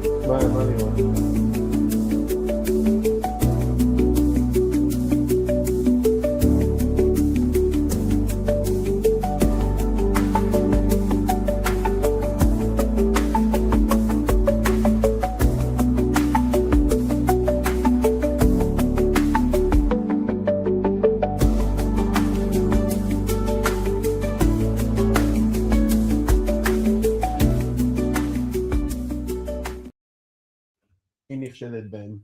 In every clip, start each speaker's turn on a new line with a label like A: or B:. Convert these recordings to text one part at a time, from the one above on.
A: מה לראות? היא נכשלת בהם.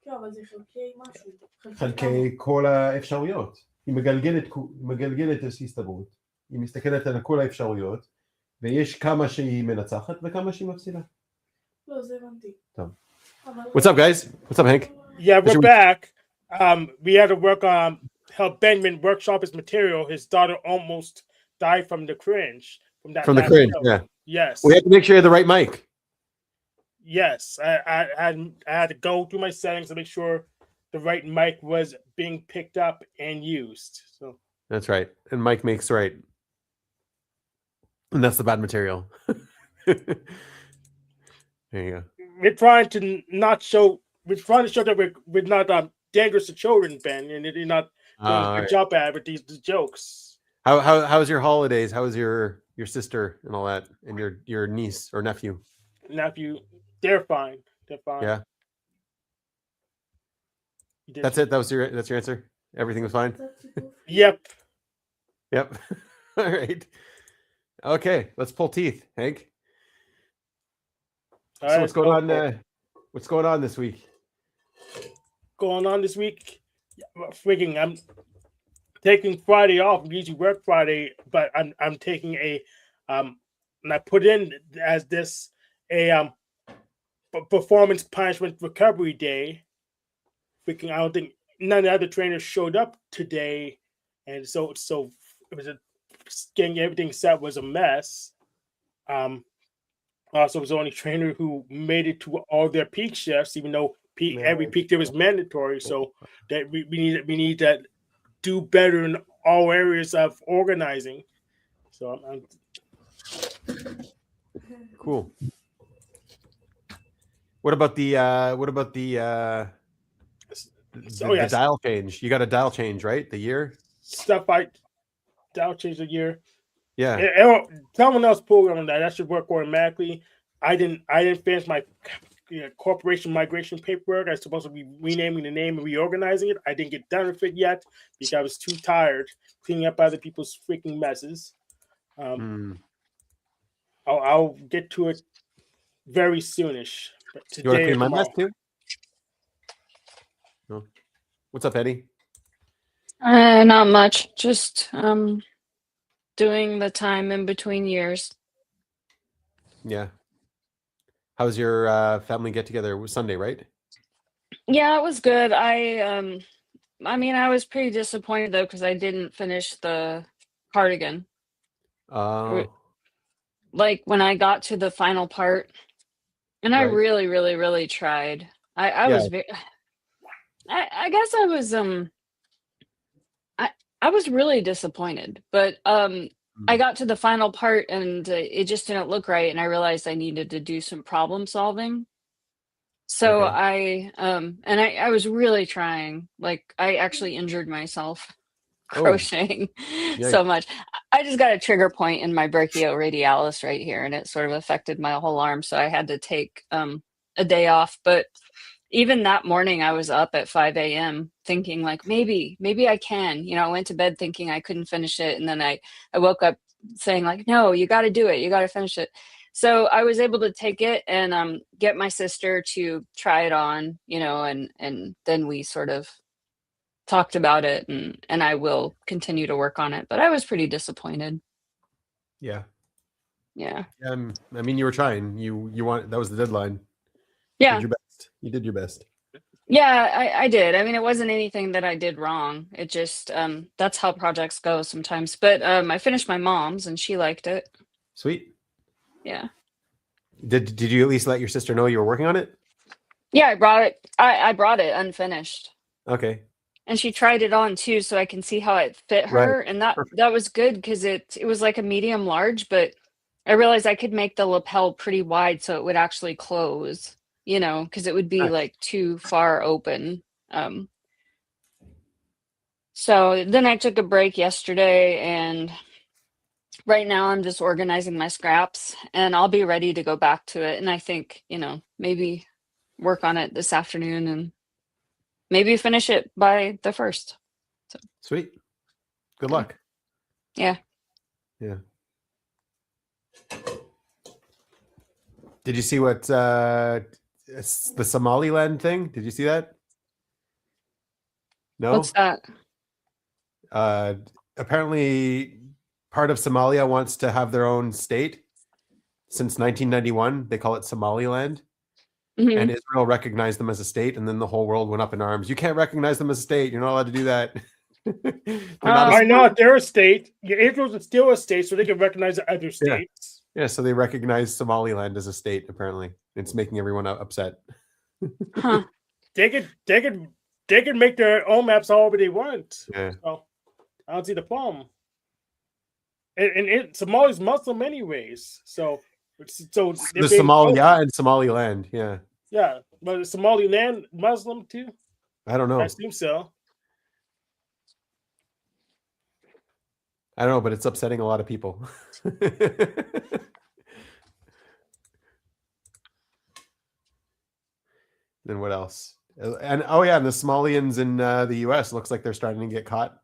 B: כן, אבל זה חלקי משהו.
A: חלקי כל האפשרויות. היא מגלגלת הסתברות. היא מסתכלת על כל האפשרויות, ויש כמה שהיא מנצחת וכמה שהיא מפסידה.
B: לא, זה הבנתי.
A: טוב. What's up, guys? What's up, Hank?
C: Yeah, we're back. We had to work on help Benjamin workshop his material. His daughter almost died from the cringe.
A: From the cringe, yeah.
C: Yes.
A: We had to make sure you had the right mic.
C: Yes, I had to go through my settings to make sure the right mic was being picked up and used. So
A: that's right, and Mike makes right, and that's the bad material. There you go.
C: We're trying to show that we're not dangerous to children, Ben, and you're not going to jump at with these jokes.
A: How was your holidays? How was your sister and all that, and your niece or nephew?
C: They're fine. They're fine.
A: Yeah. That's it. That's your answer. Everything was fine.
C: Yep.
A: All right. Okay, let's pull teeth, Hank.
C: All
A: so
C: right,
A: what's going on? What's going on this week?
C: Going on this week? Freaking! I'm taking Friday off. I usually work Friday, but I'm taking a and I put in as this a performance punishment recovery day. Freaking! I don't think none of the other trainers showed up today, and so it was getting everything set was a mess. Also, was the only trainer who made it to all their peak shifts, even though every peak there was mandatory. So that we need to do better in all areas of organizing. So I'm
A: cool. What about the dial change? You got a dial change, right? The year
C: stuff like dial change the year.
A: Yeah.
C: Someone else programmed that should work automatically. I didn't finish my corporation migration paperwork. I was supposed to be renaming the name and reorganizing it. I didn't get done with it yet because I was too tired cleaning up other people's freaking messes. I'll get to it very soonish. But today,
A: you want to clean my mess too? No. What's up, Eddie?
D: Not much. Just doing the time in between years.
A: Yeah. How's your family get together? It was Sunday, right?
D: Yeah, it was good. I mean, I was pretty disappointed though because I didn't finish the cardigan. Like when I got to the final part, and I really, really, really tried. I was very. I guess I was I was really disappointed, but I got to the final part and it just didn't look right, and I realized I needed to do some problem solving. So I was really trying. Like I actually injured myself crocheting so much. I just got a trigger point in my brachioradialis right here, and it sort of affected my whole arm. So I had to take a day off, but even that morning I was up at 5 a.m. thinking like, maybe I can, I went to bed thinking I couldn't finish it. And then I woke up saying like, no, you got to do it. You got to finish it. So I was able to take it and get my sister to try it on, and then we sort of talked about it, and I will continue to work on it, but I was pretty disappointed.
A: Yeah.
D: I
A: mean, you were trying, that was the deadline.
D: Yeah.
A: You did your best.
D: Yeah, I did. I mean, it wasn't anything that I did wrong. It just, that's how projects go sometimes. But I finished my mom's and she liked it.
A: Sweet.
D: Yeah.
A: Did you at least let your sister know you were working on it?
D: Yeah, I brought it. I brought it unfinished.
A: Okay.
D: And she tried it on too, so I can see how it fit her. Right. And that was good because it was like a medium large, but I realized I could make the lapel pretty wide so it would actually close, you know, because it would be
A: Nice.
D: like too far open. So then I took a break yesterday, and right now I'm just organizing my scraps, and I'll be ready to go back to it. And I think, you know, maybe work on it this afternoon and maybe finish it by the 1st.
A: Sweet. Good luck.
D: Yeah.
A: Yeah. Did you see what the Somaliland thing? Did you see that? No.
D: What's that?
A: Apparently, part of Somalia wants to have their own state. Since 1991, they call it Somaliland,
D: Mhm.
A: and Israel recognized them as a state, and then the whole world went up in arms. You can't recognize them as a state. You're not allowed to do that. They're not a
C: Why not? They're a state. Israel's still a state, so they can recognize the other states.
A: Yeah, so they recognize Somaliland as a state. Apparently, it's making everyone upset.
D: Huh.
C: They could make their own maps however they want.
A: Yeah.
C: So I don't see the problem. And Somalia's Muslim anyways, so
A: The
C: they're being
A: Somalia and Somaliland. Yeah,
C: yeah, but is Somaliland Muslim too?
A: I don't know.
C: I assume so.
A: I don't know, but it's upsetting a lot of people. Then what else? And oh yeah, and the Somalians in the U.S. looks like they're starting to get caught.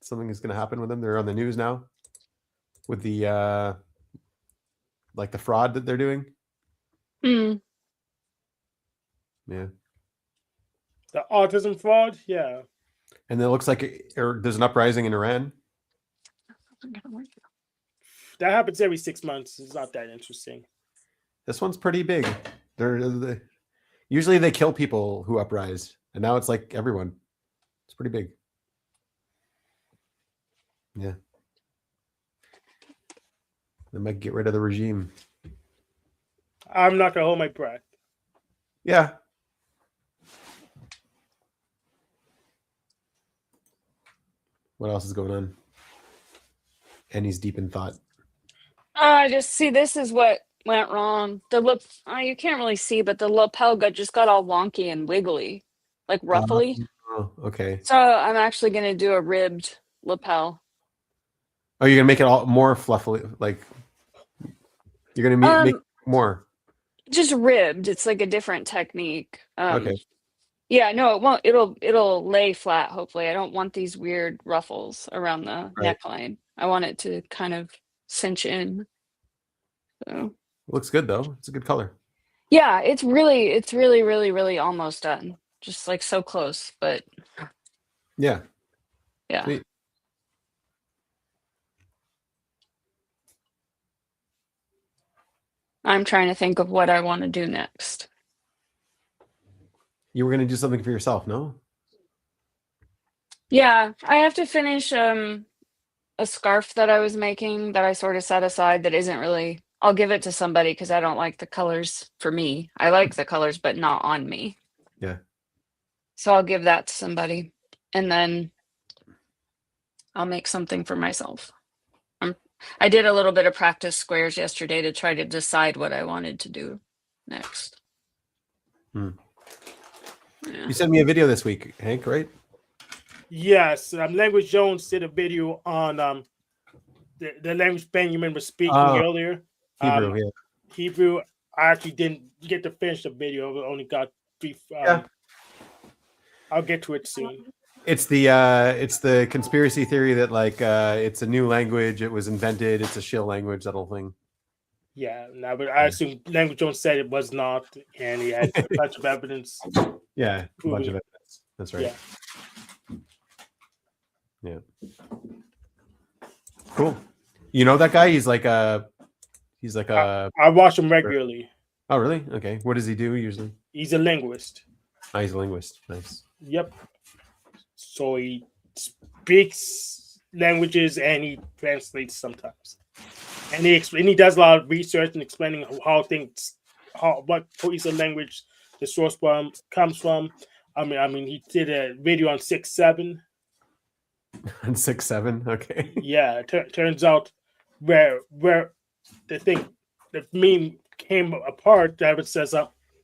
A: Something is going to happen with them. They're on the news now with the like the fraud that they're doing.
D: Mm.
A: Yeah,
C: The autism fraud, yeah.
A: and it looks like there's an uprising in Iran.
C: That happens every 6 months. It's not that interesting.
A: This one's pretty big. Usually they kill people who uprise, and now it's like everyone. It's pretty big. Yeah. They might get rid of the regime.
C: I'm not gonna hold my breath.
A: Yeah. What else is going on? And he's deep in thought.
D: I just see this is what went wrong. You can't really see, but the lapel just got all wonky and wiggly, like ruffly.
A: Oh, okay.
D: So I'm actually going to do a ribbed lapel.
A: Oh, you're gonna make it all more fluffy, like you're gonna make more.
D: Just ribbed. It's like a different technique.
A: Okay.
D: Yeah, no, it won't. It'll lay flat. Hopefully, I don't want these weird ruffles around the neckline. I want it to kind of cinch in. So
A: It looks good though. It's a good color.
D: yeah, it's really almost done. Just like so close, but
A: Yeah.
D: yeah.
A: Sweet.
D: I'm trying to think of what I want to do next.
A: You were gonna do something for yourself, no?
D: Yeah, I have to finish a scarf that I was making that I sort of set aside that isn't really. I'll give it to somebody because I don't like the colors for me. I like the colors, but not on me.
A: Yeah.
D: So I'll give that to somebody, and then I'll make something for myself. I did a little bit of practice squares yesterday to try to decide what I wanted to do next.
A: Hmm.
D: Yeah.
A: You sent me a video this week, Hank, right?
C: Yes, Language Jones did a video on the language Benjamin was speaking earlier.
A: Hebrew, yeah.
C: Hebrew. I actually didn't get to finish the video. I only got 3. I'll get to it soon.
A: It's the conspiracy theory that like it's a new language. It was invented. It's a shill language. That whole thing.
C: Yeah, no, but I assume Language Jones said it was not, and he had a bunch of evidence.
A: Yeah, a bunch of evidence. That's right. Yeah. Cool. You know that guy? He's like a.
C: I watch him regularly.
A: Oh, really? Okay. What does he do usually?
C: He's a linguist.
A: Oh, he's a linguist. Nice.
C: Yep. So he speaks languages and he translates sometimes, and he does a lot of research and explaining what piece of language the source comes from. I mean, he did a video on 6-7.
A: On 6-7, okay.
C: Yeah, turns out where the thing, the meme came apart. That it says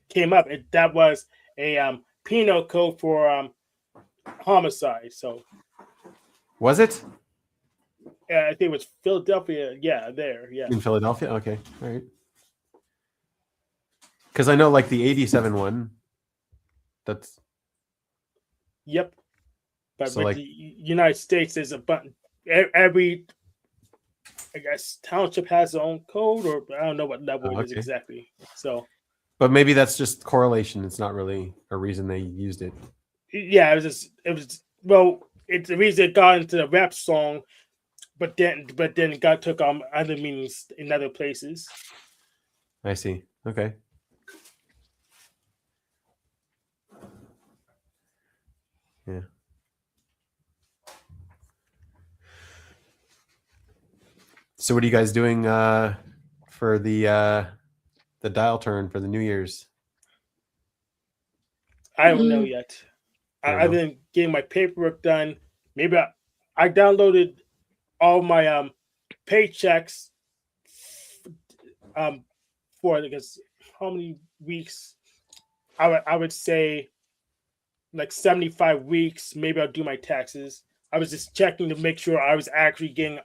C: came up. That was a penal code for homicide. So
A: Was it
C: I think it was Philadelphia. Yeah, there. Yeah.
A: in Philadelphia? Okay, all right. Because I know like the 87 one. That's
C: Yep. But
A: So,
C: with
A: like-
C: the United States, there's a button. Every, I guess, township has their own code, or I don't know what level it is
A: okay.
C: exactly. So,
A: but maybe that's just correlation. It's not really a reason they used it.
C: yeah, it's the reason it got into the rap song, but then it got took on other meanings in other places.
A: I see. Okay. Yeah. So what are you guys doing for the dial turn for the New Year's?
C: I don't know yet.
A: Don't
C: I've
A: know.
C: been getting my paperwork done. Maybe I downloaded all my paychecks for I guess how many weeks. I would say like 75 weeks. Maybe I'll do my taxes. I was just checking to make sure I was actually getting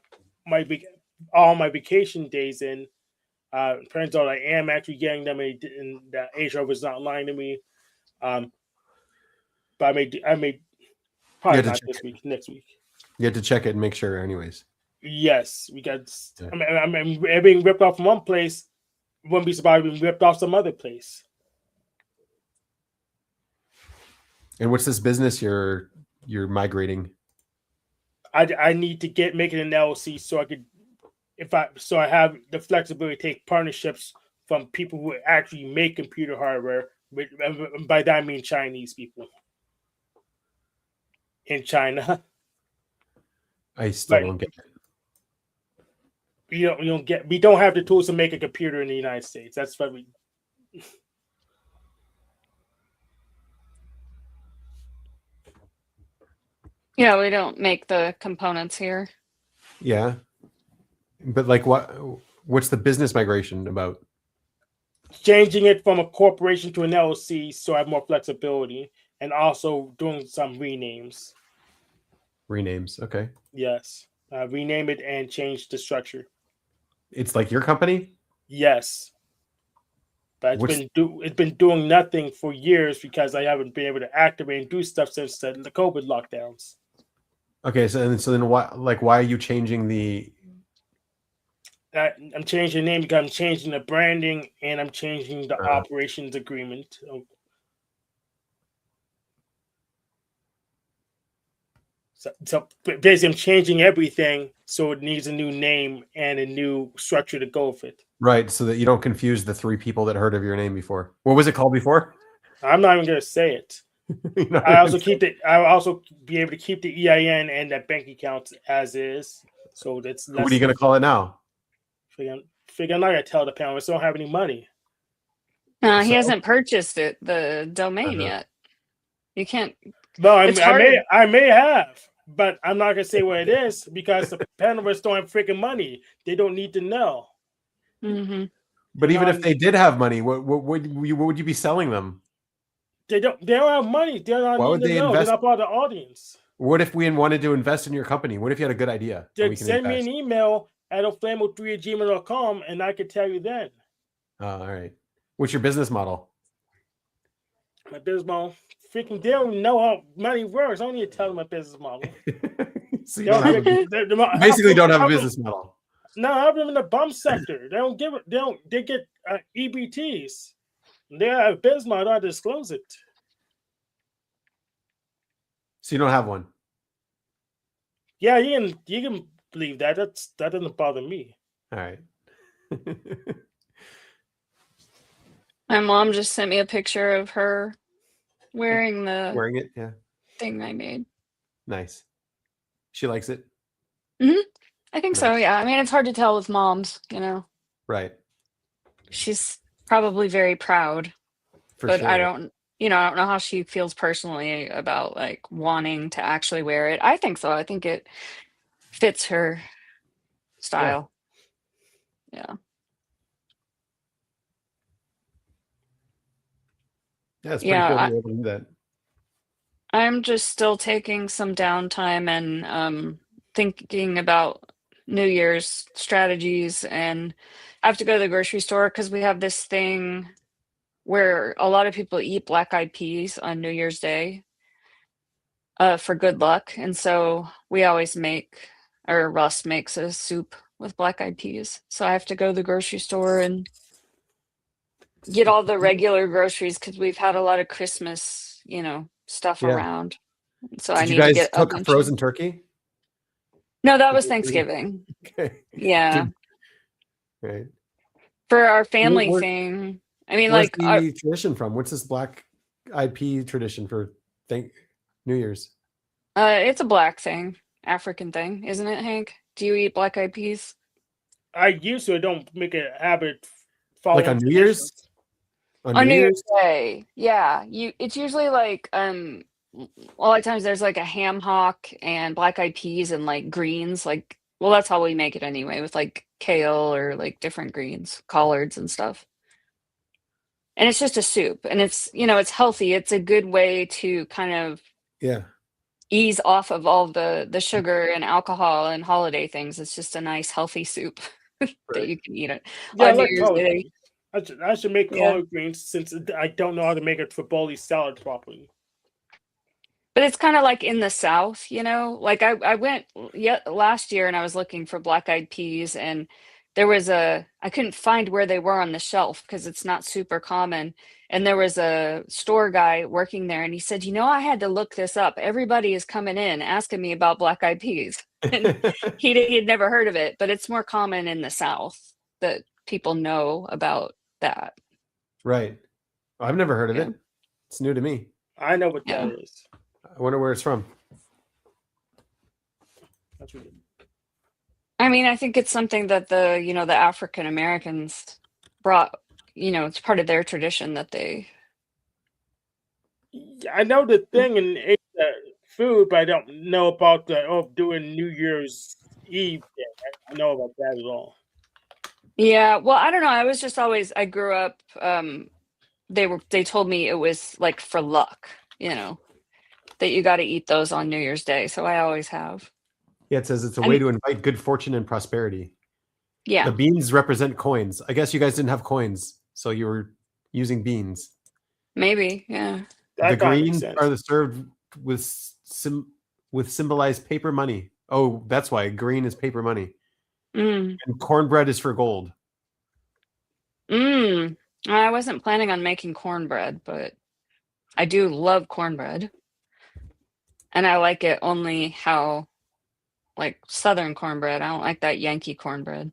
C: all my vacation days in. Turns out I am actually getting them, and that HR was not lying to me. But I may probably
A: to
C: not
A: check
C: this week, next week.
A: You have to check it and make sure, anyways.
C: Yes, we got.
A: Yeah.
C: I mean, being ripped off from one place. Wouldn't be surprised being ripped off some other place.
A: And what's this business you're migrating?
C: I need to make it an LLC so I could, I have the flexibility to take partnerships from people who actually make computer hardware. By that I mean Chinese people in China.
A: I still
C: Right.
A: don't get it.
C: We don't have the tools to make a computer in the United States. That's why we.
D: Yeah, we don't make the components here.
A: Yeah. But like what's the business migration about?
C: Changing it from a corporation to an LLC so I have more flexibility, and also doing some renames.
A: Renames. Okay.
C: Yes. Rename it and change the structure.
A: It's like your company?
C: Yes. But it's been doing nothing for years because I haven't been able to activate and do stuff since the COVID lockdowns.
A: Okay, so then why are you changing the
C: I'm changing the name because I'm changing the branding and I'm changing the operations agreement. So basically, I'm changing everything, so it needs a new name and a new structure to go with it.
A: right, so that you don't confuse the three people that heard of your name before? What was it called before?
C: I'm not even going to say it. I also be able to keep the EIN and that bank account as is. So that's less.
A: What are you going to call it now?
C: Figure I'm not going to tell the panelists. I don't have any money.
D: No, he
A: So-
D: hasn't purchased the domain yet. You can't.
C: No,
D: It's hard.
C: I may have, but I'm not going to say what it is because the panelists don't have freaking money. They don't need to know.
D: Mm-hmm.
A: But even if they did have money, what would you be selling them?
C: They don't have money. They're not
A: Why would
C: need to
A: they
C: know.
A: invest-
C: They're not part of the audience.
A: What if we wanted to invest in your company? What if you had a good idea? and
C: Then
A: we can
C: send me
A: invest?
C: an email at oflamo3@gmail.com and I can tell you then.
A: Oh, all right. What's your business model?
C: My business model, freaking, they don't know how money works. I don't need to tell them my business model.
A: So you don't have a,
C: They
A: basically don't have a business model.
C: No, I have them in the bum sector. They don't give it. They get EBTs. They have a business model. I disclose it.
A: So you don't have one.
C: Yeah, you can believe that. That doesn't bother me.
A: All right.
D: My mom just sent me a picture of her wearing the
A: Wearing it, yeah.
D: thing I made.
A: Nice. She likes it.
D: I think so.
A: Nice.
D: Yeah. I mean, it's hard to tell with moms.
A: Right.
D: She's probably very proud,
A: For
D: but
A: sure.
D: I don't know how she feels personally about like wanting to actually wear it. I think so. I think it fits her style. Yeah.
A: Yeah, it's pretty
D: Yeah,
A: cool that you're able to do that.
D: I'm just still taking some downtime and thinking about New Year's strategies. And I have to go to the grocery store because we have this thing where a lot of people eat black eyed peas on New Year's Day for good luck. And so we always make, or Russ makes a soup with black eyed peas. So I have to go to the grocery store and get all the regular groceries because we've had a lot of Christmas, stuff
A: Yeah.
D: around. So I
A: Did you
D: need to
A: guys
D: get a
A: cook a
D: bunch of.
A: frozen turkey?
D: No, that was
A: Did you-
D: Thanksgiving.
A: Okay.
D: Yeah.
A: Right.
D: For our family
A: Where-
D: thing. I mean,
A: Where's
D: like,
A: the tradition from? What's this black eyed pea tradition for New Year's?
D: it's a black thing, African thing, isn't it, Hank? Do you eat black eyed peas?
C: I used to. I don't make a habit
A: Like
C: following
A: on New
C: traditions.
A: Year's? On
D: On
A: New
D: New
A: Year's?
D: Year's Day. Yeah. It's usually like a lot of times there's like a ham hock and black eyed peas and like greens, like well, that's how we make it anyway, with like kale or like different greens, collards and stuff. And it's just a soup and it's healthy. It's a good way to kind of
A: Yeah.
D: ease off of all the sugar and alcohol and holiday things. It's just a nice healthy soup that
A: Right.
D: you can eat it
C: Yeah, I
D: on New
C: like
D: Year's
C: collard
D: Day.
C: greens. I should make
D: Yeah.
C: collard greens since I don't know how to make a tripoli salad properly.
D: But it's kind of like in the South, like I went last year and I was looking for black eyed peas and I couldn't find where they were on the shelf because it's not super common. And there was a store guy working there and he said, I had to look this up. Everybody is coming in asking me about black eyed peas. And he'd never heard of it, but it's more common in the South that people know about that.
A: Right. I've never heard of
D: Yeah.
A: it. It's new to me.
C: I know what
D: Yeah.
C: that is.
A: I wonder where it's from.
C: That's really
D: I mean, I think it's something that the African Americans brought, it's part of their tradition that they.
C: Yeah, I know the thing in food, but I don't know about doing New Year's Eve thing. I don't know about that at all.
D: Yeah, well, I don't know. I grew up, they told me it was like for luck, that you got to eat those on New Year's Day. So I always have.
A: Yeah, it says it's a
D: And-
A: way to invite good fortune and prosperity.
D: Yeah.
A: The beans represent coins. I guess you guys didn't have coins, so you were using beans.
D: Maybe. Yeah.
C: That
A: The
C: kinda makes
A: greens
C: sense.
A: are served with symbolized paper money. Oh, that's why green is paper money.
D: Mm.
A: And cornbread is for gold.
D: I wasn't planning on making cornbread, but I do love cornbread. And I like it only like Southern cornbread. I don't like that Yankee cornbread.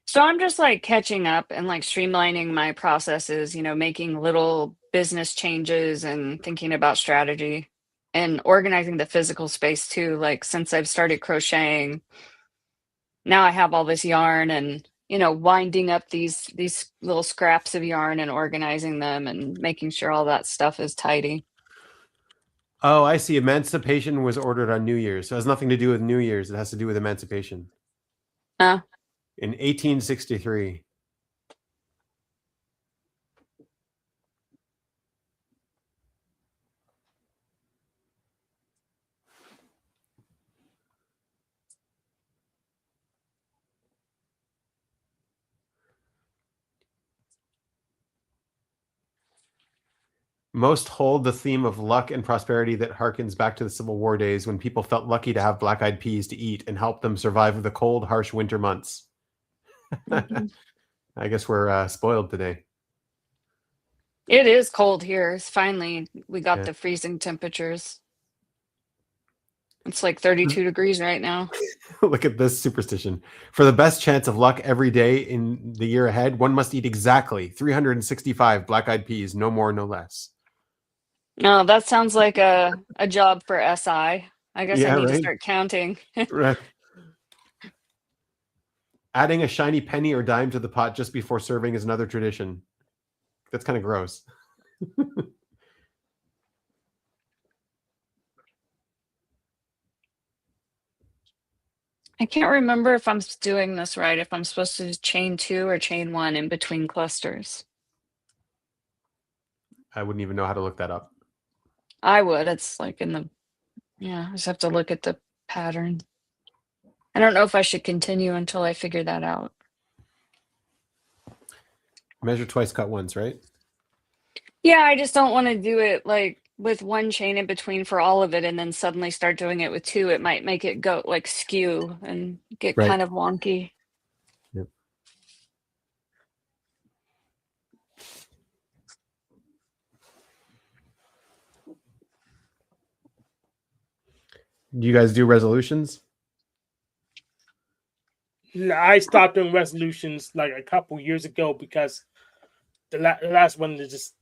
D: So I'm just like catching up and like streamlining my processes, making little business changes and thinking about strategy and organizing the physical space too. Like since I've started crocheting, now I have all this yarn and, winding up these little scraps of yarn and organizing them and making sure all that stuff is tidy.
A: Oh, I see. Emancipation was ordered on New Year's. So it has nothing to do with New Year's. It has to do with emancipation.
D: Uh,
A: In 1863. Most hold the theme of luck and prosperity that harkens back to the Civil War days when people felt lucky to have black-eyed peas to eat and help them survive the cold, harsh winter months.
D: Mhm.
A: I guess we're spoiled today.
D: It is cold here. Finally, we got
A: Yeah.
D: the freezing temperatures. It's like 32 degrees right now.
A: Look at this superstition. For the best chance of luck every day in the year ahead, one must eat exactly 365 black-eyed peas, no more, no less.
D: No, that sounds like a job for SI. I guess
A: Yeah,
D: I need to
A: right?
D: start counting.
A: Right. Adding a shiny penny or dime to the pot just before serving is another tradition. That's kind of gross.
D: I can't remember if I'm doing this right, if I'm supposed to chain 2 or chain 1 in between clusters.
A: I wouldn't even know how to look that up.
D: I would. It's like in the, I just have to look at the pattern. I don't know if I should continue until I figure that out.
A: Measure twice, cut once, right?
D: Yeah, I just don't want to do it like with one chain in between for all of it and then suddenly start doing it with 2. It might make it go like skew and get
A: Right.
D: kind of wonky.
A: Yep. Do you guys do resolutions?
C: I stopped doing resolutions like a couple years ago because the last one just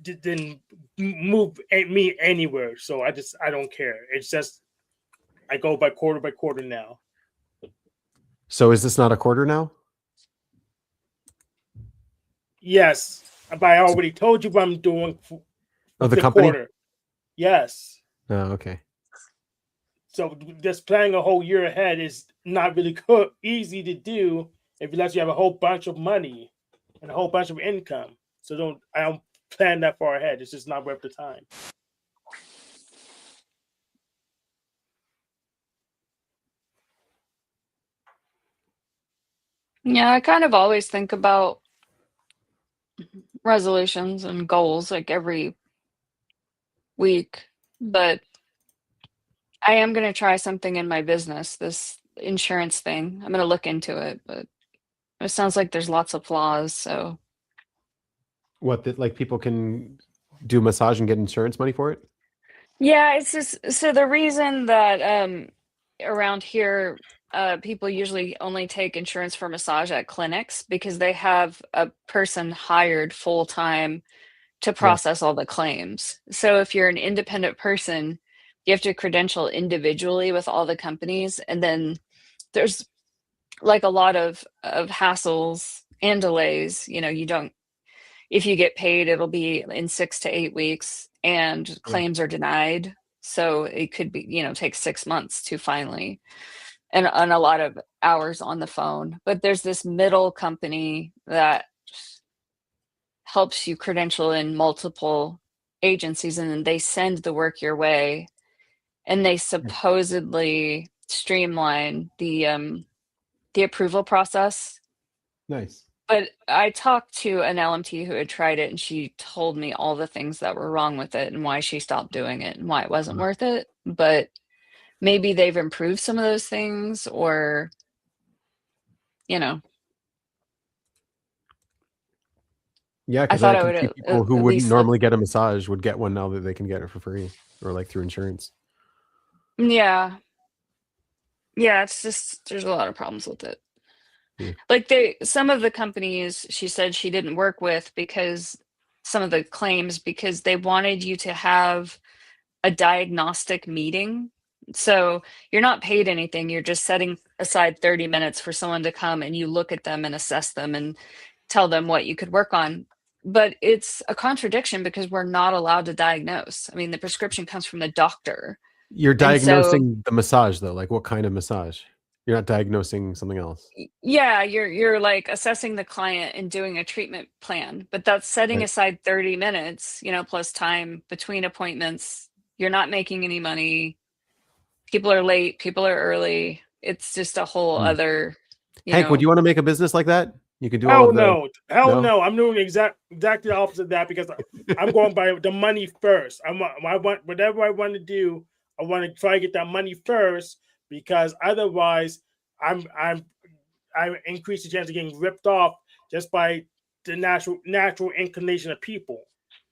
C: didn't move me anywhere. So I don't care. It's just I go by quarter now.
A: So is this not a quarter now?
C: Yes, but I already told you what I'm doing for
A: the company?
C: quarter. Yes.
A: Oh, okay.
C: So just planning a whole year ahead is not really good, easy to do unless you have a whole bunch of money and a whole bunch of income. So I don't plan that far ahead. It's just not worth the time.
D: Yeah, I kind of always think about resolutions and goals like every week, but I am going to try something in my business, this insurance thing. I'm going to look into it, but it sounds like there's lots of flaws. So,
A: What, that like people can do massage and get insurance money for it?
D: yeah, it's just so the reason that around here people usually only take insurance for massage at clinics because they have a person hired full time to process all the claims. So if you're an independent person, you have to credential individually with all the companies, and then there's like a lot of hassles and delays. You don't, if you get paid, it'll be in 6 to 8 weeks, and claims are denied. So it could be, take 6 months to finally, and a lot of hours on the phone. But there's this middle company that helps you credential in multiple agencies, and then they send the work your way, and they supposedly streamline the approval process.
A: Nice.
D: But I talked to an LMT who had tried it, and she told me all the things that were wrong with it and why she stopped doing it and why it wasn't worth it. But maybe they've improved some of those things, or
A: Yeah,
D: I
A: because
D: thought
A: I
D: I
A: can
D: would
A: see people who
D: at
A: wouldn't
D: least
A: normally get a massage would get one now that they can get it for free or like through insurance.
D: yeah. It's just there's a lot of problems with it.
A: Yeah.
D: Like some of the companies she said she didn't work with because some of the claims, because they wanted you to have a diagnostic meeting. So you're not paid anything. You're just setting aside 30 minutes for someone to come and you look at them and assess them and tell them what you could work on. But it's a contradiction because we're not allowed to diagnose. I mean, the prescription comes from the doctor.
A: You're
D: And so,
A: diagnosing the massage though, like what kind of massage? You're not diagnosing something else.
D: yeah, you're like assessing the client and doing a treatment plan, but that's setting
A: Right.
D: aside 30 minutes, plus time between appointments. You're not making any money. People are late, people are early. It's just a whole other,
A: Hank, would you want to make a business like that? You could do all
C: Hell
A: of the
C: no. Hell
A: No?
C: no. I'm doing exactly the opposite of that because I'm going by the money first. I want whatever I want to do. I want to try to get that money first because otherwise, I increase the chance of getting ripped off just by the natural inclination of people.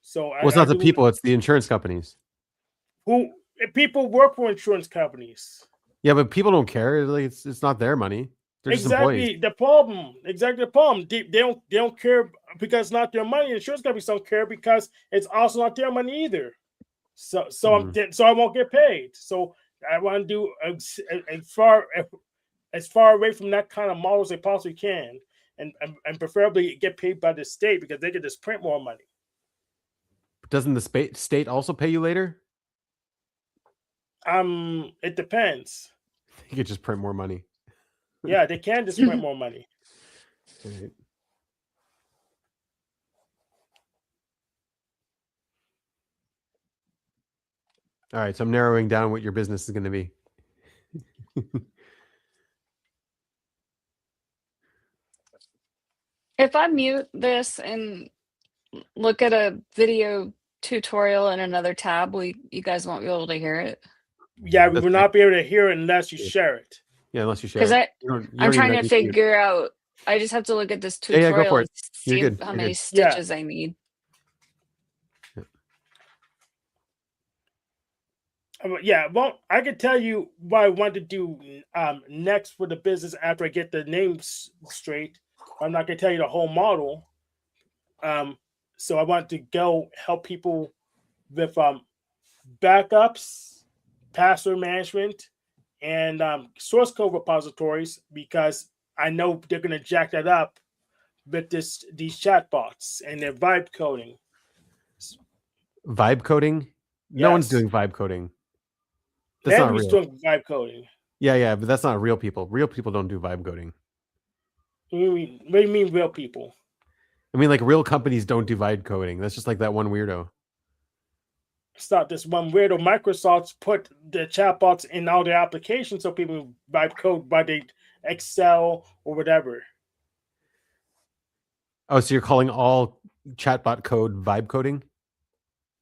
C: So
A: Well, it's not the people, it's the insurance companies.
C: who people work for insurance companies.
A: Yeah, but people don't care. Like it's not their money. They're just employees.
C: Exactly the problem. Exactly the problem. They don't care because it's not their money. Insurance companies don't care because it's also not their money either. So I won't get paid. So I want to do as as far away from that kind of model as they possibly can, and preferably get paid by the state because they can just print more money.
A: Doesn't the state also pay you later?
C: It depends.
A: You could just print more money.
C: Yeah, they can just print more money.
A: Right. All right, so I'm narrowing down what your business is going to be.
D: If I mute this and look at a video tutorial in another tab, you guys won't be able to hear it.
C: Yeah, we
A: That's
C: will
A: right.
C: not be able to hear it unless you share it.
A: Yeah, unless you share.
D: Because
A: it.
D: I'm trying to figure out. I just have to look at this
A: Yeah,
D: tutorial
A: go for
D: and
A: it. You're
D: see
A: good.
D: how
A: You're
D: many
A: good.
D: stitches I need.
C: Yeah, well, I can tell you what I want to do next for the business after I get the names straight. I'm not going to tell you the whole model. So I want to go help people with backups, password management, and source code repositories because I know they're going to jack that up with these chatbots and their vibe coding.
A: Vibe coding? No one's doing vibe coding. That's not real.
C: Doing vibe coding.
A: Yeah, but that's not real people. Real people don't do vibe coding.
C: What do you mean real people?
A: I mean, like real companies don't do vibe coding. That's just like that one weirdo.
C: It's not this one weirdo. Microsoft's put the chatbots in all their applications so people vibe code by the Excel or whatever.
A: Oh, so you're calling all chatbot code vibe coding?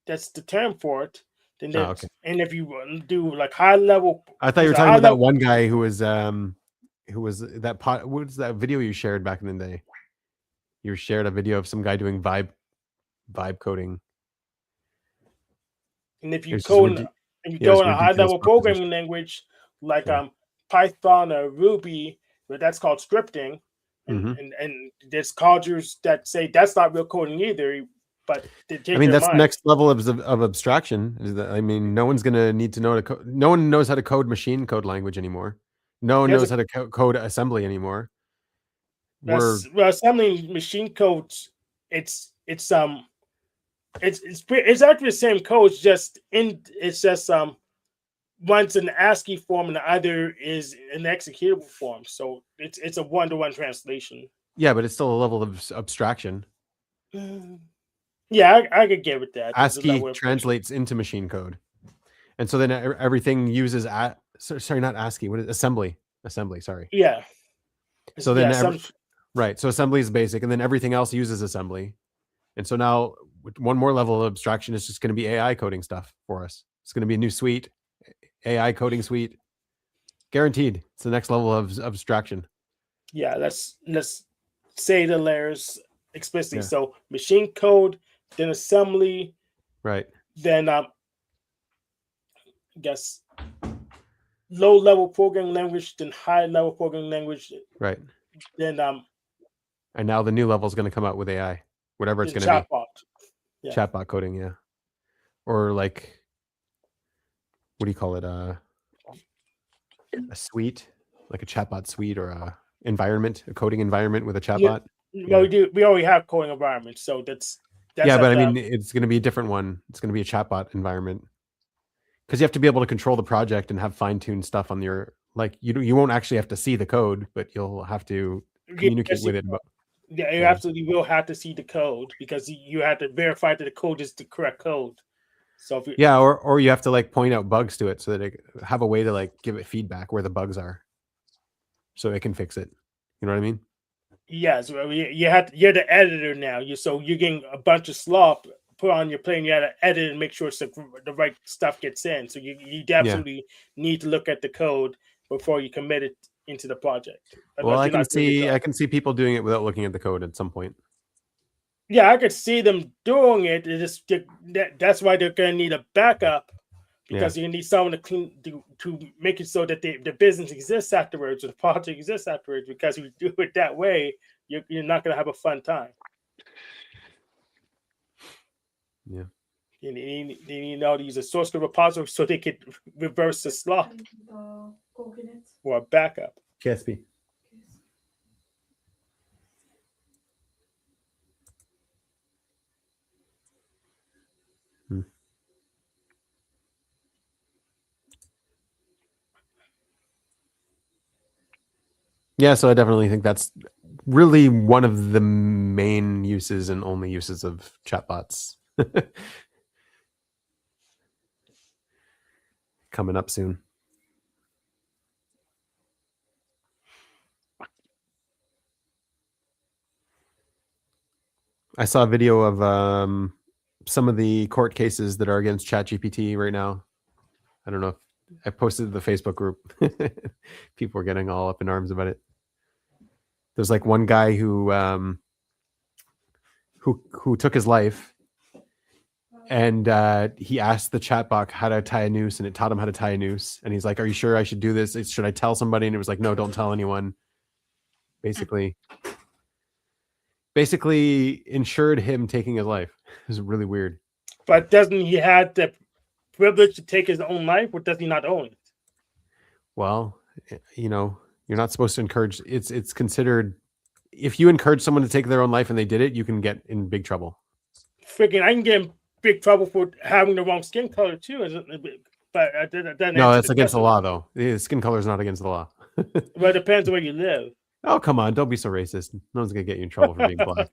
C: That's the term for it. Then
A: okay.
C: And if you do like high level,
A: I thought you were talking about that one guy who was that what was that video you shared back in the day? You shared a video of some guy doing vibe coding.
C: And if you go in a high level programming language like Python or Ruby, but that's called scripting, and there's codgers that say that's not real coding either. But
A: I mean, that's the next level of abstraction. Is that, I mean, no one's gonna need to know no one knows how to code machine code language anymore. No one knows how to code assembly anymore.
C: Well, assembly machine codes, it's actually the same code. It's just one's an ASCII form and the other is an executable form. So it's a one-to-one translation.
A: Yeah, but it's still a level of abstraction.
C: Yeah, I could get with that.
A: ASCII translates into machine code, and so then everything uses sorry, not ASCII. What is assembly? Assembly. Sorry.
C: Yeah.
A: So then right. So assembly is basic, and then everything else uses assembly, and so now one more level of abstraction is just going to be AI coding stuff for us. It's going to be a new suite, AI coding suite, guaranteed. It's the next level of abstraction.
C: Yeah, let's say the layers explicitly. Yeah. So machine code, then assembly,
A: right?
C: Then I guess low level programming language, then high level programming language,
A: right?
C: Then
A: and now the new level is going to come out with AI, whatever it's going to be. Chatbot coding, yeah, or like, what do you call it? A suite, like a chatbot suite, or a coding environment with a chatbot.
C: Yeah. Well, we already have coding environments, so that's
A: yeah, but I mean, it's going to be a different one. It's going to be a chatbot environment because you have to be able to control the project and have fine-tuned stuff on your, like, you won't actually have to see the code, but you'll have to communicate with it.
C: Yeah, you absolutely will have to see the code because you have to verify that the code is the correct code. So if
A: or you have to like point out bugs to it so that it have a way to like give it feedback where the bugs are, so it can fix it. You know what I mean?
C: Yes, you're the editor now. You're getting a bunch of slop put on your plate. And you have to edit and make sure the right stuff gets in. So you absolutely need to look at the code before you commit it into the project.
A: Well, I can see people doing it without looking at the code at some point.
C: Yeah, I could see them doing it. That's why they're going to need a backup because you need someone to make it so that the business exists afterwards or the project exists afterwards. Because if you do it that way, you're not going to have a fun time.
A: Yeah.
C: They need to use a source code repository so they could reverse the slop or a backup.
A: KSP. Yeah, so I definitely think that's really one of the main uses and only uses of chatbots. Coming up soon. I saw a video of some of the court cases that are against ChatGPT right now. I don't know if I posted to the Facebook group. People were getting all up in arms about it. There's like one guy who took his life, and he asked the chatbot how to tie a noose, and it taught him how to tie a noose. And he's like, "Are you sure I should do this? Should I tell somebody?" And it was like, "No, don't tell anyone." Basically ensured him taking his life. It was really weird.
C: But doesn't he have the privilege to take his own life, or does he not own it?
A: Well, you know, you're not supposed to encourage. It's considered, if you encourage someone to take their own life and they did it, you can get in big trouble.
C: Freaking, I can get in big trouble for having the wrong skin color too. But
A: no, that's against the law, though. The skin color is not against the law.
C: Well, it depends on where you live.
A: Oh, come on. Don't be so racist. No one's going to get you in trouble for being black.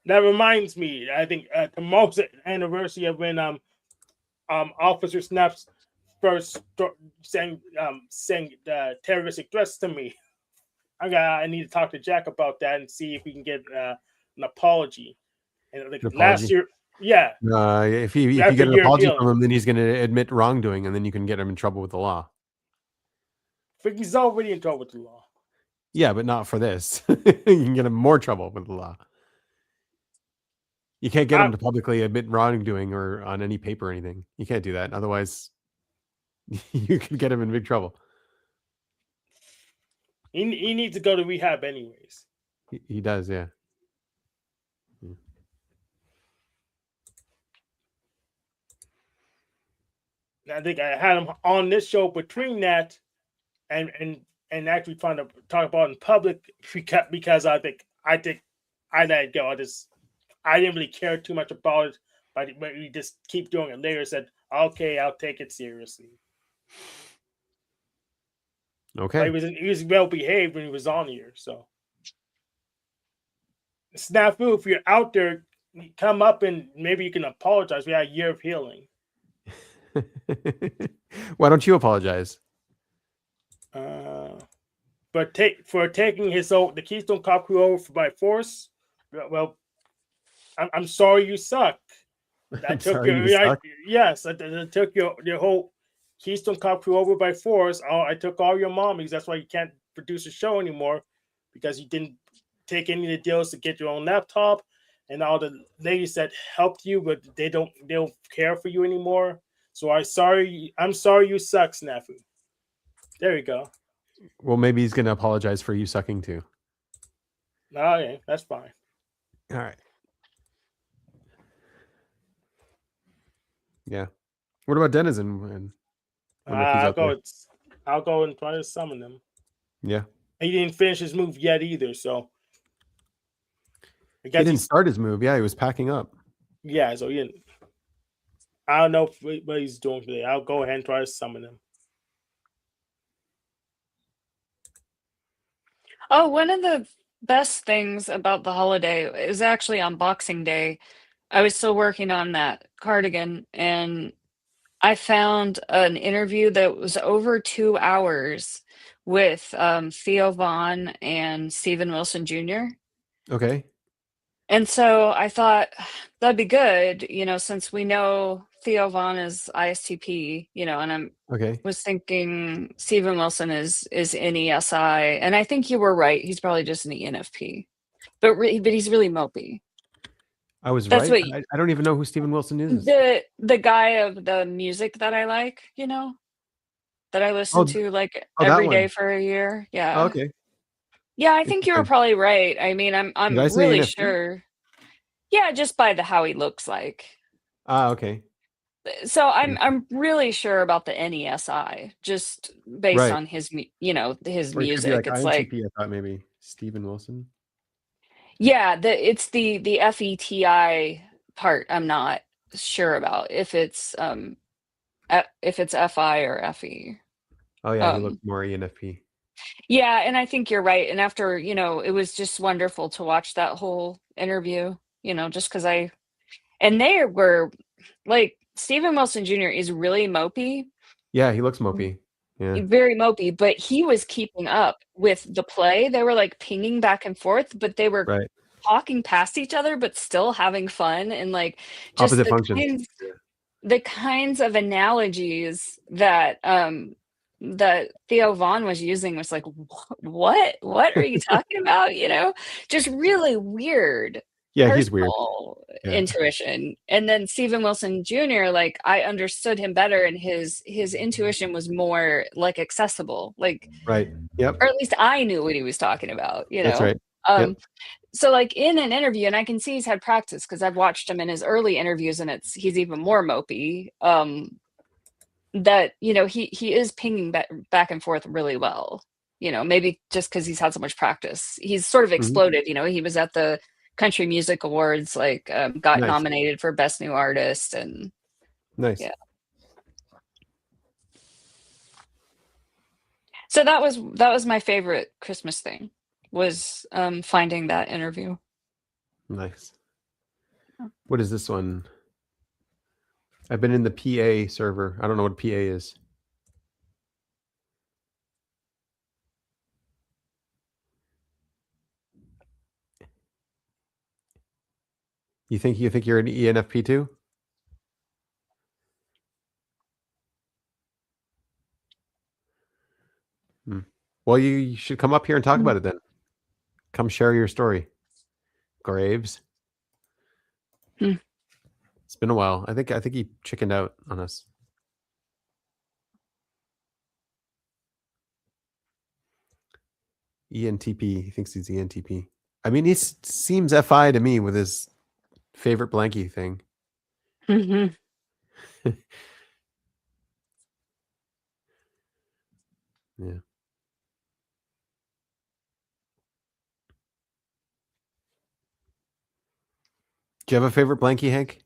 C: That reminds me, I think the most anniversary of when Officer Snaps first saying terroristic threats to me. I need to talk to Jack about that and see if we can get an apology. And like last year, yeah.
A: If you get an apology from him, then he's going to admit wrongdoing, and then you can get him in trouble with the law.
C: He's already in trouble with the law.
A: Yeah, but not for this. You can get him more trouble with the law. You can't get him to publicly admit wrongdoing or on any paper or anything. You can't do that. Otherwise, you can get him in big trouble.
C: He needs to go to rehab anyways.
A: He does, yeah.
C: I think I had him on this show between that and actually trying to talk about it in public because I think I let it go. I didn't really care too much about it, but we just keep doing it. Later said, "Okay, I'll take it seriously."
A: Okay.
C: But he was well behaved when he was on here. So, Snafu, if you're out there, come up and maybe you can apologize. We had a year of healing.
A: Why don't you apologize?
C: But for taking the Keystone Cop crew over by force. Well, I'm sorry you suck. I took yes, I took your whole Keystone Cop crew over by force. I took all your mommies. That's why you can't produce a show anymore, because you didn't take any of the deals to get your own laptop, and all the ladies that helped you, but they don't care for you anymore. So I'm sorry you suck, Snafu. There you go.
A: Well, maybe he's going to apologize for you sucking too.
C: Okay, that's fine.
A: All right. Yeah. What about Denizen?
C: I'll go and try to summon him.
A: Yeah.
C: He didn't finish his move yet either, so
A: he didn't start his move. Yeah, he was packing up.
C: Yeah, so he didn't. I don't know what he's doing today. I'll go ahead and try to summon him.
D: Oh, one of the best things about the holiday is actually on Boxing Day. I was still working on that cardigan, and I found an interview that was over 2 hours with Theo Vaughn and Steven Wilson Jr.
A: Okay.
D: And so I thought that'd be good, since we know Theo Vaughn is ISTP, and was thinking Steven Wilson is NESI, and I think you were right. He's probably just an ENFP, but he's really mopey.
A: I was right. I don't even know who Steven Wilson is.
D: The guy of the music that I like, that I listen to like every day for a year. Yeah.
A: Oh, okay.
D: Yeah, I think you were probably right. I mean, I'm really sure. Yeah, just by how he looks like.
A: Ah, okay.
D: So I'm really sure about the NESI just based
A: Right.
D: on his his
A: Or it could be
D: music.
A: like
D: It's like,
A: INTP. I thought maybe Steven Wilson.
D: yeah, it's the FETI part. I'm not sure about if it's FI or FE.
A: Oh yeah, he
D: Um,
A: looked more ENFP.
D: yeah, and I think you're right. And after, it was just wonderful to watch that whole interview, just because and they were like, Stephen Wilson Jr. is really mopey,
A: Yeah, he looks mopey. Yeah.
D: very mopey, but he was keeping up with the play. They were like pinging back and forth, but they were
A: Right.
D: talking past each other, but still having fun, and like just
A: Opposite functions.
D: the kinds of analogies that that Theo Vaughn was using was like, what are you talking about? Just really weird
A: Yeah, he's weird.
D: personal
A: Yeah.
D: intuition. And then Stephen Wilson Jr., like, I understood him better, and his intuition was more like accessible, like,
A: Right. Yep.
D: or at least I knew what he was talking about.
A: That's right.
D: Um, So like in an interview, and I can see he's had practice because I've watched him in his early interviews, and he's even more mopey. That he is pinging back and forth really well. Maybe just because he's had so much practice, he's sort of exploded. He was at the Country Music Awards, like, got
A: Nice.
D: nominated for Best New Artist, and
A: Nice.
D: yeah. So that was my favorite Christmas thing, was finding that interview.
A: Nice. What is this one? I've been in the PA server. I don't know what PA is. You think you're an ENFP too? Well, you should come up here and talk about it then. Come share your story, Graves. It's been a while. I think he chickened out on us. ENTP. He thinks he's ENTP. I mean, he seems FI to me with his favorite blankie thing. Yeah. Do you have a favorite blankie, Hank?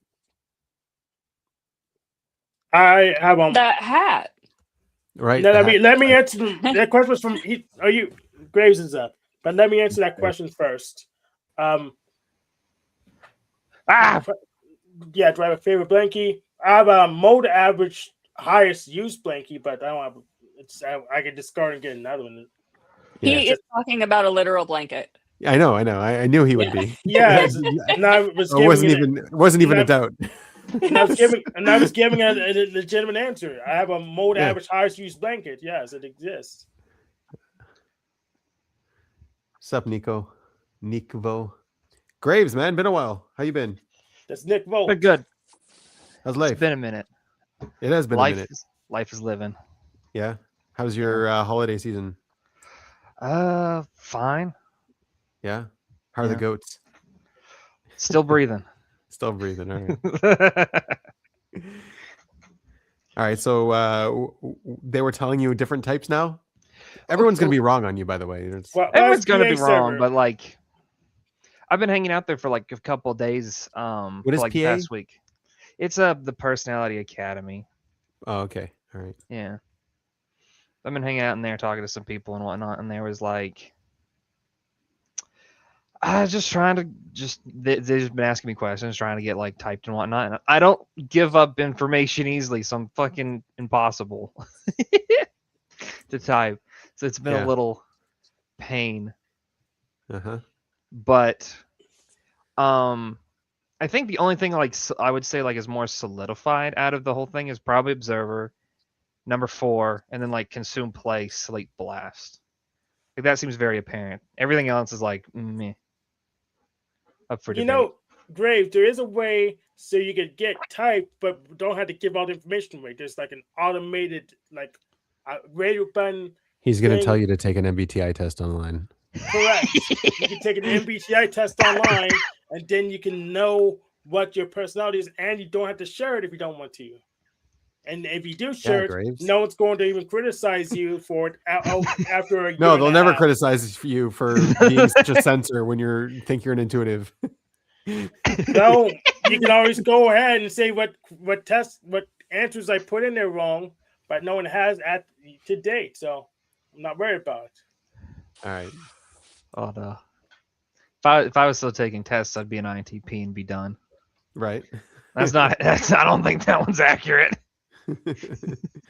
C: I have
D: that hat.
A: Right.
C: No, let me answer that question was from Graves is up, but let me answer that question first. Yeah, do I have a favorite blankie? I have a mode average highest use blankie, but I don't have. I can discard and get another one.
D: He is talking about a literal blanket.
A: I know. I knew he would be.
C: Yeah, and I
A: wasn't even a doubt.
C: And I was giving a legitimate answer. I have a mode average highest use blanket. Yes, it exists.
A: Sup, Nico? Nickvo. Graves, man, been a while. How you been?
C: That's Nick Vogt.
E: Been good.
A: How's life?
E: It's been a minute.
A: It has been a minute.
E: Life is living.
A: Yeah. How's your holiday season?
E: Fine.
A: Yeah. How are the goats?
E: Still breathing.
A: Still breathing. All right. All right. So they were telling you different types now. Everyone's gonna be wrong on you, by the way.
E: Everyone's gonna be wrong, but like, I've been hanging out there for like a couple of days.
A: What
E: for
A: is
E: like
A: PA?
E: Past week. It's the Personality Academy.
A: Oh, okay. All right.
E: Yeah. I've been hanging out in there talking to some people and whatnot, and there was like, I was just trying to they've just been asking me questions, trying to get like typed and whatnot. And I don't give up information easily, so I'm fucking impossible to type. So it's been a little pain. But I think the only thing like I would say like is more solidified out of the whole thing is probably Observer, number 4, and then like Consume, Play, Slate, Blast. Like that seems very apparent. Everything else is like meh. Up for debate.
C: Grave, there is a way so you could get typed, but don't have to give all the information away. There's like an automated like radio button.
A: He's going to tell you to take an MBTI test online.
C: Correct. You can take an MBTI test online, and then you can know what your personality is, and you don't have to share it if you don't want to. And if you do share it,
A: Graves.
C: no one's going to even criticize you for it after a year.
A: No,
C: and
A: they'll
C: a
A: never
C: half.
A: criticize you for being such a censor when think you're an intuitive.
C: No, you can always go ahead and say what answers I put in there wrong, but no one has to date, so I'm not worried about it.
A: All right.
E: Oh no. If I was still taking tests, I'd be an INTP and be done.
A: Right.
E: That's not. That's. I don't think that one's accurate.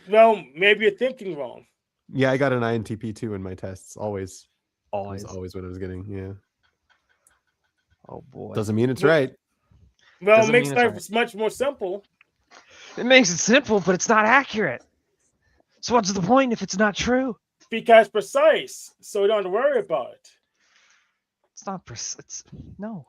C: Well, maybe you're thinking wrong.
A: Yeah, I got an INTP too in my tests. Always.
E: Always.
A: Was always what I was getting. Yeah.
E: Oh boy.
A: Doesn't mean it's right.
C: Well,
E: Doesn't
C: it makes
E: mean it's
C: life much more simple.
E: It makes it simple, but it's not accurate. So what's the point if it's not true?
C: Because precise, so you don't have to worry about it.
E: It's not. It's no.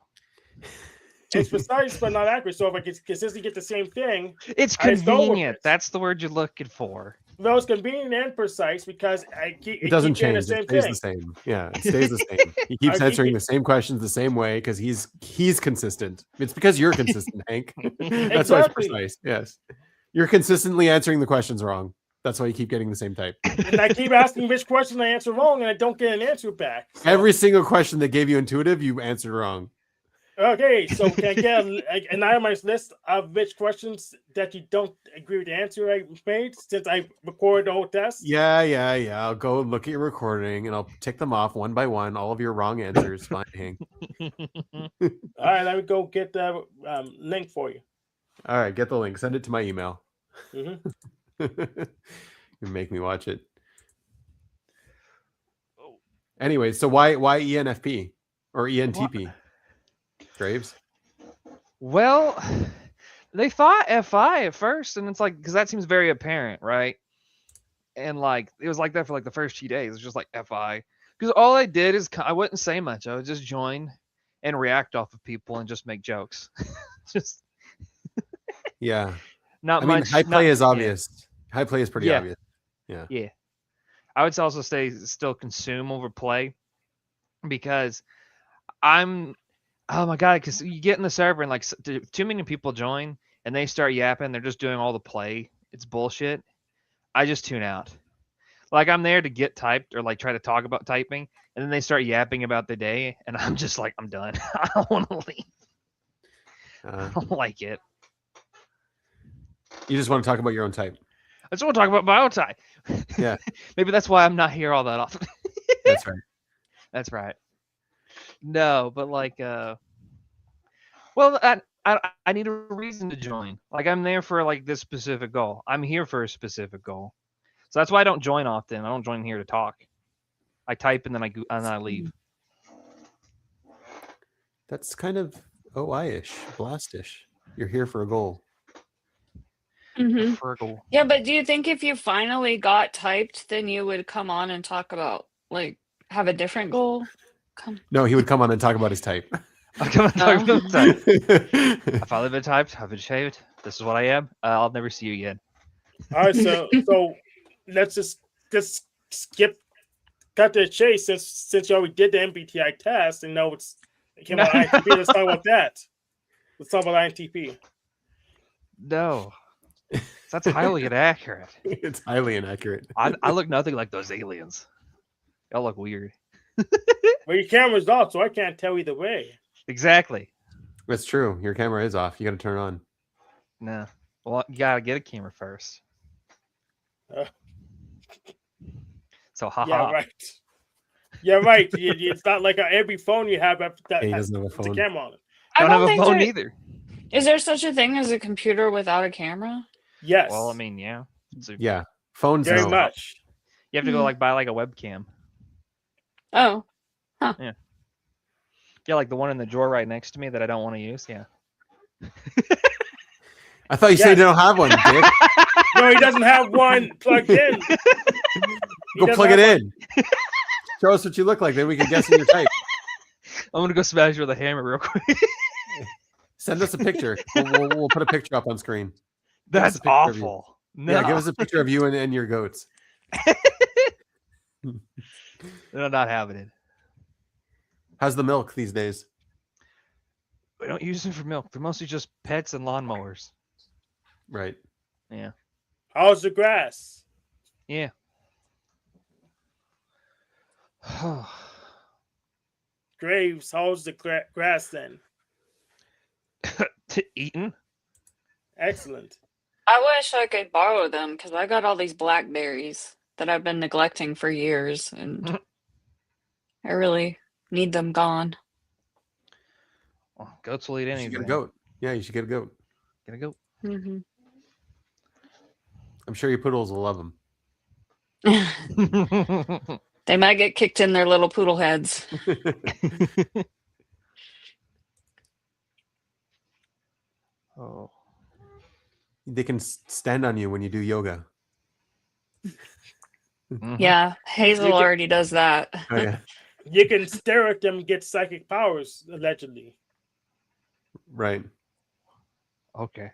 C: It's precise but not accurate. So if I can consistently get the same thing,
E: It's
C: I just go with
E: convenient.
C: it.
E: That's the word you're looking for.
C: well, it's convenient and precise because
A: It doesn't
C: keep getting
A: change.
C: the same
A: It stays
C: thing.
A: the same. Yeah, it stays the same. He keeps
C: I keep
A: answering
C: it-
A: the same questions the same way because he's consistent. It's because you're consistent, Hank. That's why it's
C: Exactly.
A: precise. Yes, you're consistently answering the questions wrong. That's why you keep getting the same type.
C: And I keep asking which question I answer wrong, and I don't get an answer back. So-
A: Every single question that gave you intuitive, you answered wrong.
C: Okay, so can I get an itemized list of which questions that you don't agree with the answer I made since I recorded the whole test?
A: Yeah. I'll go look at your recording and I'll tick them off one by one. All of your wrong answers. Fine, Hank.
C: All right, let me go get the link for you.
A: All right, get the link. Send it to my email.
C: hmm
A: You make me watch it. Anyway, so why ENFP or ENTP? Graves.
E: Well, they thought FI at first, and it's like because that seems very apparent, right? And like it was like that for like the first 2 days. It was just like FI because all I did is I wouldn't say much. I would just join and react off of people and just make jokes. Just
A: Yeah.
E: not
A: I mean,
E: much.
A: high play is
E: yeah.
A: obvious. High play is pretty
E: Yeah.
A: obvious.
E: Yeah. I would also still consume over play because oh my God, because you get in the server and like too many people join and they start yapping. They're just doing all the play. It's bullshit. I just tune out. Like I'm there to get typed or like try to talk about typing and then they start yapping about the day and I'm just like, I'm done. I don't want to leave. I don't like it.
A: You just want to talk about your own type.
E: I just want to talk about bio type.
A: Yeah.
E: Maybe that's why I'm not here all that often.
A: That's right.
E: That's right. No, but like, well, I need a reason to join. Like, I'm there for like this specific goal. I'm here for a specific goal, so that's why I don't join often. I don't join here to talk. I type and then I leave.
A: That's kind of OI-ish, blastish. You're here for a goal.
D: Mhm.
E: For a goal.
D: Yeah, but do you think if you finally got typed, then you would come on and talk about like have a different goal?
A: No, he would come on and talk about his type.
E: I come and talk
D: Oh.
E: about type. I've finally been typed. I've been shaved. This is what I am. I'll never see you again.
C: All right, so let's just cut to the chase since you already did the MBTI test and know it came out INTP. Let's talk about that. Let's talk about INTP.
E: No, that's highly inaccurate.
A: It's highly inaccurate.
E: I look nothing like those aliens. Y'all look weird.
C: Well, your camera's off, so I can't tell either way.
E: Exactly.
A: That's true. Your camera is off. You got to turn it on.
E: No. Well, you gotta get a camera first.
C: Uh.
E: So haha.
C: Yeah, right. Yeah, right. It's not like every phone you have that
A: Yeah, he
C: has
A: doesn't have a
C: the
A: phone.
C: camera on it.
D: I
E: Don't
D: don't
E: have a
D: think
E: phone
D: there,
E: either.
D: is there such a thing as a computer without a camera?
C: Yes.
E: Well, I mean, yeah.
A: Yeah, phones.
C: very
A: No.
C: much.
E: You have to go like buy like a webcam.
D: Oh,
E: Yeah, like the one in the drawer right next to me that I don't want to use. Yeah.
A: I thought you said you don't have one, Dick.
C: No, he doesn't have one plugged in.
A: Go
C: doesn't
A: plug it
C: have
A: in. Show us what you look like, then we can guess in your type.
E: I'm gonna go smash you with a hammer real quick.
A: Send us a picture. We'll put a picture up on screen. Give us
E: That's
A: a picture of you.
E: awful. No,
A: Yeah, give us a picture of you and your goats.
E: no, not having it.
A: How's the milk these days?
E: We don't use them for milk. They're mostly just pets and lawnmowers.
A: Right.
E: Yeah.
C: How's the grass?
E: Yeah.
C: Graves, how's the grass then?
E: Eaten.
C: Excellent.
D: I wish I could borrow them because I got all these blackberries that I've been neglecting for years, and I really need them gone.
E: Well, goats will eat
A: You should
E: anything.
A: get a goat. Yeah, you should get a goat.
E: Get a goat.
D: Hmm.
A: I'm sure your poodles will love them.
D: They might get kicked in their little poodle heads.
E: Oh.
A: They can stand on you when you do yoga.
E: Mhm.
D: Yeah, Hazel
C: You can-
D: already does that.
A: Oh yeah,
C: You can stare at them and get psychic powers, allegedly.
A: right.
E: Okay.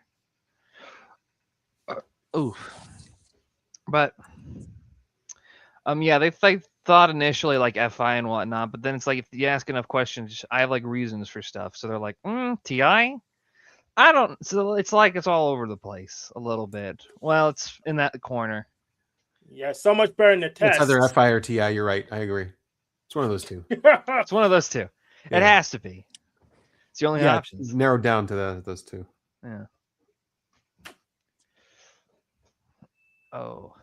E: Ooh. But yeah, they thought initially like FI and whatnot, but then it's like if you ask enough questions, I have like reasons for stuff. So they're like, TI? I don't. So it's like it's all over the place a little bit. Well, it's in that corner.
C: Yeah, so much better than the
A: It's
C: test.
A: either FI or TI. You're right. I agree. It's one of those two.
E: It's one of those two. It
A: Yeah.
E: has to be. It's the only
A: Yeah,
E: options.
A: narrowed down to those two.
E: Yeah. Oh.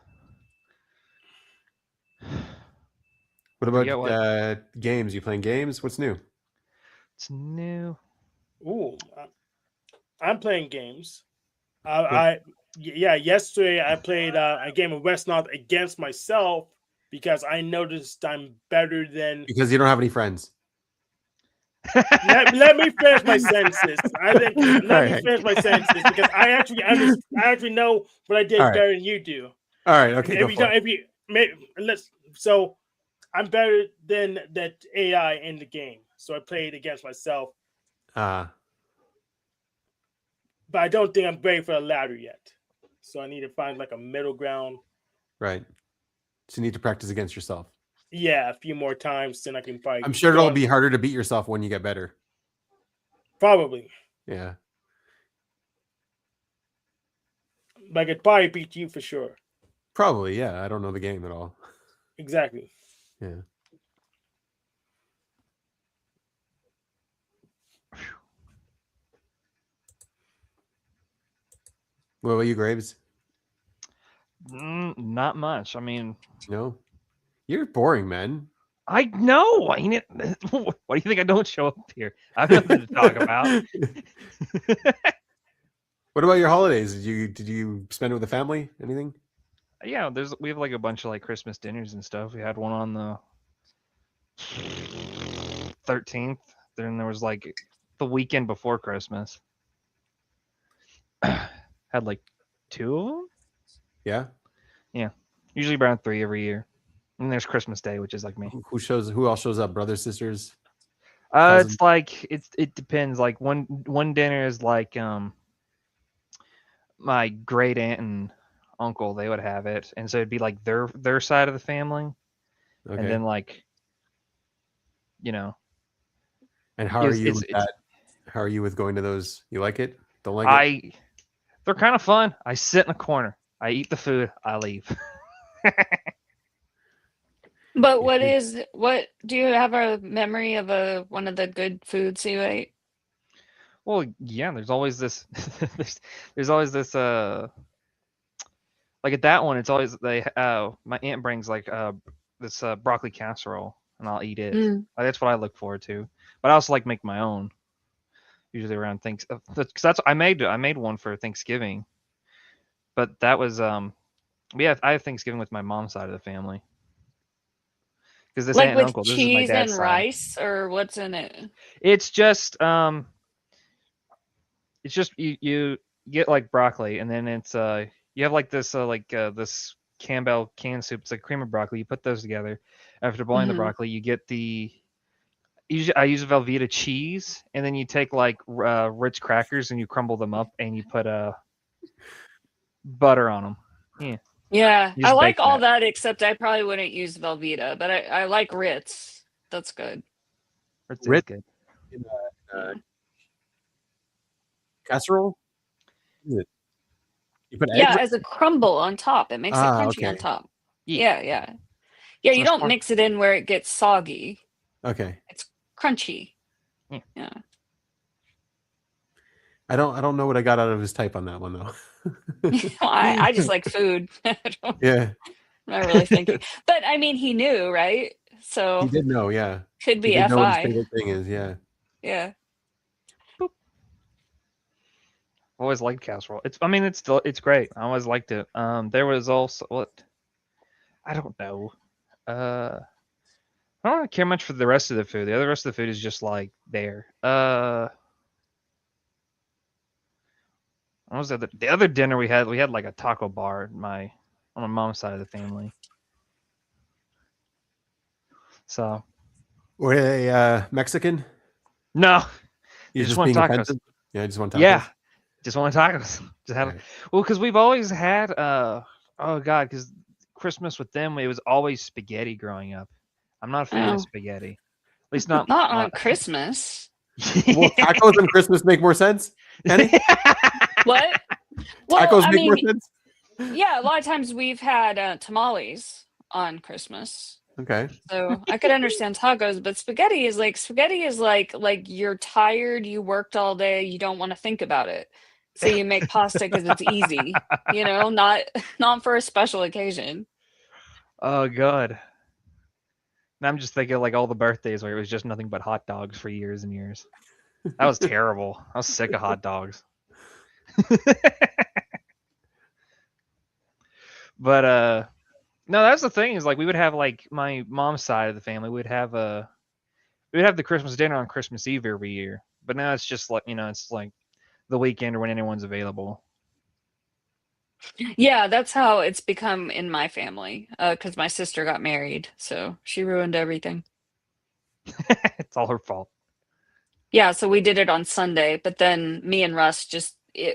A: What about
E: Forget what-
A: games? You playing games? What's new?
E: It's new.
C: Ooh, I'm playing games. Yesterday I played a game of Westnaught against myself because I noticed I'm better than.
A: Because you don't have any friends.
C: Let me finish my sentences. Let me
A: Alright.
C: finish my sentences because I actually know what I did
A: Alright.
C: better than you do.
A: All right. Okay. Go
C: If you
A: for
C: don't,
A: it.
C: if you let's so I'm better than that AI in the game. So I played against myself, but I don't think I'm ready for a ladder yet. So I need to find like a middle ground.
A: Right. So you need to practice against yourself.
C: Yeah, a few more times, then I can probably.
A: I'm sure
C: go
A: it'll
C: on-
A: be harder to beat yourself when you get better.
C: probably.
A: Yeah.
C: But I could probably beat you for sure.
A: Probably. Yeah. I don't know the game at all.
C: Exactly.
A: Yeah. What about you, Graves?
E: Not much. I mean,
A: No. You're boring, man.
E: I know. I mean, what do you think? I don't show up here. I have nothing to talk about.
A: What about your holidays? Did you spend it with the family? Anything?
E: Yeah, we have like a bunch of like Christmas dinners and stuff. We had one on the 13th. Then there was like the weekend before Christmas. Had like 2 of them.
A: Yeah.
E: Usually around 3 every year. And there's Christmas Day, which is like me.
A: Who else shows up? Brothers, sisters?
E: It's like it depends. Like one dinner is like my great aunt and uncle, they would have it, and so it'd be like their side of the family,
A: Okay.
E: and then like, you know,
A: And how are
E: it's-
A: you
E: it's-
A: with that? How are you with going to those? You like it? Don't like it?
E: they're kind of fun. I sit in a corner, I eat the food, I leave.
D: But what do you have a memory of one of the good foods you ate?
E: Well, yeah, there's always this there's always this like at that one it's always my aunt brings like this broccoli casserole and I'll eat it. That's what I look forward to. But I also like make my own usually around things because that's I made one for Thanksgiving. But that was I have Thanksgiving with my mom's side of the fammy. Because this
D: Like
E: aunt and
D: with
E: uncle, this is my
D: cheese
E: dad's
D: and
E: side.
D: rice, or what's in it?
E: It's just you get like broccoli and then it's you have like this this Campbell canned soup. It's like cream of broccoli. You put those together. After boiling the
D: Mhm.
E: broccoli, you get I use Velveeta cheese, and then you take like Ritz crackers and you crumble them up and you put butter on them. Yeah.
D: Yeah,
E: You
D: I
E: just
D: like
E: bake
D: all
E: that.
D: that, except I probably wouldn't use Velveeta, but I like Ritz. That's good.
E: Ritz is
A: Ritz?
E: good.
A: In
D: Yeah.
A: casserole? What is it? You put egg
D: Yeah, as a crumble on top. It makes it crunchy on
A: okay.
D: top.
E: Yeah.
D: Yeah. Yeah,
E: So
D: you
E: it's
D: don't
E: more-
D: mix it in where it gets soggy.
A: Okay.
D: It's crunchy.
E: Yeah.
D: Yeah.
A: I don't know what I got out of his type on that one though.
D: Well, I just like food. I'm
A: Yeah,
D: not really thinking. But I mean, he knew, right?
A: he
D: So
A: did know. Yeah,
D: could
A: he
D: be
A: did know what his
D: FI.
A: favorite thing is. Yeah.
D: Yeah.
E: always liked casserole. It's great. I always liked it. There was also what I don't know. I don't really care much for the rest of the food. The rest of the food is just like there. What was the other dinner we had? We had like a taco bar on my mom's side of the family. So
A: Were they Mexican?
E: no,
A: You
E: just
A: just
E: want
A: being
E: tacos.
A: offensive? Yeah, just want tacos.
E: Yeah, just want tacos. Just have
A: Right.
E: well, because we've always had oh god, because Christmas with them it was always spaghetti growing up. I'm not a fan
D: Oh.
E: of spaghetti. At least not
D: Not on Christmas.
A: Well, tacos on Christmas make more sense. Kenny,
D: What? Well,
A: tacos
D: I
A: make more
D: mean,
A: sense.
D: yeah, a lot of times we've had tamales on Christmas.
A: Okay.
D: So I could understand tacos, but spaghetti is like you're tired, you worked all day, you don't want to think about it. So you make pasta because it's easy, not for a special occasion.
E: Oh god. And I'm just thinking like all the birthdays where it was just nothing but hot dogs for years and years. That was terrible. I was sick of hot dogs. But no, that's the thing is like we would have like my mom's side of the family we would have the Christmas dinner on Christmas Eve every year. But now it's just like it's like the weekend or when anyone's available.
D: Yeah, that's how it's become in my family. Because my sister got married, so she ruined everything.
E: It's all her fault.
D: Yeah, so we did it on Sunday, but then me and Russ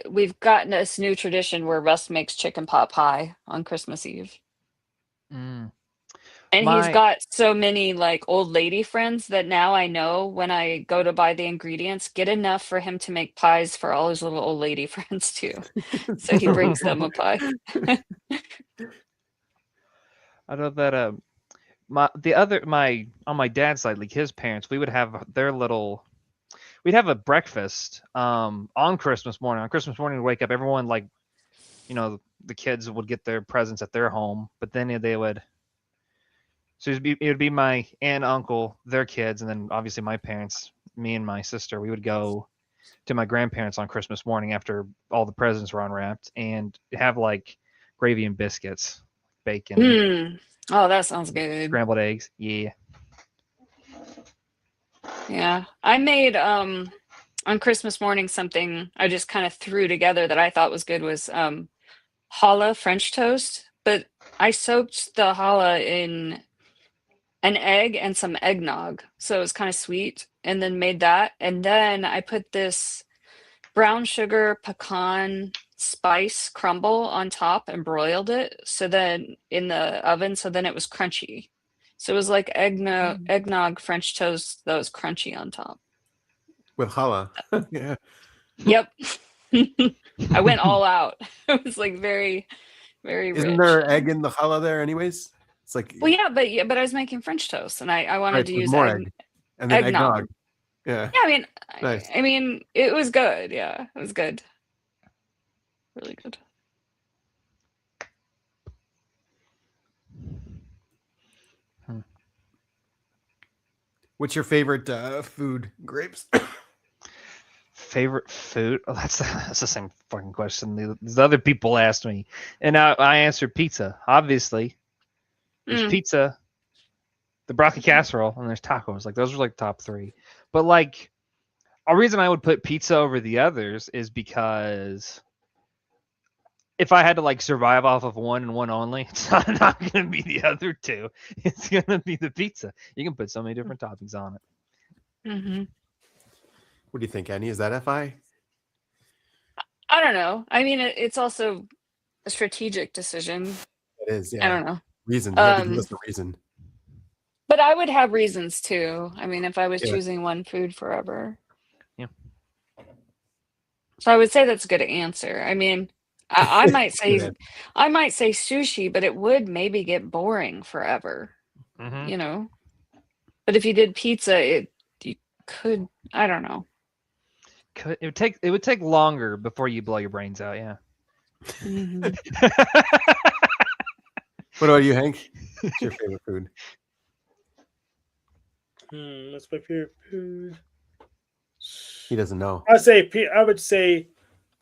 D: we've gotten this new tradition where Russ makes chicken pot pie on Christmas Eve.
E: Mm.
D: And he's
E: My
D: got so many like old lady friends that now I know when I go to buy the ingredients, get enough for him to make pies for all his little old lady friends too. So he brings them a pie.
E: I know that on my dad's side, like his parents, we would have we'd have a breakfast on Christmas morning. On Christmas morning, we'd wake up, everyone like, the kids would get their presents at their home, but then they would. So it would be my aunt, uncle, their kids, and then obviously my parents, me and my sister. We would go to my grandparents on Christmas morning after all the presents were unwrapped and have like gravy and biscuits, bacon,
D: Mm. Oh, that sounds good.
E: scrambled eggs. Yeah.
D: Yeah. I made on Christmas morning something I just kind of threw together that I thought was good was challah French toast, but I soaked the challah in an egg and some eggnog, so it was kind of sweet, and then made that, and then I put this brown sugar pecan spice crumble on top and broiled it, so then in the oven, so then it was crunchy. So it was like eggnog French toast that was crunchy on top.
A: With challah. Yeah.
D: Yep. I went all out. It was like very, very
A: Isn't
D: rich.
A: there egg in the challah there anyways? It's like
D: Well, yeah, but I was making French toast, and I wanted
A: right,
D: to
A: with
D: use
A: more egg. And then eggnog. Yeah.
D: Yeah, I mean,
A: Nice.
D: I mean, it was good. Yeah, it was good. Really good.
A: What's your favorite food? Grapes.
E: Favorite food? Oh, that's the same fucking question the other people asked me, and I answered pizza. Obviously, there's pizza, the broccoli casserole, and there's tacos. Like those are like top three. But like, a reason I would put pizza over the others is because if I had to like survive off of one and one only, it's not going to be the other two. It's going to be the pizza. You can put so many different toppings on it.
D: Mm-hmm.
A: What do you think, Annie? Is that FI?
D: I don't know. I mean, it's also a strategic decision.
A: It is, yeah.
D: I don't know.
A: Reason. You have to give us the reason.
D: But I would have reasons too. I mean, if I was
A: Yeah.
D: choosing one food forever.
E: Yeah.
D: So I would say that's a good answer. I mean, I might say
A: Good
D: sushi, but it would maybe get boring forever,
E: Mhm.
D: you know. But if you did pizza, you could, I don't know.
E: It would take longer before you blow your brains out. Yeah.
D: Mhm.
A: What about you, Hank? What's your favorite food?
C: That's my favorite food.
A: He doesn't know.
C: I would say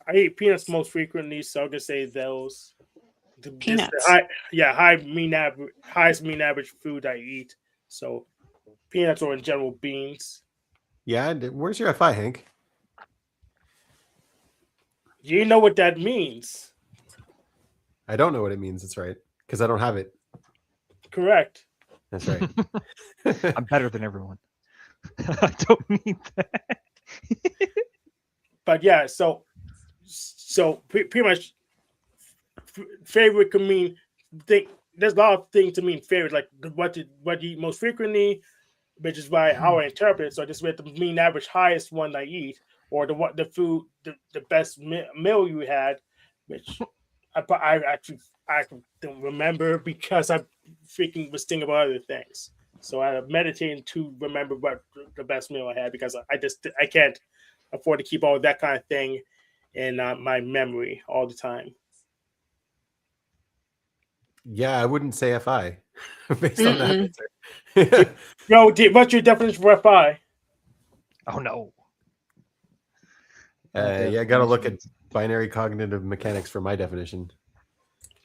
C: I eat peanuts most frequently, so I'm gonna say those.
D: Peanuts.
C: Highest mean average food I eat. So peanuts or in general beans.
A: Yeah, where's your FI, Hank?
C: You know what that means?
A: I don't know what it means. That's right, because I don't have it.
C: Correct.
A: That's right.
E: I'm better than everyone. I don't need that.
C: But yeah, so pretty much favorite can mean there's a lot of things to mean favorite, like what you eat most frequently, which is why how I interpret it. So just with the mean average highest one I eat, or the best meal you had, which I don't remember because I freaking was thinking about other things. So I meditated to remember what the best meal I had because I can't afford to keep all that kind of thing in my memory all the time.
A: Yeah, I wouldn't say FI based on that
D: Mm-mm.
A: answer.
C: Yo, what's your definition for FI?
E: Oh no.
A: Yeah, I got to look at binary cognitive mechanics for my definition.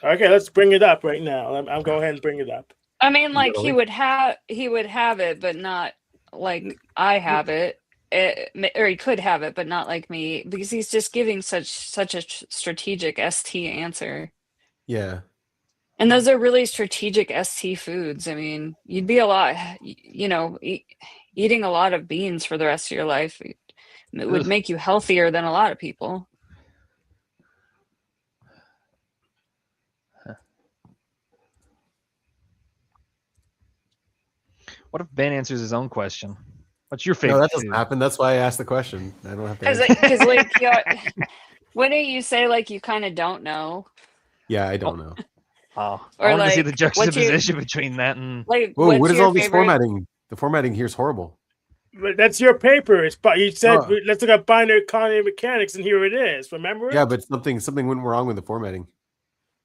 C: Okay, let's bring it up right now. I'm go ahead and bring it up.
D: I mean,
A: You
D: like
A: got a
D: he
A: link?
D: would have it, but not like I have it. Or he could have it, but not like me, because he's just giving such a strategic ST answer.
A: Yeah.
D: And those are really strategic ST foods. I mean, you'd be eating a lot of beans for the rest of your life. It would
E: Ugh.
D: make you healthier than a lot of people.
E: What if Ben answers his own question? What's your
A: No,
E: favorite
A: that doesn't
E: food?
A: happen. That's why I asked the question. I don't have to answer.
D: Because like, wouldn't you say like you kind of don't know?
A: Yeah, I don't know.
E: Oh,
D: Or
E: I wanted to see
D: like,
E: the
D: what's your-
E: juxtaposition between that and
D: Like,
A: Whoa,
D: what's
A: what is
D: your
A: all this
D: favorite?
A: formatting? The formatting here is horrible.
C: But that's your paper. But you said
A: Oh.
C: let's look at binary cognitive mechanics, and here it is. Remember it?
A: Yeah, but something went wrong with the formatting.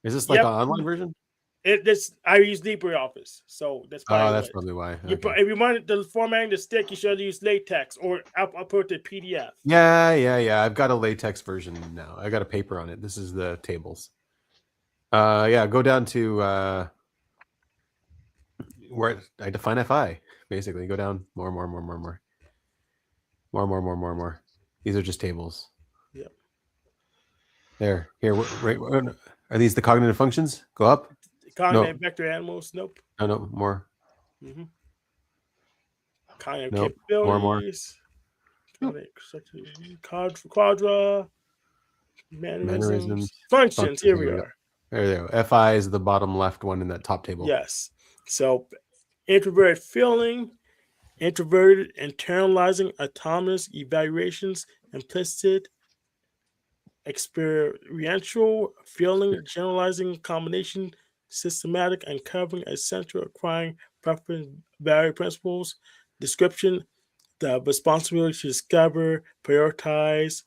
A: Is this like
C: Yep.
A: an online version?
C: I use LibreOffice, so that's
A: Oh,
C: probably
A: that's
C: what.
A: probably why.
C: If you wanted the formatting to stick, you should use latex, or I'll put the PDF.
A: Yeah. I've got a latex version now. I got a paper on it. This is the tables. Yeah, go down to where I define FI. Basically, go down more. These are just tables.
C: Yep.
A: There. Here. Right. Are these the cognitive functions? Go up.
C: Cognitive vector animals. Nope.
A: No. More.
C: Mm-hmm. Cognitive
A: Nope.
C: capabilities.
A: More.
C: Quadra. Mannerisms. Functions. Here we are.
A: There they go. FI is the bottom left one in that top table.
C: Yes. So, introverted feeling, introverted internalizing autonomous evaluations, implicit experiential feeling, generalizing combination, systematic uncovering essential acquiring preference value principles, description, the responsibility to discover, prioritize,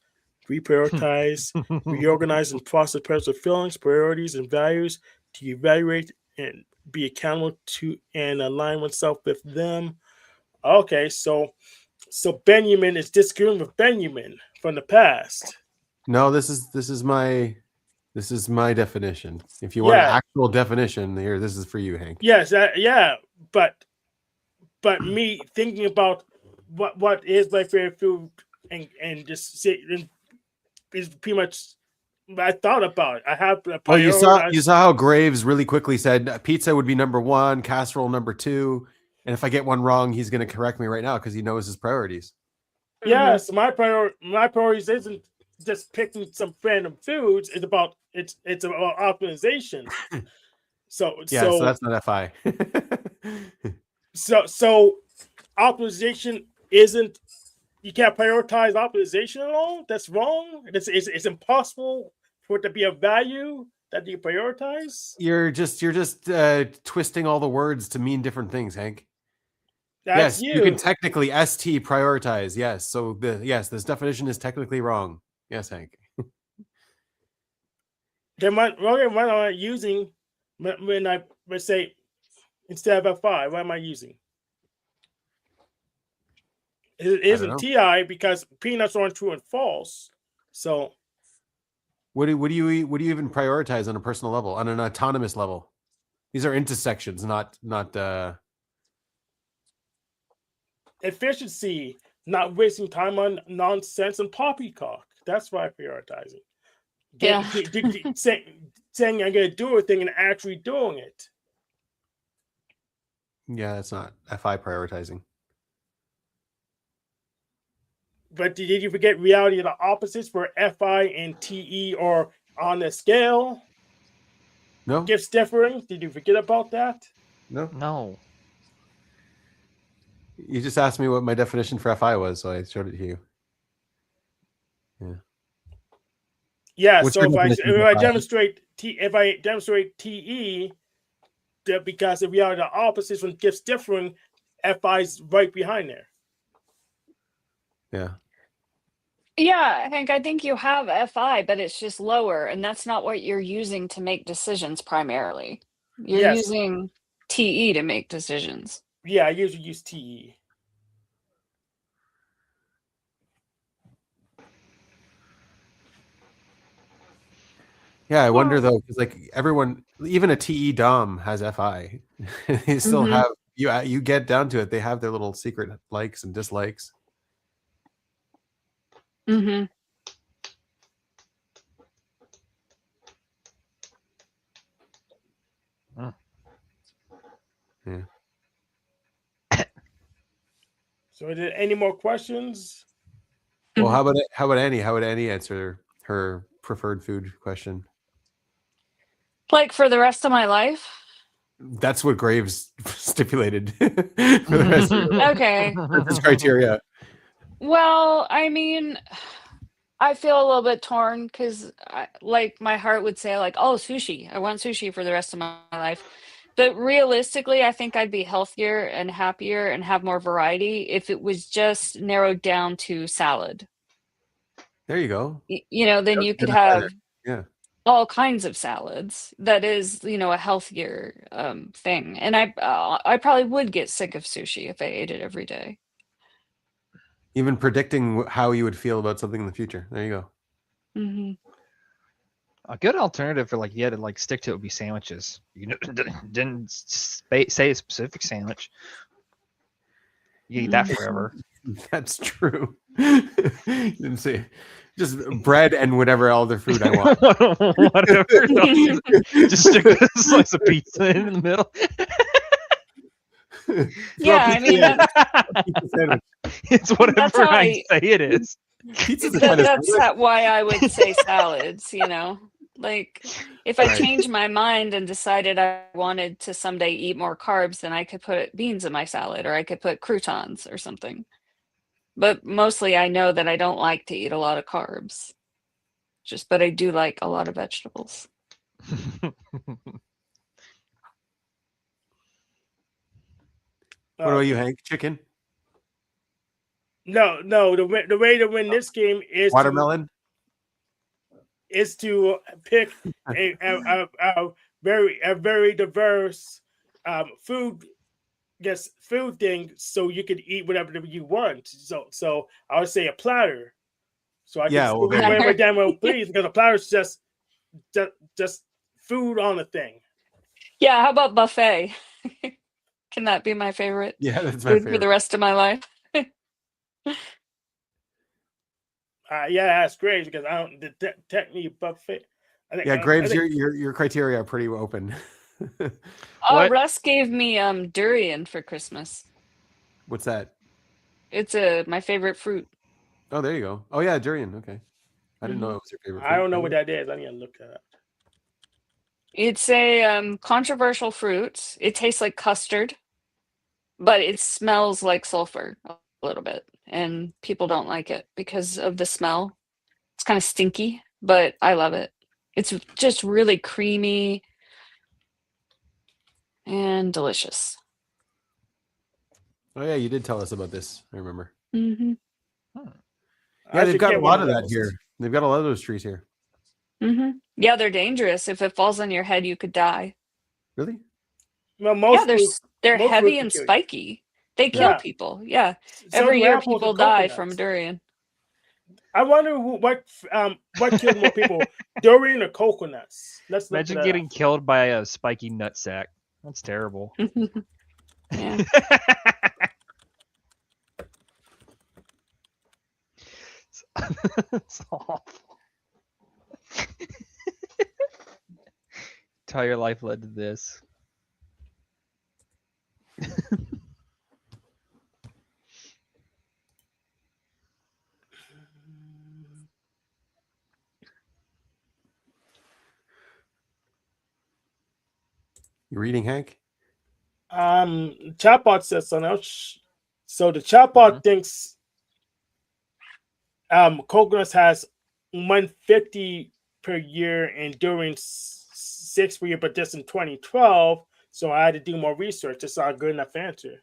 C: reprioritize, reorganize and process personal feelings, priorities, and values to evaluate and be accountable to and align oneself with them. Okay, so Benjamin is disagreeing with Benjamin from the past.
A: No, this is my definition. If you want an actual definition, here, this is for you, Hank.
C: Yes, but me thinking about what is my favorite food and just say is pretty much I thought about it. I have to
A: Well, you saw how Graves really quickly said pizza would be number 1, casserole number 2, and if I get one wrong, he's going to correct me right now because he knows his priorities.
C: Yes, my priorities isn't just picking some random foods. It's about optimization. So
A: that's not FI.
C: so optimization isn't. You can't prioritize optimization at all. That's wrong. It's impossible for it to be a value that you prioritize?
A: You're just twisting all the words to mean different things, Hank.
C: That's
A: yes, you can technically ST prioritize. Yes, so this definition is technically wrong. Yes, Hank.
C: Then what am I using when I let's say instead of F5? What am I using? It isn't TI because peanuts aren't true and false. So
A: what do you even prioritize on a personal level, on an autonomous level? These are intersections, not
C: efficiency, not wasting time on nonsense and poppycock. That's why I'm prioritizing. Saying I'm going to do a thing and actually doing it.
A: Yeah, that's not FI prioritizing.
C: But did you forget reality of the opposites where FI and TE are on the scale?
A: No.
C: Gifts differing. Did you forget about that?
E: No.
A: You just asked me what my definition for FI was, so I showed it to you. Yeah.
C: Yeah. So if I demonstrate TE, because the reality of the opposites when gifts differing, FI's right behind there.
A: Yeah.
D: Yeah, Hank, I think you have FI, but it's just lower, and that's not what you're using to make decisions primarily. You're using TE to make decisions.
C: Yeah, I usually use TE.
A: Yeah, I wonder though, because like everyone, even a TE DOM has FI. They still have you get down to it, they have their little secret likes and dislikes.
D: Mm-hmm.
A: Yeah.
C: So, are there any more questions?
A: Well, how about Annie? How would Annie answer her preferred food question?
D: Like for the rest of my life?
A: That's what Graves stipulated for the rest of your life.
D: Okay.
A: That's criteria.
D: Well, I mean, I feel a little bit torn because, like, my heart would say, like, oh, sushi. I want sushi for the rest of my life. But realistically, I think I'd be healthier and happier and have more variety if it was just narrowed down to salad.
A: There you go.
D: Then you could have
A: yeah,
D: all kinds of salads. That is, a healthier thing. And I probably would get sick of sushi if I ate it every day.
A: Even predicting how you would feel about something in the future. There you go.
D: Mm-hmm.
E: A good alternative for you had to stick to it would be sandwiches. You didn't say a specific sandwich. You eat that forever.
A: That's true. You didn't say just bread and whatever other food I want.
E: Whatever. Just stick a slice of pizza in the middle.
D: Yeah, I mean,
E: it's whatever I say it is.
D: That's why I would say salads, Like, if I changed my mind and decided I wanted to someday eat more carbs, then I could put beans in my salad, or I could put croutons or something. But mostly I know that I don't like to eat a lot of carbs. But I do like a lot of vegetables.
A: What about you, Hank? Chicken?
C: No. The way to win this game is
A: watermelon.
C: Is to pick a very diverse food thing, so you could eat whatever you want. So I would say a platter. So I can way down well, please, because a platter is just food on a thing.
D: Yeah, how about buffet? Can that be my favorite?
A: Yeah, that's my
D: food
A: favorite
D: for the rest of my life.
C: Yeah, that's great because I don't technically buffet.
A: Graves, your criteria are pretty open.
D: Russ gave me durian for Christmas.
A: What's that?
D: It's my favorite fruit.
A: Oh, there you go. Oh yeah, durian. Okay, I didn't know it was your favorite fruit.
C: I don't know what that is. I need to look that up.
D: It's a controversial fruit. It tastes like custard, but it smells like sulfur a little bit, and people don't like it because of the smell. It's kind of stinky, but I love it. It's just really creamy and delicious.
A: Oh yeah, you did tell us about this. I remember.
D: Mm-hmm.
C: I
A: Yeah, they've
C: should
A: got a
C: get one
A: lot of that
C: those.
A: here. They've got a lot of those trees here.
D: Mm-hmm. Yeah, they're dangerous. If it falls on your head, you could die.
A: Really?
C: Well,
D: Yeah,
C: most
D: they're
C: fruit,
D: they're
C: most
D: heavy
C: fruit
D: and
C: can kill you.
D: spiky. They kill
C: Yeah.
D: people. Yeah.
C: So
D: Every
C: do
D: year
C: apples
D: people
C: and
D: die
C: coconuts.
D: from durian.
C: I wonder what kills more people, durian or coconuts? Let's look
E: Imagine
C: that
E: getting
C: up.
E: killed by a spiky nutsack. That's terrible.
D: Yeah.
E: It's awful. Entire life led to this.
A: You reading, Hank?
C: Chatbot says something else. So the chatbot thinks coconuts has 150 per year and during 6 per year, but just in 2012. So I had to do more research. It's not a good enough answer.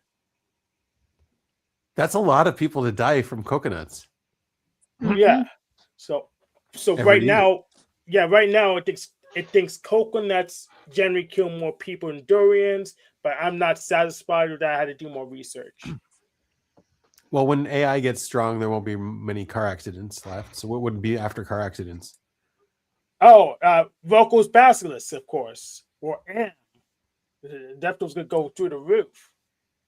A: That's a lot of people to die from coconuts.
C: Yeah. So
A: Every
C: right
A: year.
C: now it thinks coconuts generally kill more people than durians, but I'm not satisfied with that. I had to do more research.
A: Well, when AI gets strong, there won't be many car accidents left. So what would be after car accidents?
C: Oh, Rocco's Basilisk, of course. Or Am. The death toll's gonna go through the roof.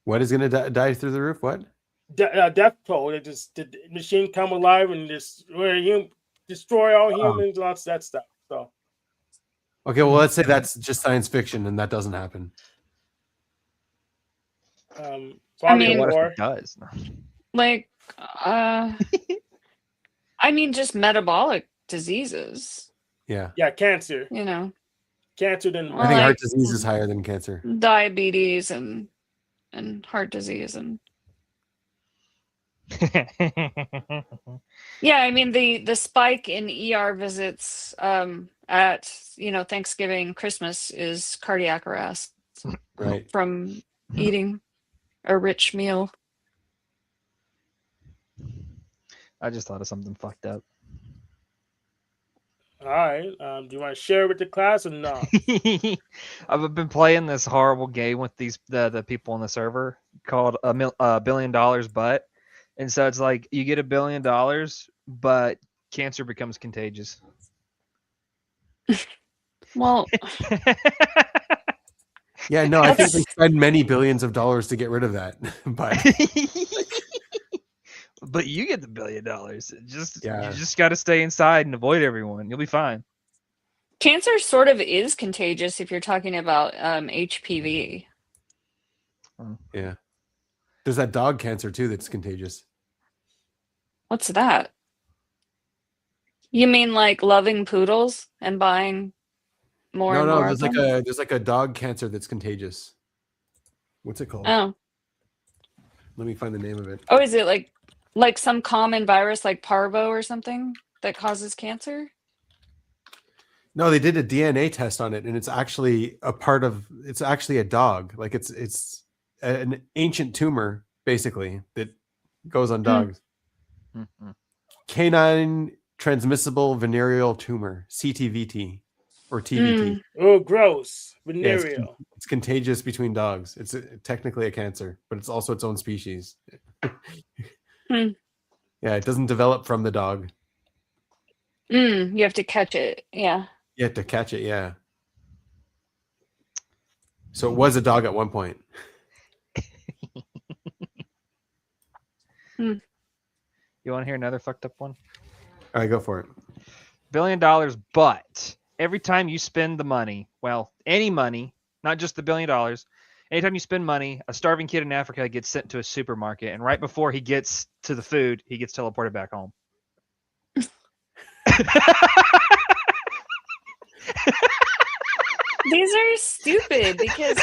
A: What is going to die through the roof? What?
C: Death toll. The machine come alive and destroy all humans, lots of that stuff. So
A: Okay, well, let's say that's just science fiction and that doesn't happen.
C: probably
D: mean-
E: What if
C: more.
E: it does?
D: Like, I mean, just metabolic diseases,
A: Yeah.
C: Yeah, cancer.
D: you know,
C: Cancer then
A: I think
D: Like-
A: heart disease is higher than cancer.
D: diabetes and heart disease. And yeah, I mean, the spike in ER visits at, Thanksgiving, Christmas is cardiac arrest
A: Right.
D: from eating a rich meal.
E: I just thought of something fucked up.
C: all right. Do you want to share it with the class or not?
E: I've been playing this horrible game with the people on the server called $1 billion, but and so it's like you get $1 billion, but cancer becomes contagious.
D: Well,
A: Yeah, no, I think they spend many billions of dollars to get rid of that. But
E: But you get the $1 billion.
A: Yeah.
E: You just got to stay inside and avoid everyone. You'll be fine.
D: cancer sort of is contagious if you're talking about HPV.
A: yeah. There's that dog cancer too that's contagious.
D: What's that? You mean like loving poodles and buying more
A: No,
D: and
A: no,
D: more
A: there's
D: of them?
A: there's like a dog cancer that's contagious. What's it called?
D: Oh,
A: Let me find the name of it.
D: oh, is it like some common virus like parvo or something that causes cancer?
A: No, they did a DNA test on it, and it's actually it's actually a dog. Like it's an ancient tumor, basically, that goes on dogs.
E: Mhm.
A: Canine transmissible venereal tumor, CTVT or TVT.
C: Oh, gross.
A: Yeah,
C: Venereal.
A: it's contagious between dogs. It's technically a cancer, but it's also its own species. Yeah, it doesn't develop from the dog.
D: You have to catch it. Yeah.
A: You have to catch it, yeah. So it was a dog at one point.
E: You want to hear another fucked up one?
A: All right, go for it.
E: $1 billion, but every time you spend the money, well, any money, not just the $1 billion, anytime you spend money, a starving kid in Africa gets sent to a supermarket, and right before he gets to the food, he gets teleported back home.
D: These are stupid because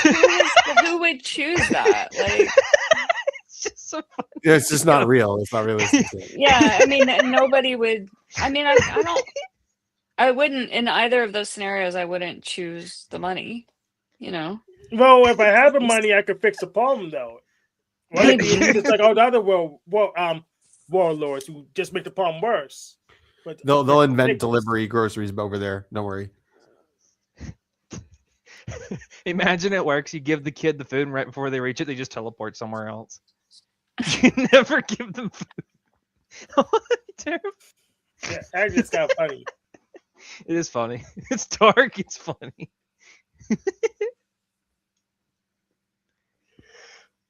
D: who would choose that? Like,
E: It's just so funny.
A: Yeah, it's just not real. It's not realistic.
D: yeah, I mean, nobody would. I mean, I don't. I wouldn't in either of those scenarios. I wouldn't choose the money. You know.
C: Well, if I have the money, I could fix the problem though. Right?
D: Maybe.
C: Just like all the other warlords who just make the problem worse. But
A: They'll invent delivery groceries over there. Don't worry.
E: Imagine it works. You give the kid the food, and right before they reach it, they just teleport somewhere else. You never give them food. Terrible.
C: Yeah, actually, it's kind of funny.
E: It is funny. It's dark. It's funny.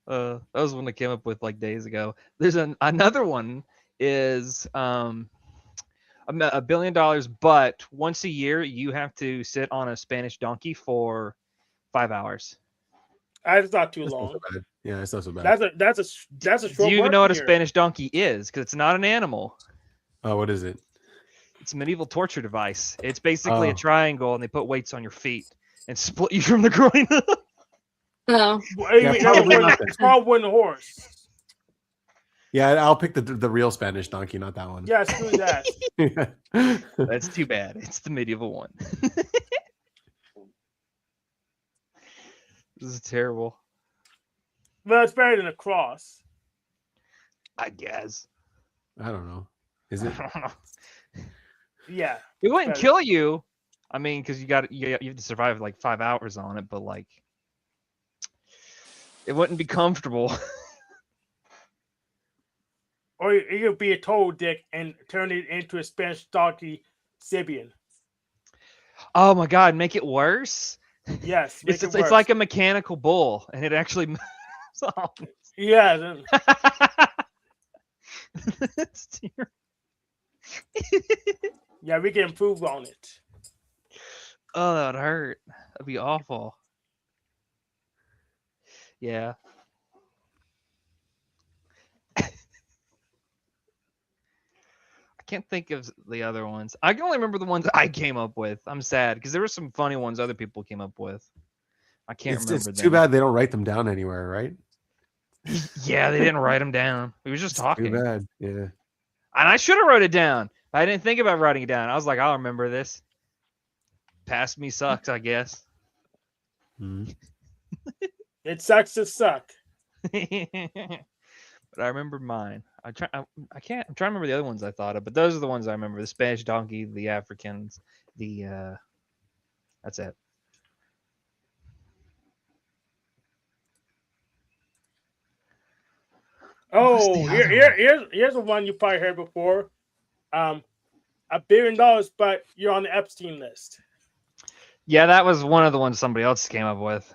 E: That was one I came up with like days ago. There's another one is $1 billion, but once a year you have to sit on a Spanish donkey for 5 hours.
C: That's not too
A: That's not
C: long.
A: so bad. Yeah, it's not so bad.
C: That's a short.
E: Do you even know what a
C: year.
E: Spanish donkey is? Because it's not an animal.
A: Oh, what is it?
E: It's a medieval torture device. It's basically
A: Oh.
E: a triangle, and they put weights on your feet and split you from the groin up.
D: No.
A: Yeah, probably not
C: It's called wooden horse.
A: Yeah, I'll pick the real Spanish donkey, not that one.
C: Yeah, screw that.
E: That's too bad. It's the medieval one. This is terrible.
C: Well, it's better than a cross.
E: I guess.
A: I don't know. Is it?
E: I don't know.
C: Yeah.
E: It wouldn't
C: better.
E: kill you. I mean, because you have to survive like 5 hours on it, but like it wouldn't be comfortable.
C: Or you could be a total dick and turn it into a Spanish donkey Sibian.
E: Oh my god, make it worse.
C: Yes. make
E: It's
C: it
E: it's
C: worse.
E: like a mechanical bull, and it actually moves on.
C: Yeah. then-
E: That's terrible.
C: Yeah, we can improve on it.
E: Oh, that would hurt. That'd be awful. Yeah. I can't think of the other ones. I can only remember the ones I came up with. I'm sad because there were some funny ones other people came up with. I can't
A: It's
E: remember
A: too
E: them.
A: bad they don't write them down anywhere, right?
E: Yeah, they didn't write them down. We were just
A: It's
E: talking.
A: too
E: And
A: bad. Yeah.
E: I should have wrote it down. I didn't think about writing it down. I was like, I'll remember this. Past me sucks, I guess.
A: Mhm.
C: It sucks to suck.
E: But I remember mine. I'm trying to remember the other ones I thought of, but those are the ones I remember: the Spanish donkey, the Africans, that's it.
C: Oh,
E: the other
C: here's the one you probably heard before. $1 billion, but you're on the Epstein list.
E: Yeah, that was one of the ones somebody else came up with.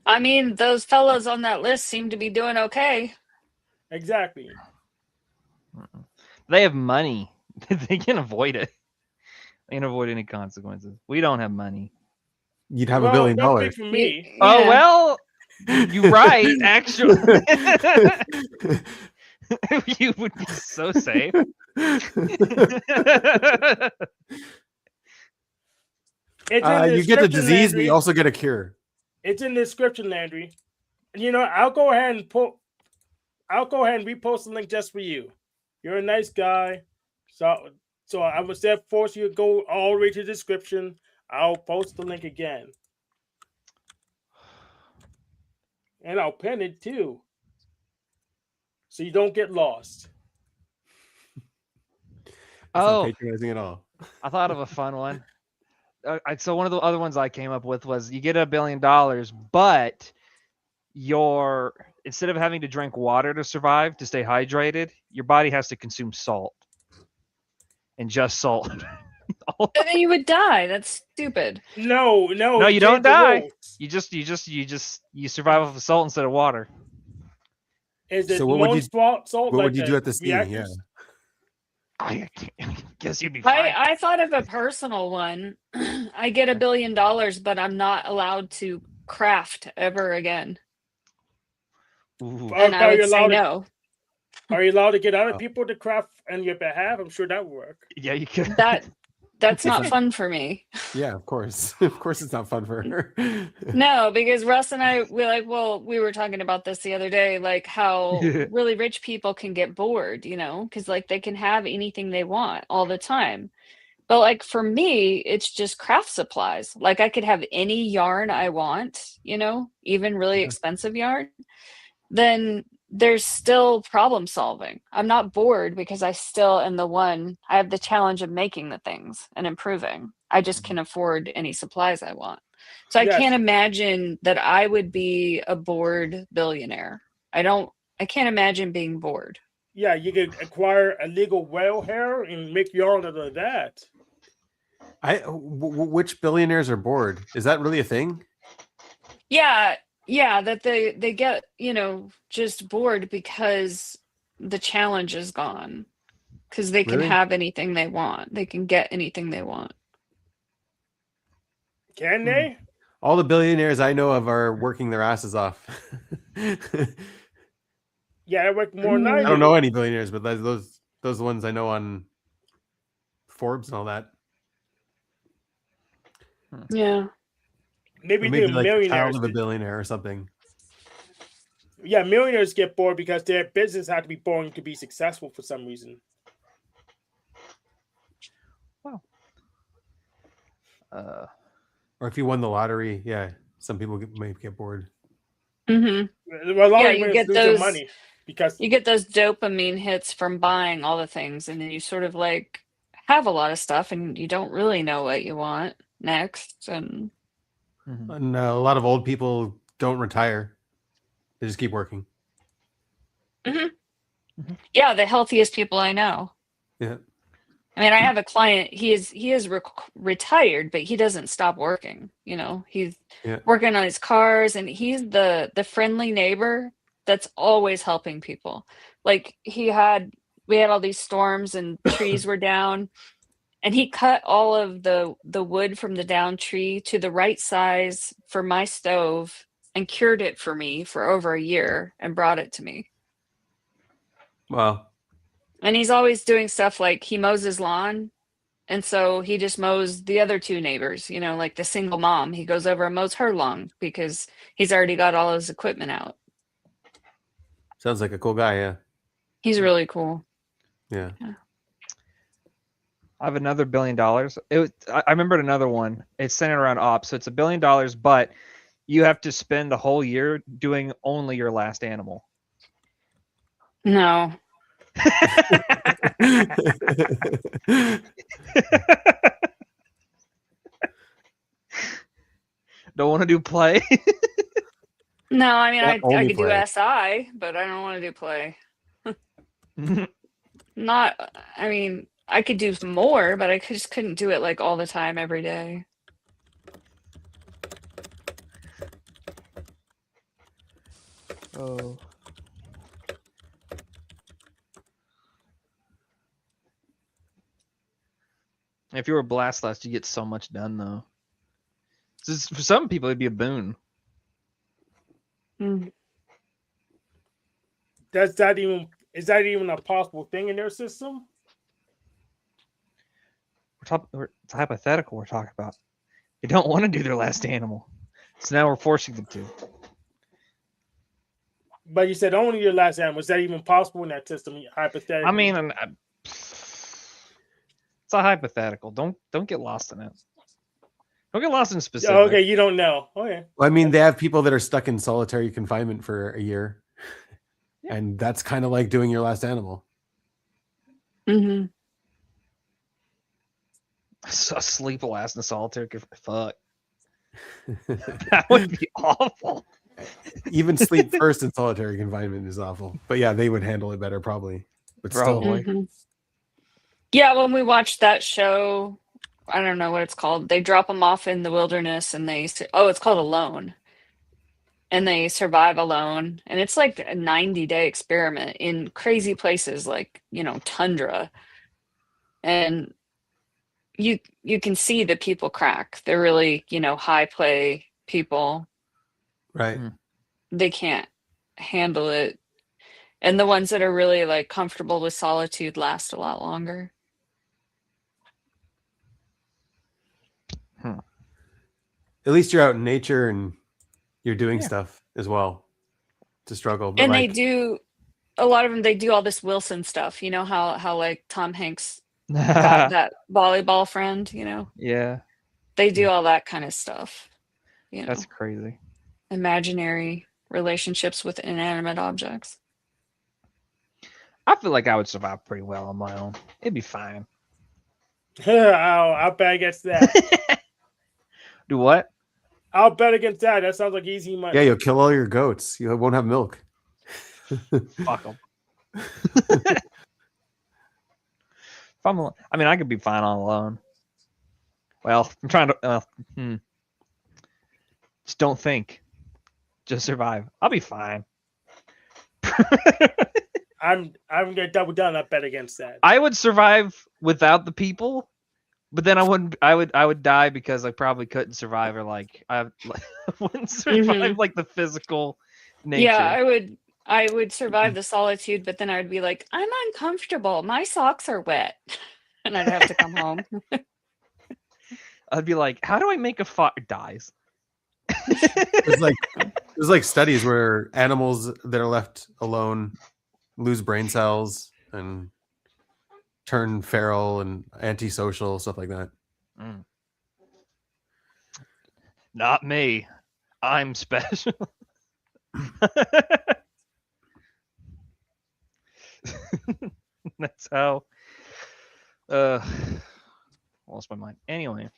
D: I mean, those fellows on that list seem to be doing okay.
C: Exactly.
E: They have money. They can avoid it. They can avoid any consequences. We don't have money.
A: You'd have
C: Well,
A: $1 billion.
C: don't speak for me.
E: Oh
D: Yeah.
E: well, you're right. Actually, you would be so safe.
C: It's in the
A: You get the
C: description,
A: disease, but
C: Landry.
A: you also get a cure.
C: It's in the description, Landry. And you know, I'll go ahead and repost the link just for you. You're a nice guy, so I would say force you to go all the way to the description. I'll post the link again, and I'll pin it too, so you don't get lost.
A: It's not
E: Oh,
A: patronizing at all.
E: I thought of a fun one. So one of the other ones I came up with was you get $1 billion, but instead of having to drink water to survive, to stay hydrated, your body has to consume salt, and just salt.
D: And then you would die. That's stupid.
C: No,
E: You don't
C: change the
E: die.
C: rules.
E: You survive off of salt instead of water.
C: Is it
A: So what would you-
C: salt?
A: What
C: like
A: would you do at the sea? Yeah.
C: reactors?
E: I guess you'd be fine.
D: I thought of a personal one. I get $1 billion, but I'm not allowed to craft ever again.
E: Ooh.
C: Are
D: And I
C: you
D: would say
C: allowed to-
D: no.
C: Are you allowed to get other people to craft on your behalf? I'm sure that would work.
E: Yeah, you could.
D: That's not fun for me.
A: Yeah, of course. Of course it's not fun for her.
D: No, because Russ and I, we were talking about this the other day, like how really rich people can get bored, because like they can have anything they want all the time. But like for me, it's just craft supplies. Like I could have any yarn I want, even really expensive yarn. Then there's still problem solving. I'm not bored because I still am I have the challenge of making the things and improving. I just can afford any supplies I want. So I
C: Yes.
D: can't imagine that I would be a bored billionaire. I can't imagine being bored.
C: Yeah, you could acquire a legal whale hair and make yarn out of that.
A: Which billionaires are bored? Is that really a thing?
D: Yeah, that they get, just bored because the challenge is gone. Because they can
A: Really?
D: have anything they want. They can get anything they want.
C: Can they?
A: All the billionaires I know of are working their asses off.
C: Yeah, I work more than I
A: I
C: do.
A: don't know any billionaires, but those ones I know on Forbes and all that.
D: Yeah.
C: Maybe
A: Maybe
C: the
A: like the
C: millionaires.
A: child of a billionaire or something.
C: Yeah, millionaires get bored because their business had to be boring to be successful for some reason.
E: Wow.
A: Or if you won the lottery, yeah, some people may get bored.
D: Mm-hmm.
C: Well, a lot
D: Yeah,
C: of
D: you
C: them
D: get
C: lose their
D: those.
C: money because
D: You get those dopamine hits from buying all the things, and then you sort of like have a lot of stuff, and you don't really know what you want next. And
A: And a lot of old people don't retire; they just keep working.
D: yeah, the healthiest people I know.
A: Yeah,
D: I mean, I have a client. He is retired, but he doesn't stop working. He's
A: yeah.
D: working on his cars, and he's the friendly neighbor that's always helping people. Like we had all these storms and trees were down, and he cut all of the wood from the down tree to the right size for my stove and cured it for me for over a year and brought it to me.
A: Well,
D: And he's always doing stuff like he mows his lawn. And so he just mows the other two neighbors, like the single mom. He goes over and mows her lawn because he's already got all his equipment out.
A: sounds like a cool guy. Yeah,
D: He's really cool.
A: yeah.
E: I have another $1 billion. I remembered another one. It's centered around ops, so it's $1 billion, but you have to spend the whole year doing only your last animal.
D: No.
E: Don't want to do play.
D: No, I mean, I
A: Only
D: could
A: play.
D: do SI, but I don't want to do play. I mean, I could do some more, but I just couldn't do it like all the time every day.
E: Oh. If you were a blast list, you get so much done though. For some people, it'd be a boon.
D: Mm.
C: is that even a possible thing in their system?
E: It's hypothetical we're talking about. They don't want to do their last animal, so now we're forcing them to.
C: But you said only your last animal. Is that even possible in that system? Hypothetically,
E: I mean, it's a hypothetical. Don't get lost in it. Don't get lost in specific.
C: okay, you don't know. Okay,
A: Well, I mean, they have people that are stuck in solitary confinement for a year, and that's kind of like doing your last animal.
D: Mm-hmm.
E: So sleep last in solitary. Fuck. That would be awful.
A: Even sleep first in solitary confinement is awful. But yeah, they would handle it better probably. But still,
E: Probably.
D: Mm-hmm. Yeah, when we watched that show, I don't know what it's called. They drop them off in the wilderness, and it's called Alone. And they survive alone, and it's like a 90-day experiment in crazy places like tundra, and you can see the people crack. They're really high play people.
A: right?
D: They can't handle it, and the ones that are really like comfortable with solitude last a lot longer.
A: At least you're out in nature and you're doing stuff as well to struggle. But
D: And
A: like,
D: they do a lot of them. They do all this Wilson stuff. You know how like Tom Hanks that volleyball friend, you know.
E: Yeah,
D: They do all that kind of stuff. You know,
E: that's crazy.
D: imaginary relationships with inanimate objects.
E: I feel like I would survive pretty well on my own. It'd be fine.
C: I'll bet against that.
E: Do what?
C: I'll bet against that. That sounds like easy money.
A: Yeah, you'll kill all your goats. You won't have milk.
E: Fuck them. I mean, I could be fine all alone. Well, I'm trying to. Just don't think. Just survive. I'll be fine.
C: I'm gonna double down that bet against that.
E: I would survive without the people, but then I wouldn't. I would die because I probably couldn't survive, or like I wouldn't survive like the physical nature.
D: Yeah, I would survive the solitude, but then I would be like, I'm uncomfortable. My socks are wet. And I'd have to come home.
E: I'd be like, how do I make a fire? Dies.
A: There's like studies where animals that are left alone lose brain cells and turn feral and antisocial, stuff like that.
E: Not me. I'm special. That's how. Lost my mind. Anyway.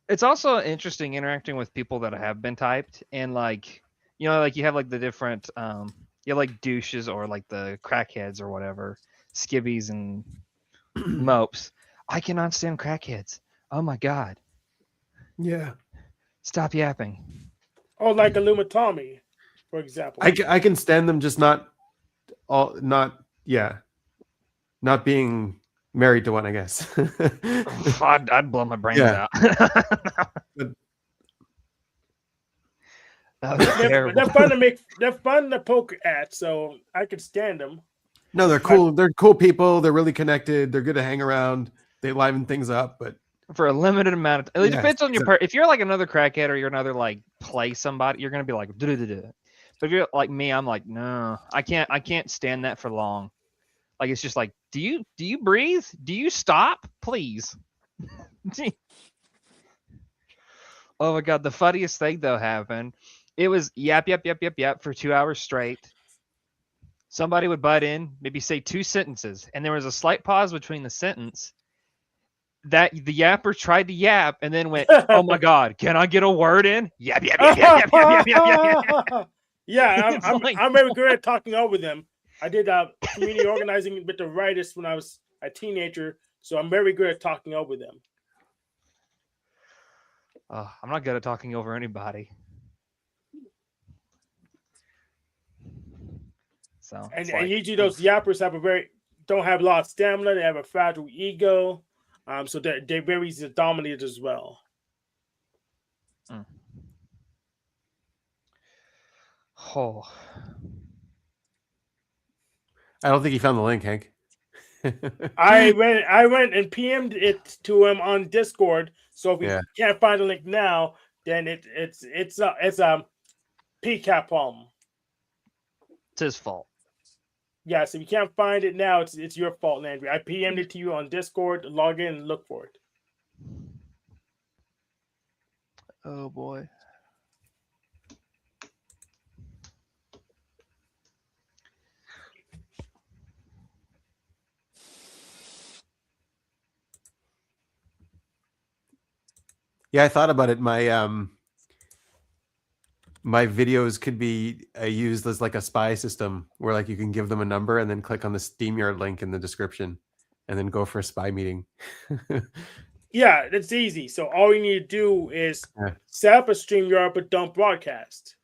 E: It's also interesting interacting with people that have been typed, and like, you know, like you have like the different you have like douches or like the crackheads or whatever, skibbies and mopes. I cannot stand crackheads. Oh my god.
A: Yeah.
E: Stop yapping.
C: Oh, like Illumitami, for example.
A: I can stand them, just not being married to one, I guess.
E: I'd blow my brains out.
C: They're fun to poke at, so I could stand them.
A: No, they're cool. They're cool people. They're really connected. They're good to hang around. They liven things up, but
E: for a limited amount of it depends on your if you're like another crackhead or you're another like play somebody, you're gonna be like duh. But if you're like me, I'm like, no, I can't stand that for long. Like, it's just like, do you breathe? Do you stop? Please. Oh my god, the funniest thing though happened. It was yap for 2 hours straight. Somebody would butt in, maybe say 2 sentences, and there was a slight pause between the sentence. That the yapper tried to yap and then went, "Oh my god, can I get a word in?" Yap.
C: Yeah, I'm very good at talking over them. I did community organizing with the writers when I was a teenager, so I'm very good at talking over them.
E: I'm not good at talking over anybody. So
C: and usually those yappers don't have a lot of stamina. They have a fragile ego. So they're very dominant as well.
E: Oh.
A: I don't think he found the link, Hank.
C: I went and PM'd it to him on Discord. So if we can't find the link now, then it's a PCAP problem.
E: It's his fault.
C: Yes, if you can't find it now, it's your fault, Landry. I PM'd it to you on Discord. Log in and look for it.
E: Oh boy.
A: Yeah, I thought about it. My videos could be used as like a spy system where like you can give them a number and then click on the SteamYard link in the description and then go for a spy meeting.
C: Yeah, that's easy. So all you need to do is set up a StreamYard but don't broadcast.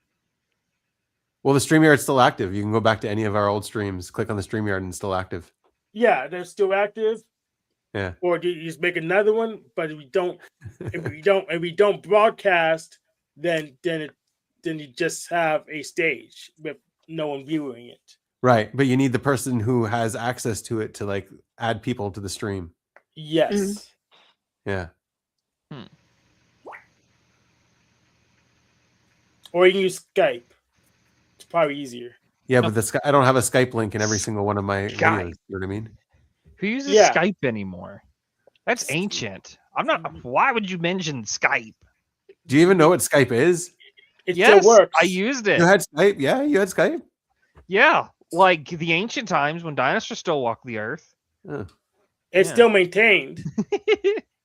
A: Well, the StreamYard's still active. You can go back to any of our old streams, click on the StreamYard and it's still active.
C: Yeah, they're still active.
A: Yeah.
C: Or you just make another one, but if we don't broadcast, then you just have a stage with no one viewing it.
A: Right, but you need the person who has access to it to like add people to the stream.
C: Yes.
A: Yeah.
C: Or you can use Skype. It's probably easier.
A: Yeah,
E: No.
A: but I don't have a Skype link in every single one of my
E: Skype.
A: videos. You know what I mean?
E: Who uses
C: Yeah.
E: Skype anymore? That's ancient. I'm not. Why would you mention Skype?
A: Do you even know what Skype is?
C: It
E: Yes,
C: still works.
E: I used it.
A: You had Skype? Yeah, you had Skype?
E: Yeah, like the ancient times when dinosaurs still walked the earth.
A: Oh.
C: It's
E: Yeah.
C: still maintained.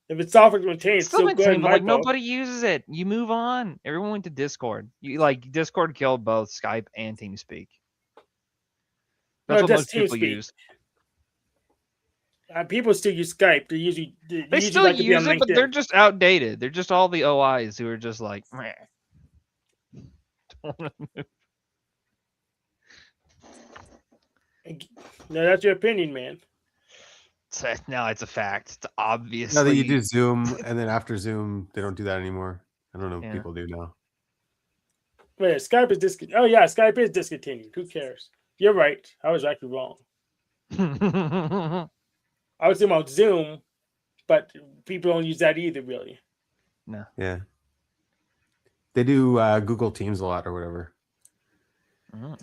C: If it's software maintained, it's
E: Still
C: still good.
E: maintained,
C: in
E: but
C: my
E: like
C: book.
E: nobody uses it. You move on. Everyone went to Discord. Discord killed both Skype and TeamSpeak. That's
C: No,
E: what
C: just
E: most people
C: TeamSpeak.
E: use.
C: People still use Skype. They usually
E: They
C: like to be on
E: use it, but
C: LinkedIn.
E: they're just outdated. They're just all the OIs who are just like, meh. Don't wanna move.
C: No, that's your opinion, man.
E: No, it's a fact. It's obviously.
A: Now that you do Zoom, and then after Zoom, they don't do that anymore. I don't know if
E: Yeah.
A: people do now.
C: Wait, Skype is discontinued. Oh yeah, Skype is discontinued. Who cares? You're right. I was actually wrong. I was thinking about Zoom, but people don't use that either, really.
E: No.
A: Yeah. They do Google Teams a lot or whatever.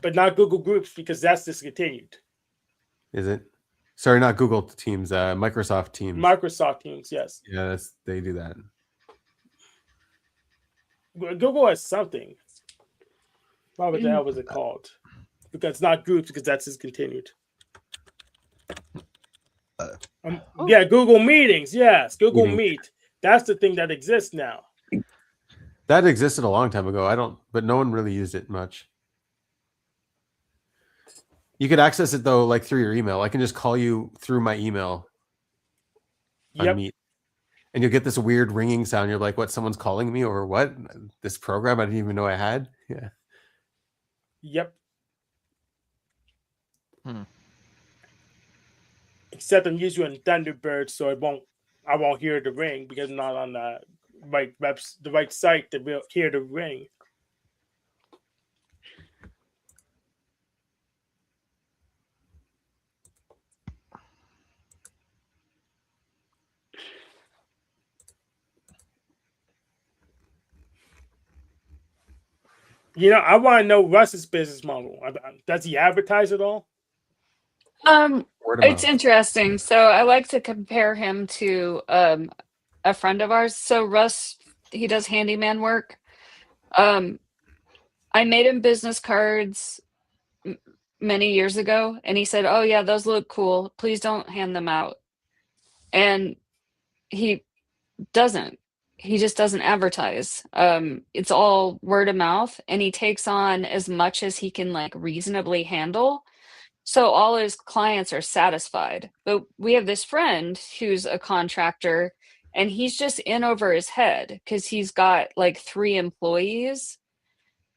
C: But not Google Groups because that's discontinued.
A: Is it? Sorry, not Google Teams, Microsoft Teams.
C: Microsoft Teams, yes.
A: Yeah, they do that.
C: Google has something. What the hell was it called? Because it's not Groups because that's discontinued. Yeah, Google Meetings. Yes, Google
A: Meetings.
C: Meet. That's the thing that exists now.
A: That existed a long time ago. But no one really used it much. You could access it though, like through your email. I can just call you through my email on
C: Yep.
A: Meet, and you'll get this weird ringing sound. You're like, "What? Someone's calling me, or what? This program I didn't even know I had." Yeah.
C: Yep.
E: Hmm.
C: Except I'm using Thunderbird, so I won't hear the ring because I'm not on the right site to hear the ring. You know, I want to know Russ's business model. Does he advertise at all?
A: Word of
D: It's
A: mouth.
D: interesting. So I like to compare him to a friend of ours. So Russ, he does handyman work. I made him business cards many years ago, and he said, "Oh yeah, those look cool. Please don't hand them out." And he doesn't. He just doesn't advertise. It's all word of mouth, and he takes on as much as he can like reasonably handle. So all his clients are satisfied. But we have this friend who's a contractor, and he's just in over his head because he's got like 3 employees.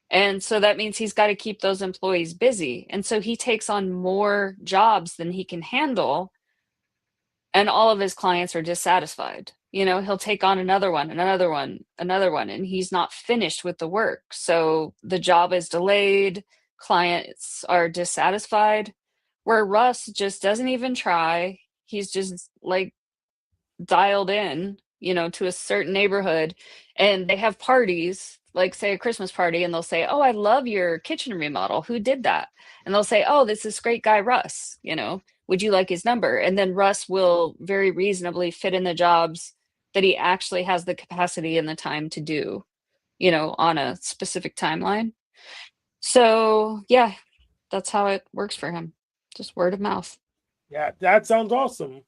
D: And so that means he's got to keep those employees busy. And so he takes on more jobs than he can handle. And all of his clients are dissatisfied. You know, he'll take on another one, and he's not finished with the work. So the job is delayed, clients are dissatisfied, where Russ just doesn't even try. He's just like dialed in, you know, to a certain neighborhood, and they have parties, like say a Christmas party, and they'll say, "Oh, I love your kitchen remodel. Who did that?" And they'll say, "Oh, this great guy Russ, you know, would you like his number?" And then Russ will very reasonably fit in the jobs that he actually has the capacity and the time to do, you know, on a specific timeline. So, yeah, that's how it works for him. Just word of mouth.
C: Yeah, that sounds awesome.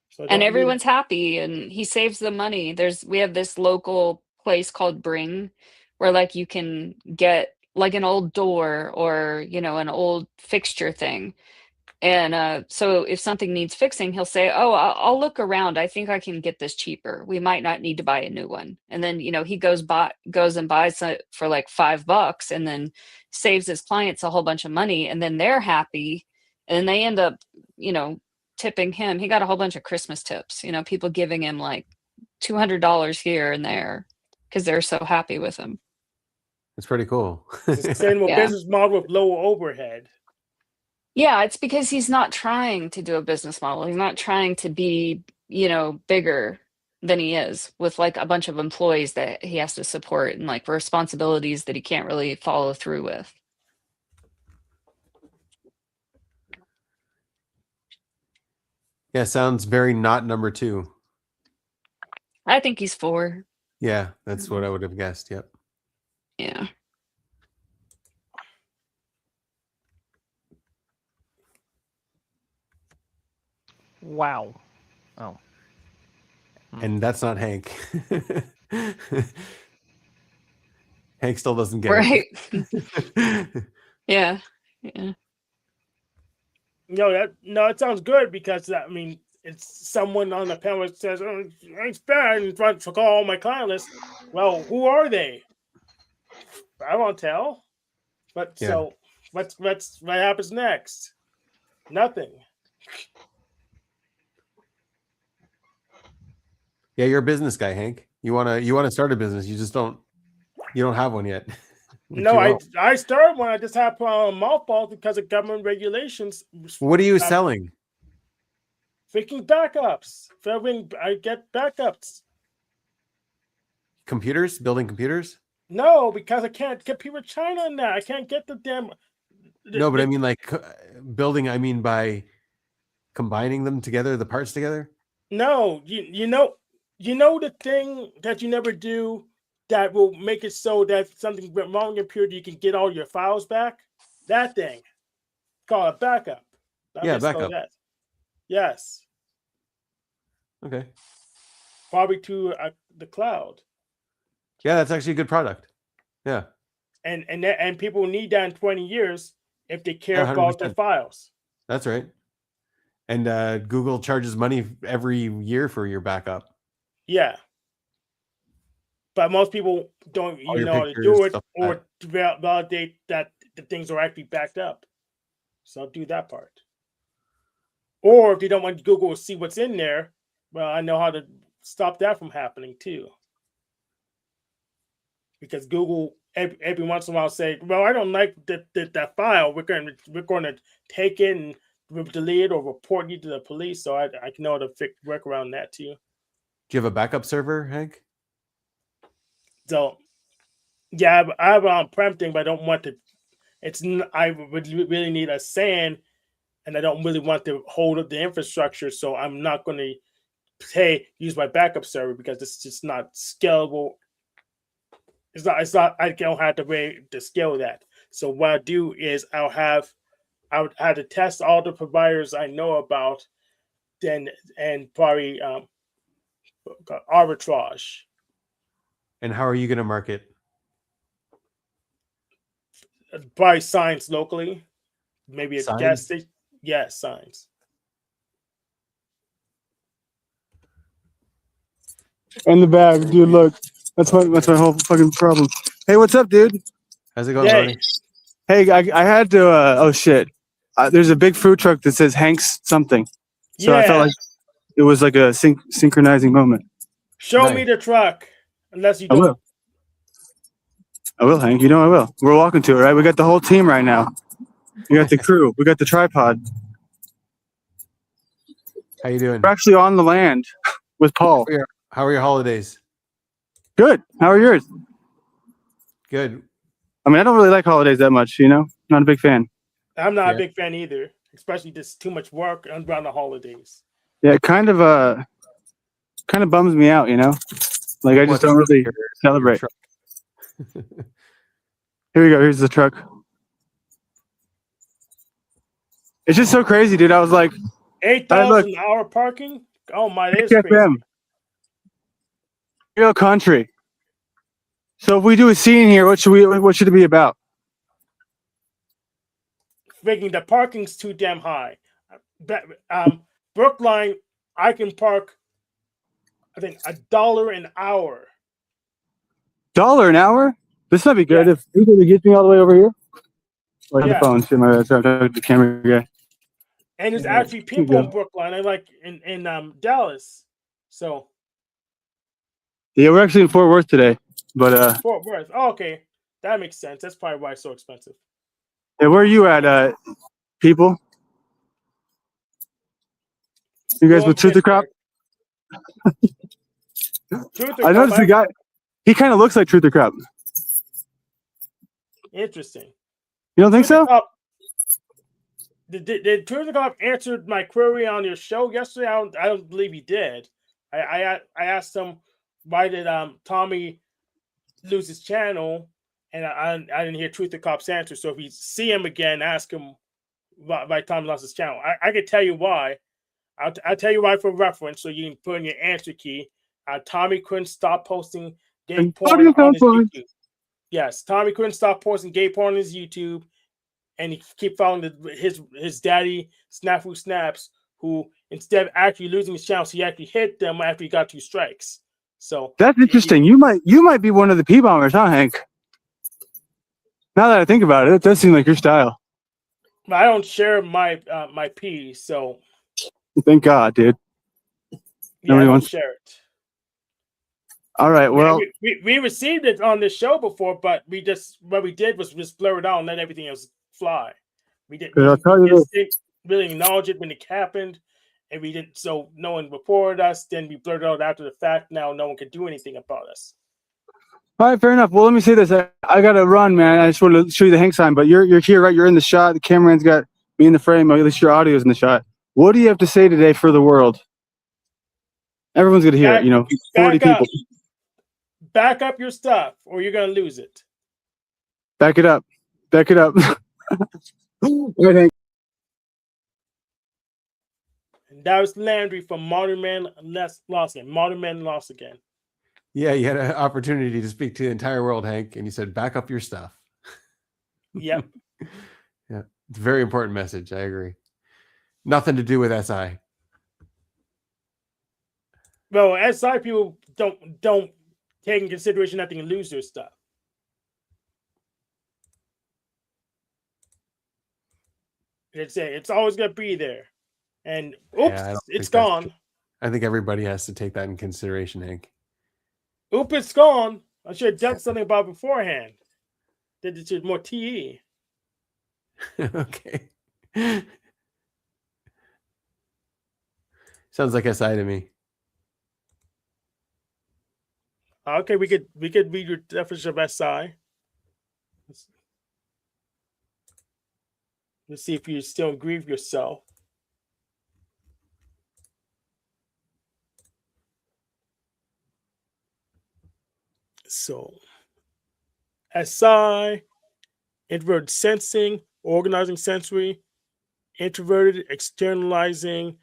C: So
D: And
C: don't need-
D: everyone's happy, and he saves the money. We have this local place called Bring where like you can get like an old door or, you know, an old fixture thing. And so if something needs fixing, he'll say, "Oh, I'll look around. I think I can get this cheaper. We might not need to buy a new one." And then, you know, he goes and buys it for like $5 and then saves his clients a whole bunch of money, and then they're happy, and then they end up, you know, tipping him. He got a whole bunch of Christmas tips, you know, people giving him like $200 here and there because they're so happy with him.
A: It's pretty cool.
C: It's a sustainable
D: Yeah.
C: business model with lower overhead.
D: Yeah, it's because he's not trying to do a business model. He's not trying to be, you know, bigger than he is, with like a bunch of employees that he has to support and like responsibilities that he can't really follow through with.
A: Yeah, sounds very not number 2.
D: I think he's 4.
A: Yeah, that's what I would have guessed. Yep.
D: Yeah.
E: Wow. Oh.
A: And that's not Hank. Hank still doesn't get
D: Right.
A: it.
D: Yeah. Yeah.
C: It sounds good because I mean it's someone on the panel that says, "Oh, it's bad," and trying to call all my client list. Well, who are they? I won't tell. But
A: Yeah.
C: so what happens next? Nothing.
A: Yeah, you're a business guy, Hank. You wanna start a business. You don't have one yet. But
C: No,
A: you will.
C: I started one. I just had mothballs because of government regulations.
A: What are you selling?
C: Freaking backups. I get backups.
A: Computers? Building computers?
C: No, because I can't compete with China on that. I can't get the damn.
A: No, but I mean like building. I mean by combining them together, the parts together.
C: No, you know the thing that you never do that will make it so that something went wrong in your computer, you can get all your files back. That thing, called a backup.
A: Yeah, backup.
C: That. Yes,
A: Okay.
C: probably to the cloud.
A: Yeah, that's actually a good product. Yeah.
C: And people need that in 20 years if they care
A: Yeah,
C: about their
A: 100%.
C: files.
A: That's right. And Google charges money every year for your backup.
C: Yeah. But most people don't
A: All
C: even
A: your
C: know how to
A: pictures,
C: do it
A: stuff
C: or
A: like
C: to validate that the things are actually backed up. So I'll do that part. Or if you don't want Google to see what's in there, well, I know how to stop that from happening too. Because Google every once in a while say, "Well, I don't like that file. We're going to take it and delete it or report you to the police." So I know how to work around that too.
A: Do you have a backup server, Hank?
C: So yeah, I have an on-prem thing, but I don't want to. I would really need a SAN, and I don't really want to hold up the infrastructure. So I'm not going to use my backup server because it's just not scalable. It's not. I don't have the way to scale that. So what I do is I would have to test all the providers I know about, and probably arbitrage.
A: And how are you going to market?
C: Probably signs locally, maybe a gas
A: Signs?
C: station. Yeah, signs.
F: In the bag, dude. Look, that's my whole fucking problem. Hey, what's up, dude?
A: How's it going,
C: Hey.
A: Ronnie?
F: Hey, I had to. Oh shit! There's a big food truck that says Hank's something. So
C: Yeah.
F: I felt like it was like a synchronizing moment.
C: Show
A: Nice.
C: me the truck, unless you
F: I
C: don't.
F: will. I will, Hank. You know I will. We're walking to it, right? We got the whole team right now. We got the crew. We got the tripod.
A: How you doing?
F: We're actually on the land with Paul.
A: How are your holidays?
F: Good. How are yours?
A: Good.
F: I mean, I don't really like holidays that much. You know, not a big fan.
C: I'm not
A: Yeah.
C: a big fan either, especially just too much work around the holidays.
F: Yeah, it kind of bums me out. You know, like I just don't really celebrate.
A: truck.
F: Here we go. Here's the truck. It's just so crazy, dude. I was like,
C: 8,000 hour parking. Oh my, it is
F: FM.
C: crazy.
F: Real country. So if we do a scene here, what should it be about?
C: Thinking the parking's too damn high. Brookline, I can park, I think, $1 an hour.
F: $1 an hour? This might be good.
C: Yeah.
F: If anybody gets me all the way over here. Like
C: Yeah.
F: the phone, shit, my bad. Sorry, I'm talking to the camera guy.
C: And there's
F: Yeah,
C: actually people
F: you
C: in
F: go.
C: Brookline. I like in Dallas. So
F: Yeah, we're actually in Fort Worth today. But
C: Fort Worth. Oh, okay. That makes sense. That's probably why it's so expensive.
F: yeah, where are you at, people? You guys
C: Well,
F: with Truth the Crop?
C: Truth or
F: I
C: Cup,
F: noticed the guy. He kind of looks like Truth or Cup.
C: Interesting.
F: You don't think
C: Truth or
F: so?
C: Cup, did Truth or Cup answer my query on your show yesterday? I don't believe he did. I asked him why did Tommy lose his channel, and I didn't hear Truth or Cup's answer. So if you see him again, ask him why Tommy lost his channel. I can tell you why. I'll tell you why for reference, so you can put in your answer key. Tommy couldn't stop posting gay
F: And
C: porn
F: Tommy
C: on
F: found
C: his
F: porn.
C: YouTube. Yes, Tommy couldn't stop posting gay porn on his YouTube, and he keep following his daddy Snafu Snaps, who instead of actually losing his channels, he actually hit them after he got 2 strikes. So
F: That's interesting. You might be one of the P bombers, huh, Hank? Now that I think about it, it does seem like your style.
C: I don't share my my P, so
F: Thank God, dude.
C: yeah, I
F: Nobody
C: don't
F: wants-
C: share it.
F: All right. Well,
C: we received it on this show before, but what we did was just blur it out and let everything else fly. We didn't
F: I'll tell you
C: just didn't really acknowledge it when it happened, and we didn't. So no one reported us. Then we blurred it out after the fact. Now no one can do anything about us.
F: all right, fair enough. Well, let me say this. I gotta run, man. I just want to show you the Hank sign, but you're here, right? You're in the shot. The cameraman's got me in the frame. At least your audio's in the shot. What do you have to say today for the world? Everyone's gonna hear it. 40
C: back up.
F: people.
C: Back up your stuff, or you're gonna lose it.
F: Back it up. Back it up. All right, Hank.
C: And that was Landry from Modern Man Lost Again. Modern Man Lost Again.
A: Yeah, you had an opportunity to speak to the entire world, Hank, and you said, back up your stuff.
C: Yep.
A: Yeah, it's a very important message. I agree. Nothing to do with SI.
C: Well, SI people don't take in consideration that they can lose their stuff. It's always gonna be there. And oops,
A: I don't
C: it's
A: think that's
C: gone.
A: true. I think everybody has to take that in consideration, Hank.
C: Oop, it's gone. I should have done something about it beforehand. Did it more TE.
A: Okay. Sounds like SI to me.
C: Okay, we could read your definition of SI. Let's see if you still agree with yourself. So, SI, introverted sensing, organizing sensory, introverted externalizing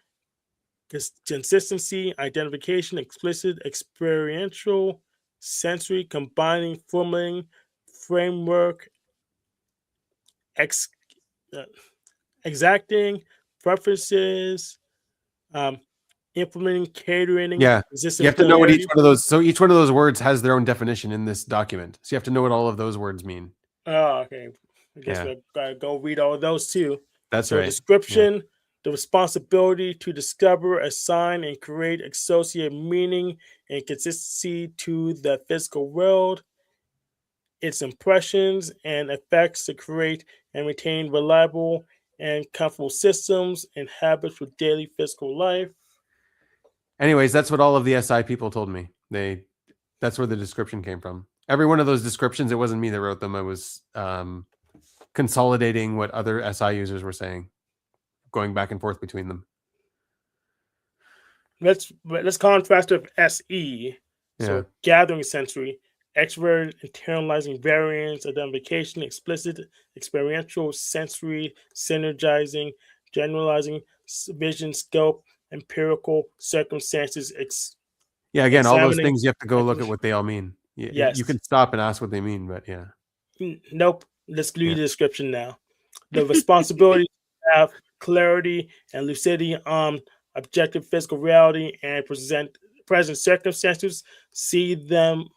C: consistency, identification, explicit, experiential, sensory, combining, formulating, framework, exacting, preferences, implementing, catering.
A: Yeah,
C: resistance,
A: you have to know what each
C: familiarity.
A: one of those. So each one of those words has their own definition in this document. So you have to know what all of those words mean.
C: Oh, okay. I guess
A: Yeah.
C: we'll gotta go read all of those too.
A: That's
C: So
A: right.
C: description, the responsibility to discover, assign, and create associated meaning and consistency to the physical world. Its impressions and effects to create and retain reliable and comfortable systems and habits for daily physical life.
A: Anyways, that's what all of the SI people told me. That's where the description came from. Every one of those descriptions, it wasn't me that wrote them. I was consolidating what other SI users were saying, going back and forth between them.
C: Let's contrast with SE. So
A: Yeah.
C: gathering sensory, extrovert, internalizing variance, identification, explicit, experiential, sensory, synergizing, generalizing, vision, scope, empirical, circumstances.
A: Yeah, again, all those
C: Examining-
A: things you have to go look at what they all mean.
C: Yes.
A: You can stop and ask what they mean, but yeah.
C: Nope. Let's read
A: Yeah.
C: the description now. The responsibility to have clarity and lucidity on objective physical reality and present circumstances, see them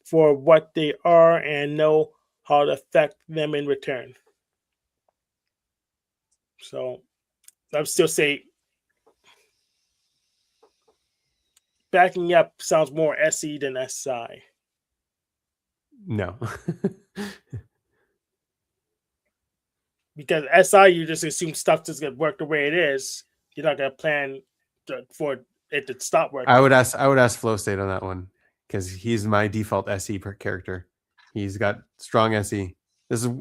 C: for what they are, and know how to affect them in return. So I would still say backing up sounds more SE than SI.
A: No.
C: Because SI, you just assume stuff just gonna work the way it is. You're not gonna plan for it to stop working.
A: I would ask Flow State on that one because he's my default SE per character. He's got strong SE.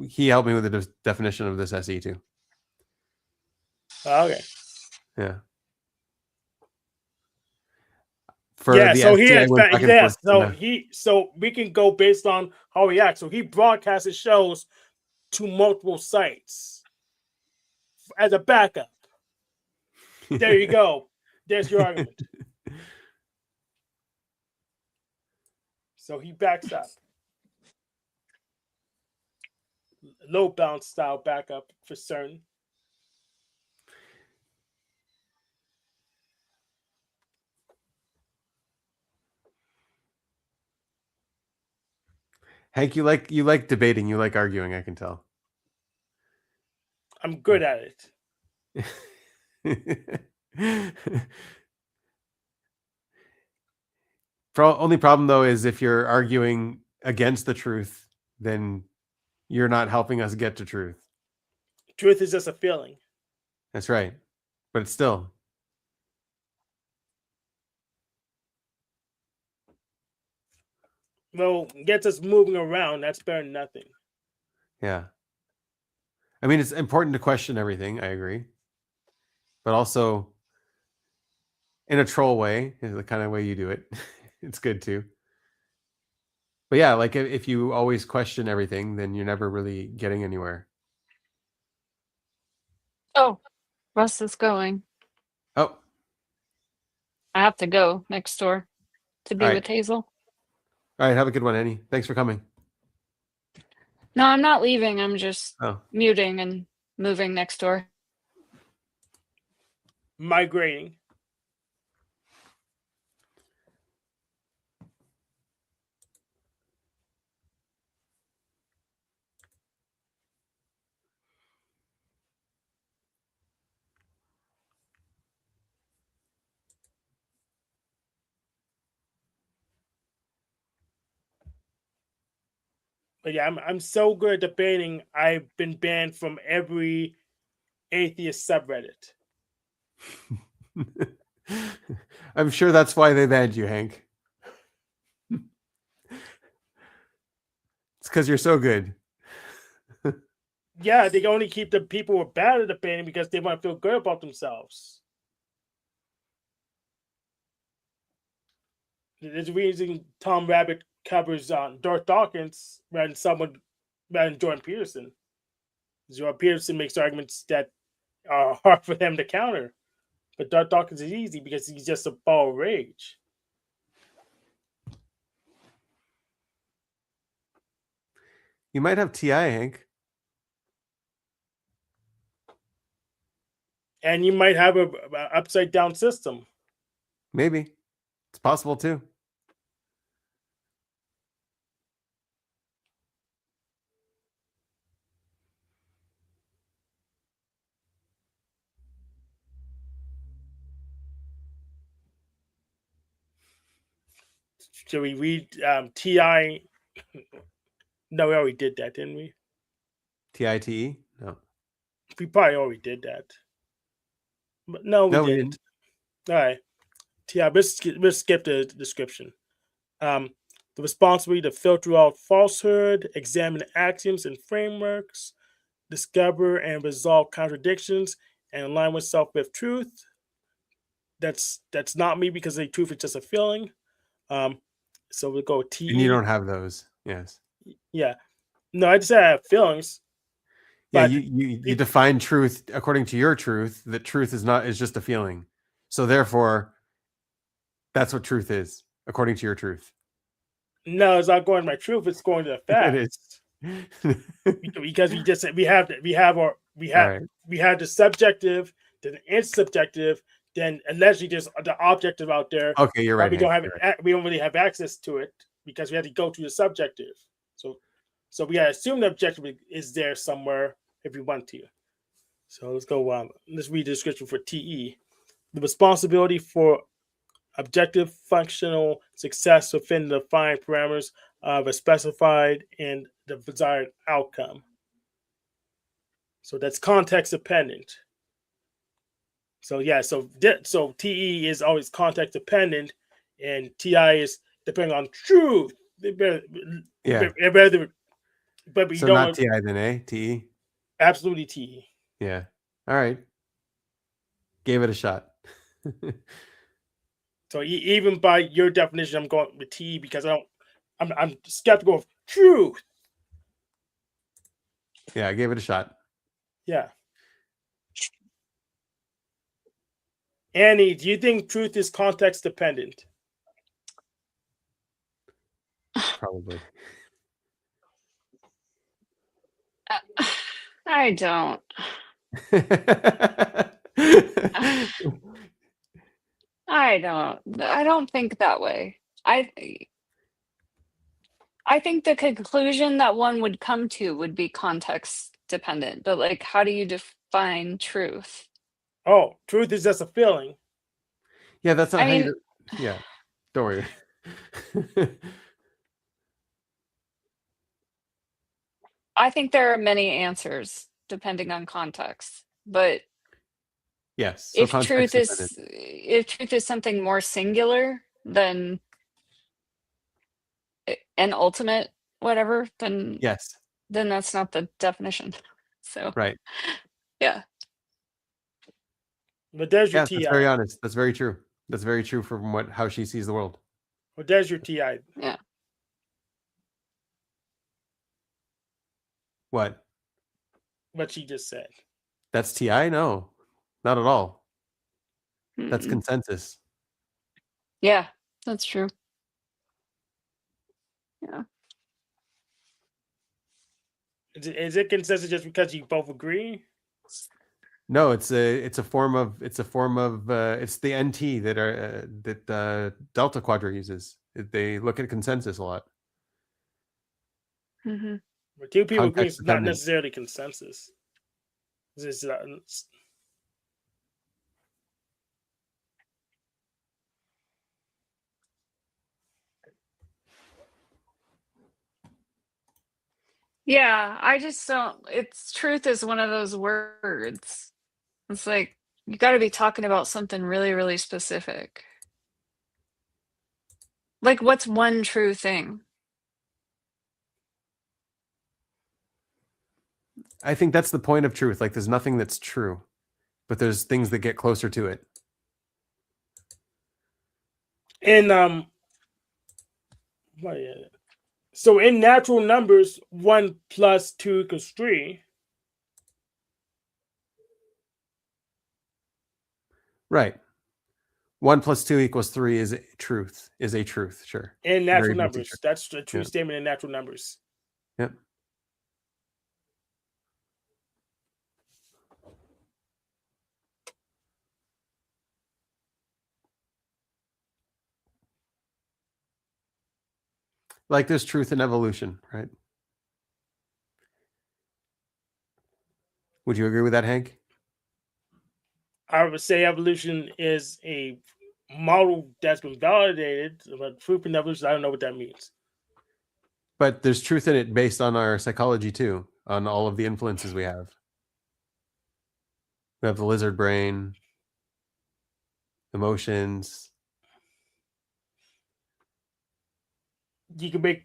A: He helped me with the definition of this SE too.
C: Okay.
A: Yeah.
C: Yeah,
A: the
C: so he
A: SE, I
C: has
A: went back and
C: yes,
A: forth.
C: so
A: Yeah.
C: so we can go based on how he acts. So he broadcasts his shows to multiple sites as a backup. There you go. There's your argument. So he backs up. Low bounce style backup for certain.
A: Hank, you like debating, you like arguing, I can tell.
C: I'm good at it.
A: Only problem though is if you're arguing against the truth, then you're not helping us get to truth.
C: Truth is just a feeling.
A: That's right. But it's still.
C: Well, gets us moving around. That's better than nothing.
A: Yeah. I mean, it's important to question everything. I agree. But also in a troll way, is the kind of way you do it. It's good too. But yeah, like if you always question everything, then you're never really getting anywhere.
D: Oh, Russ is going.
A: Oh,
D: I have to go next door to be
A: All right.
D: with Hazel.
A: all right. Have a good one, Annie. Thanks for coming.
D: No, I'm not leaving. I'm just
A: Oh,
D: muting and moving next door.
C: Migrating. But yeah, I'm so good at debating. I've been banned from every atheist subreddit.
A: I'm sure that's why they banned you, Hank. It's because you're so good.
C: Yeah, they only keep the people who are bad at debating because they want to feel good about themselves. There's a reason Tom Rabbit covers Darth Dawkins rather than Jordan Peterson. Jordan Peterson makes arguments that are hard for them to counter. But Darth Dawkins is easy because he's just a ball of rage.
A: You might have TI, Hank.
C: And you might have a upside down system.
A: Maybe. It's possible too.
C: Should we read TI? No, we already did that, didn't we?
A: TITE? No.
C: We probably already did that. But no, we didn't. All right. TI, let's skip the description. The responsibility to filter out falsehood, examine axioms and frameworks, discover and resolve contradictions, and align oneself with truth. That's not me because the truth is just a feeling. So we'll go TE.
A: And you don't have those. Yes.
C: Yeah. No, I just said I have feelings.
A: Yeah, you define truth according to your truth, that truth is just a feeling. So therefore, that's what truth is, according to your truth.
C: No, it's not going to my truth, it's going to the facts.
A: It is.
C: Because we have the subjective, then the insubjective, then allegedly there's the objective out there.
A: Okay, you're right.
C: We don't really have access to it because we have to go to the subjective. So we gotta assume the objective is there somewhere if we want to. So let's go. Let's read the description for TE. The responsibility for objective functional success within the defined parameters of a specified and the desired outcome. So that's context dependent. So yeah, so TE is always context dependent, and TI is depending on truth.
A: Yeah.
C: But we
A: So
C: don't
A: not TI then, eh? TE?
C: absolutely T.
A: Yeah. All right. Gave it a shot.
C: So even by your definition, I'm going with T because I'm skeptical of truth.
A: Yeah, I gave it a shot.
C: Yeah. Annie, do you think truth is context dependent?
A: Probably.
D: I don't. I don't think that way. I think the conclusion that one would come to would be context dependent, but like, how do you define truth?
C: Oh, truth is just a feeling.
A: Yeah, that's not
D: I
A: how
D: mean,
A: you. Yeah, don't worry.
D: I think there are many answers depending on context, but
A: Yes. So
D: if
A: context dependent.
D: truth is something more singular than an ultimate whatever, then
A: Yes.
D: that's not the definition. So
A: Right.
D: yeah.
C: But there's your
A: Yes,
C: TI.
A: that's very honest. That's very true. That's very true from how she sees the world.
C: But there's your TI.
D: Yeah.
A: What?
C: What she just said.
A: That's TI? No, not at all. That's
D: Mm-mm.
A: consensus.
D: Yeah, that's true. Yeah.
C: Is it consensus just because you both agree?
A: No, it's a form of it's the NT that Delta Quadra uses. They look at consensus a lot.
D: Mm-hmm.
C: But two people agree
A: Context
C: is not
A: dependent.
C: necessarily consensus.
D: Yeah, I just don't. It's truth is one of those words. It's like you got to be talking about something really, really specific. Like, what's one true thing?
A: I think that's the point of truth. Like, there's nothing that's true, but there's things that get closer to it.
C: And so in natural numbers, 1 plus 2 equals 3.
A: Right. 1 plus 2 equals 3 is a truth. Sure.
C: In natural
A: Very basic
C: numbers,
A: truth.
C: that's a true
A: Yeah.
C: statement in natural numbers.
A: Yep. Like there's truth in evolution, right? Would you agree with that, Hank?
C: I would say evolution is a model that's been validated, but proof in evolution, I don't know what that means.
A: But there's truth in it based on our psychology too, on all of the influences we have. We have the lizard brain, emotions.
C: You can make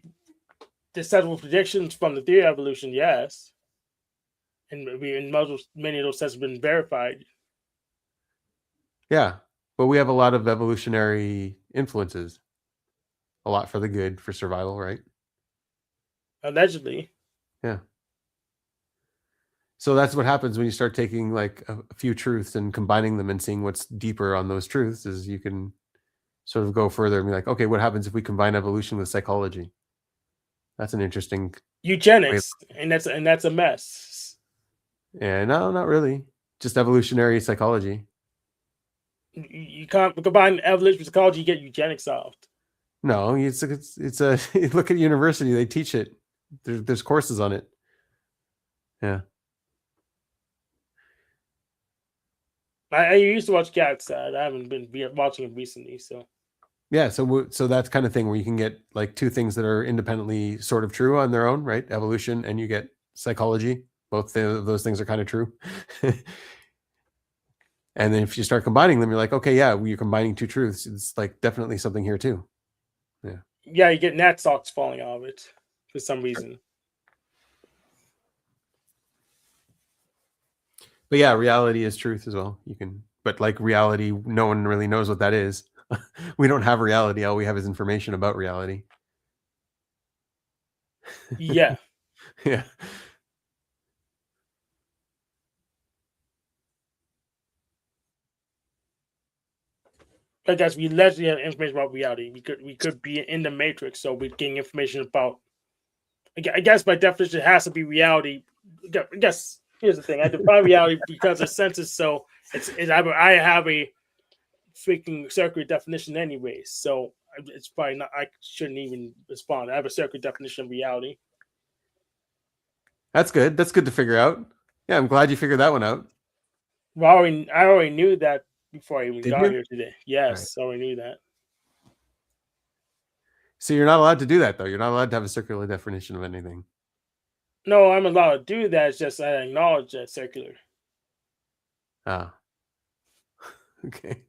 C: successful predictions from the theory of evolution, yes. And many of those sets have been verified.
A: Yeah, but we have a lot of evolutionary influences. A lot for the good, for survival, right?
C: Allegedly.
A: Yeah. So that's what happens when you start taking like a few truths and combining them and seeing what's deeper on those truths is you can sort of go further and be like, okay, what happens if we combine evolution with psychology? That's an interesting
C: eugenics, and that's a mess.
A: Yeah, no, not really. Just evolutionary psychology.
C: You can't combine evolution with psychology, you get eugenics solved.
A: No, it's a look at university, they teach it. There's courses on it. Yeah.
C: I used to watch Cats. I haven't been watching it recently, so.
A: Yeah, so that's kind of thing where you can get like two things that are independently sort of true on their own, right? Evolution, and you get psychology. Both of those things are kind of true. And then if you start combining them, you're like, okay, yeah, you're combining two truths. It's like definitely something here too. Yeah.
C: Yeah, you get gnat socks falling out of it for some reason.
A: But yeah, reality is truth as well. You can, but like reality, no one really knows what that is. We don't have reality. All we have is information about reality.
C: Yeah.
A: Yeah.
C: I guess we literally have information about reality. We could be in the matrix, so we're getting information about. I guess by definition, it has to be reality. I guess here's the thing: I define reality because the senses. So I have a freaking circular definition, anyways. So it's probably not. I shouldn't even respond. I have a circular definition of reality.
A: That's good. That's good to figure out. Yeah, I'm glad you figured that one out.
C: Well, I already knew that before I even
A: Did
C: got
A: you?
C: here today. Yes, I already knew that.
A: So you're not allowed to do that, though. You're not allowed to have a circular definition of anything.
C: No, I'm allowed to do that. It's just I acknowledge that circular.
A: Ah. Okay.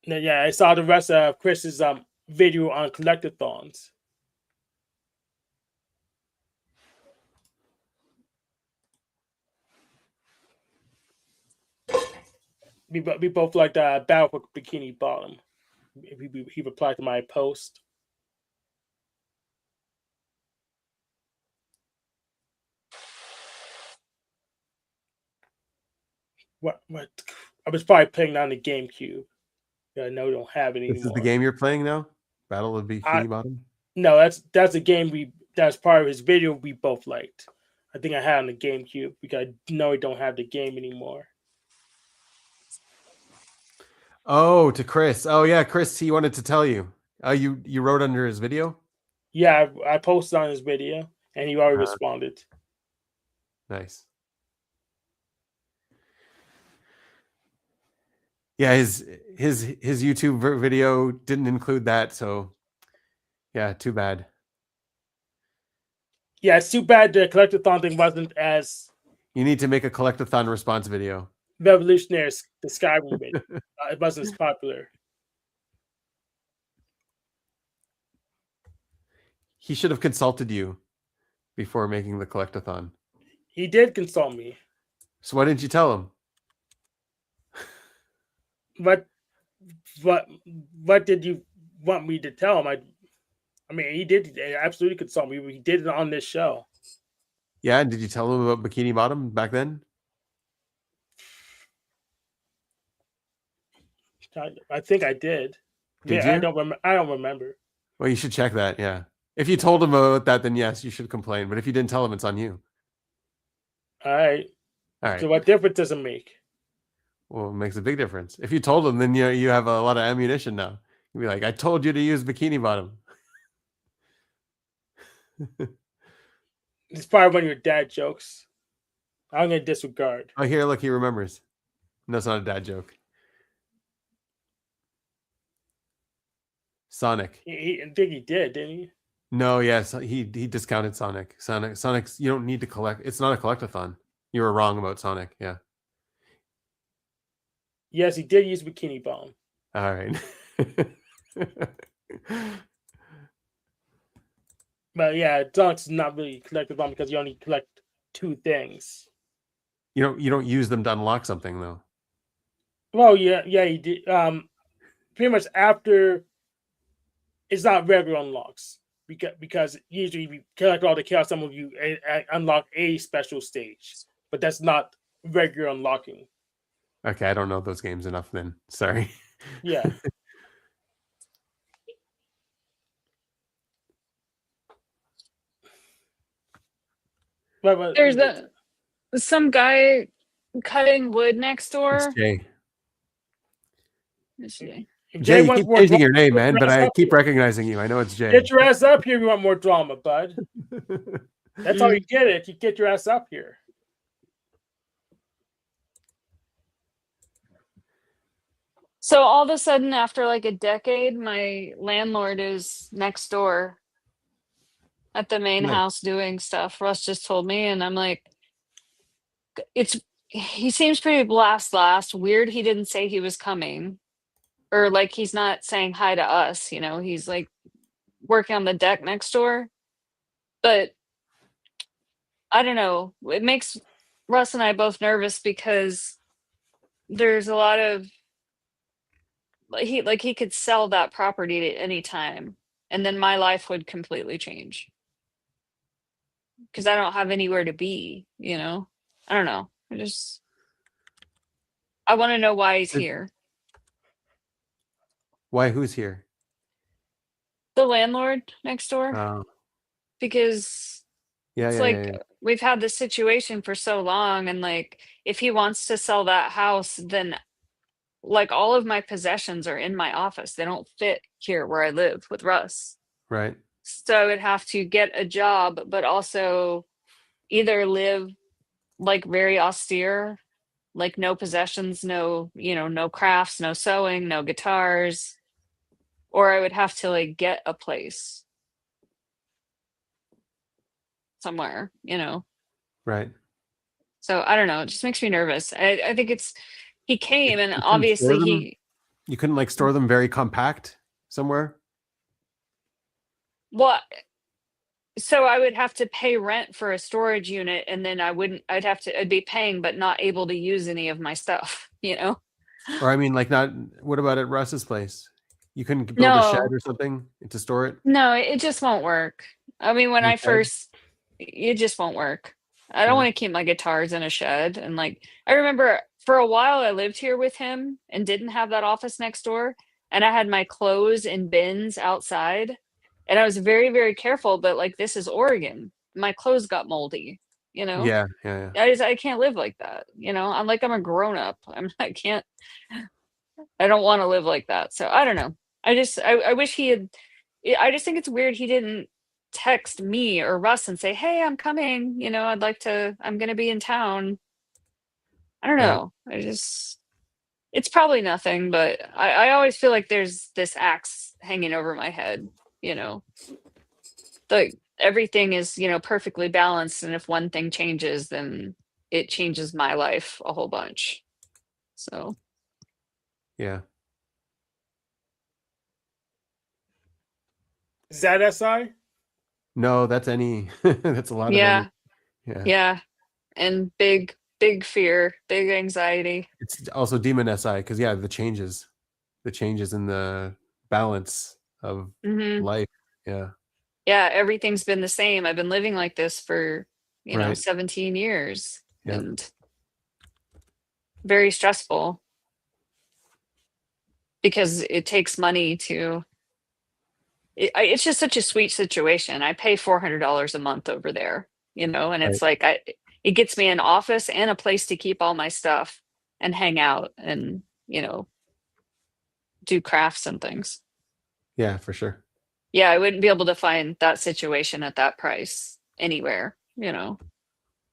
C: And yeah, I saw the rest of Chris's video on collectathons. We both liked Battle for Bikini Bottom. He replied to my post. What? I was probably playing on the GameCube. I know we don't have it anymore.
A: This is the game you're playing now? Battle of Bikini Bottom?
C: No, that's a game that's part of his video we both liked. I think I had on the GameCube because I know we don't have the game anymore.
A: Oh, to Chris. Oh yeah, Chris, he wanted to tell you. You wrote under his video?
C: Yeah, I posted on his video and he already responded.
A: Nice. Yeah, his YouTube video didn't include that, so yeah, too bad.
C: Yeah, it's too bad the collectathon thing wasn't as
A: You need to make a collectathon response video.
C: revolutionary as the Skyrim video. It wasn't as popular.
A: He should have consulted you before making the collectathon.
C: He did consult me.
A: So why didn't you tell him?
C: What did you want me to tell him? I mean, he did absolutely consult me. He did it on this show.
A: Yeah, and did you tell him about Bikini Bottom back then?
C: I think I did.
A: Did
C: Yeah,
A: you?
C: I don't remember.
A: Well, you should check that. Yeah, if you told him about that, then yes, you should complain. But if you didn't tell him, it's on you.
C: All right.
A: All right.
C: So what difference does it make?
A: Well, it makes a big difference. If you told him, then you have a lot of ammunition now. You'd be like, I told you to use Bikini Bottom.
C: It's probably one of your dad jokes. I'm gonna disregard.
A: Oh, here, look, he remembers. No, it's not a dad joke. Sonic.
C: I think he did, didn't he?
A: No, yes, he discounted Sonic. Sonic's you don't need to collect. It's not a collectathon. You were wrong about Sonic. Yeah.
C: Yes, he did use Bikini Bomb.
A: All right.
C: But yeah, Sonic's not really collectathon because you only collect 2 things.
A: You don't use them to unlock something though.
C: Well, yeah, he did. Pretty much after, it's not regular unlocks because usually you collect all the chaos emeralds, you unlock a special stage, but that's not regular unlocking.
A: Okay, I don't know those games enough then. Sorry.
C: Yeah. But
D: There's some guy cutting wood next door.
A: It's Jay.
D: Is he?
A: Jay, you
C: wants
A: keep
C: more
A: changing your
C: drama,
A: name, man,
C: get
A: but
C: your
A: I
C: ass
A: keep
C: up
A: recognizing you. I know it's Jay.
C: here. Get your ass up here if you want more drama, bud. That's how you get it. You get your ass up here.
D: So all of a sudden, after like a decade, my landlord is next door at the main
A: Nice.
D: house doing stuff. Russ just told me, and I'm like, he seems pretty blast. Weird he didn't say he was coming. or like he's not saying hi to us, you know, he's like working on the deck next door. But I don't know, it makes Russ and I both nervous because there's a lot of he could sell that property at any time, and then my life would completely change because I don't have anywhere to be, you know. I don't know. I want to know why he's here.
A: Why? Who's here?
D: The landlord next door,
A: Oh,
D: because
A: yeah,
D: it's
A: yeah,
D: like
A: yeah, yeah.
D: we've had this situation for so long, and like if he wants to sell that house, then like all of my possessions are in my office. They don't fit here where I live with Russ.
A: Right.
D: So I would have to get a job, but also either live like very austere, like no possessions, no, you know, no crafts, no sewing, no guitars, or I would have to like get a place somewhere, you know.
A: Right.
D: So I don't know, it just makes me nervous. I think it's he came and
A: You couldn't store
D: obviously
A: them? You couldn't like store them very compact somewhere?
D: well, so I would have to pay rent for a storage unit, and then I'd be paying but not able to use any of my stuff, you know?
A: Or I mean, like, not. What about at Russ's place? You couldn't build a shed
D: No,
A: or something to store it
D: no, it just won't work. I mean, when
A: in the
D: I
A: shed?
D: first, it just won't work. I don't
A: Yeah.
D: want to keep my guitars in a shed. And like, I remember for a while I lived here with him and didn't have that office next door. And I had my clothes in bins outside. And I was very, very careful. But like, this is Oregon. My clothes got moldy, you know?
A: Yeah, yeah,
D: I can't live like that. You know, I'm a grown up. I don't want to live like that. So I don't know. I wish he had. I just think it's weird he didn't text me or Russ and say, "Hey, I'm coming. You know, I'm going to be in town." I don't
A: yeah,
D: know. It's probably nothing, but I always feel like there's this axe hanging over my head. You know, like everything is, you know, perfectly balanced, and if one thing changes, then it changes my life a whole bunch. So
A: yeah.
C: Is that SI?
A: No, that's any. That's a lot of any.
D: yeah,
A: Yeah.
D: yeah, and big fear, big anxiety.
A: It's also demon SI because yeah, the changes in the balance of
D: Hmm.
A: life. Yeah.
D: Yeah, everything's been the same. I've been living like this for, you know,
A: Right.
D: 17 years
A: Yeah.
D: and very stressful because it takes money to it's just such a sweet situation. I pay $400 a month over there, you know, and
A: Right.
D: it's like it gets me an office and a place to keep all my stuff and hang out and, you know, do crafts and things.
A: Yeah, for sure.
D: Yeah, I wouldn't be able to find that situation at that price anywhere, you know,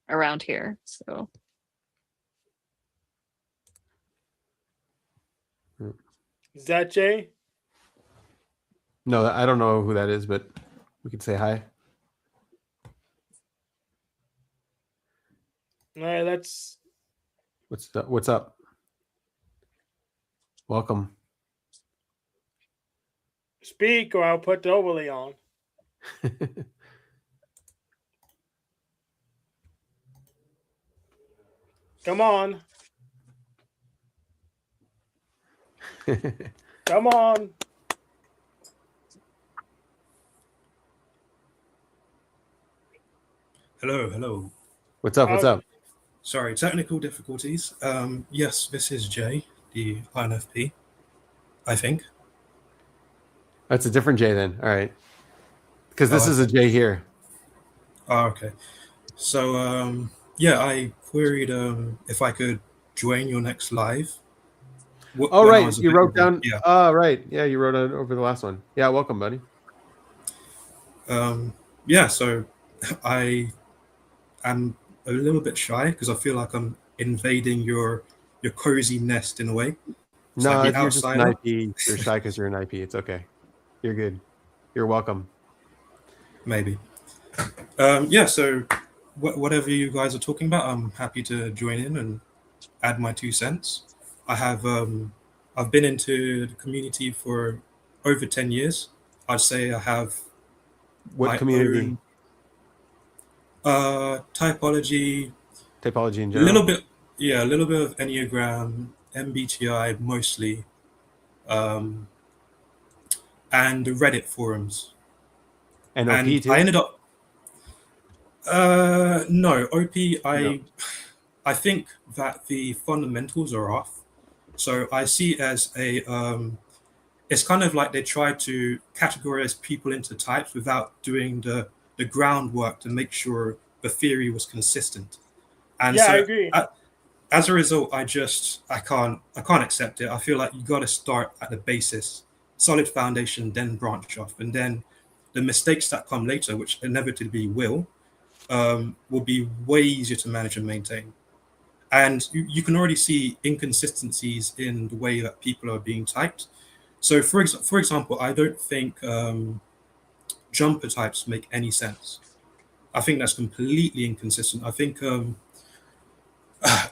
D: around here. So
C: Is that Jay?
A: No, I don't know who that is, but we could say hi.
C: All right, let's.
A: What's up? Welcome.
C: Speak, or I'll put the overlay on. Come on. Come on.
G: Hello, hello.
A: What's up? What's up?
G: Sorry, technical difficulties. Yes, this is Jay, the INFP, I think.
A: That's a different J then. All right. Because this
G: Oh,
A: is a J here.
G: Oh, okay. So, yeah, I queried if I could join your next live.
A: Oh,
G: when I
A: right.
G: was
A: You wrote
G: available.
A: down.
G: Yeah.
A: Oh, right. Yeah, you wrote it over the last one. Yeah, welcome, buddy.
G: Yeah, so I am a little bit shy because I feel like I'm invading your cozy nest in a way. It's like
A: No,
G: the
A: you're just an
G: outsider.
A: IP. You're shy because you're an IP. It's okay. You're good. You're welcome.
G: Maybe. Yeah, so whatever you guys are talking about, I'm happy to join in and add my 2 cents. I have I've been into the community for over 10 years. I'd say I have
A: What
G: my
A: community?
G: own typology,
A: Typology in
G: a
A: general.
G: little bit, yeah, a little bit of Enneagram, MBTI mostly, um, and the Reddit forums.
A: And OP
G: And
A: too.
G: I ended up, no, OP,
A: No.
G: I think that the fundamentals are off. So I see it as it's kind of like they try to categorize people into types without doing the groundwork to make sure the theory was consistent. And
C: Yeah, I
G: so
C: agree.
G: as a result, I can't accept it. I feel like you got to start at the basis, solid foundation, then branch off, and then the mistakes that come later, which inevitably will be way easier to manage and maintain. And you can already see inconsistencies in the way that people are being typed. So, for example, I don't think jumper types make any sense. I think that's completely inconsistent. I think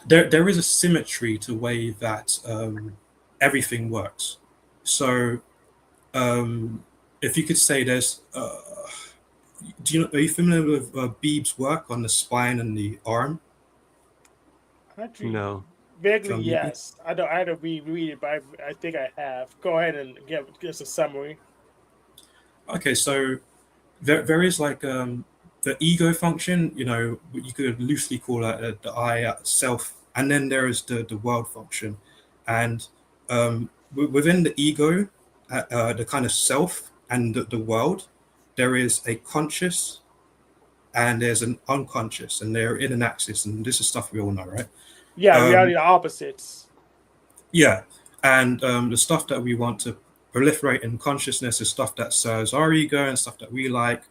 G: there is a symmetry to the way that everything works. So, if you could say are you familiar with Beeb's work on the spine and the arm?
C: Actually,
A: No.
C: vaguely,
G: From
C: yes. I don't. I had to reread it, but I think I have. Go ahead and give us a summary.
G: Okay, so there is like the ego function, you could loosely call it the I self, and then there is the world function. And within the ego, the kind of self and the world, there is a conscious and there's an unconscious, and they're in an axis, and this is stuff we all know, right?
C: Yeah,
G: Um,
C: reality opposites.
G: Yeah, and the stuff that we want to proliferate in consciousness is stuff that serves our ego and stuff that we like,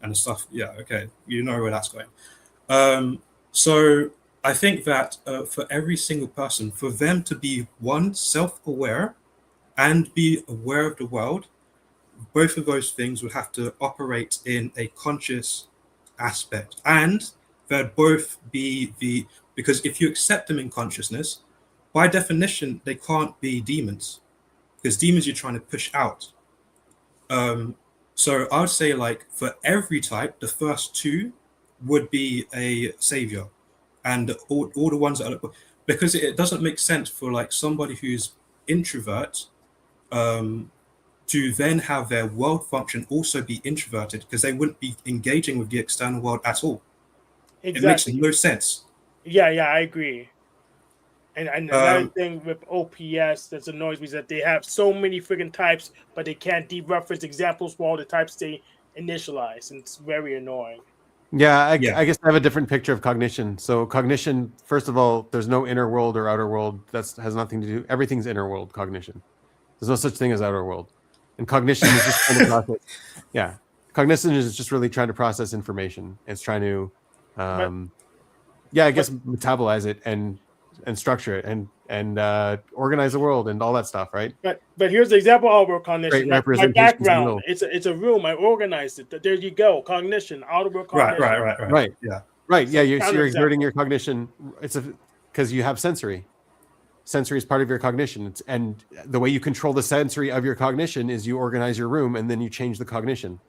G: and the stuff. Yeah, okay, you know where that's going. So I think that for every single person, for them to be one self-aware and be aware of the world, both of those things would have to operate in a conscious aspect, and they'd both be because if you accept them in consciousness, by definition, they can't be demons because demons you're trying to push out. So I would say, like, for every type, the first two would be a savior, and all the ones that are, because it doesn't make sense for like somebody who's introvert to then have their world function also be introverted because they wouldn't be engaging with the external world at all. It makes
C: Exactly.
G: no sense.
C: Yeah, I agree. And another
G: Um,
C: thing with OPS that annoys me is that they have so many freaking types, but they can't dereference examples for all the types they initialize, and it's very annoying.
A: Yeah,
G: Yeah.
A: I guess I have a different picture of cognition. So cognition, first of all, there's no inner world or outer world. That has nothing to do. Everything's inner world cognition. There's no such thing as outer world. And cognition is just trying to process. Yeah, cognition is just really trying to process information. It's trying to, I guess metabolize it and structure it and organize the world and all that stuff, right?
C: But here's the example of our cognition.
A: Great
C: My
A: representations in the
C: background,
A: middle.
C: it's a room. I organized it. There you go. Cognition, outer world cognition.
A: Right.
G: Yeah.
A: Right. Yeah,
C: So
A: you're
C: counterexample.
A: exerting your cognition. It's because you have sensory. Sensory is part of your cognition. And the way you control the sensory of your cognition is you organize your room and then you change the cognition.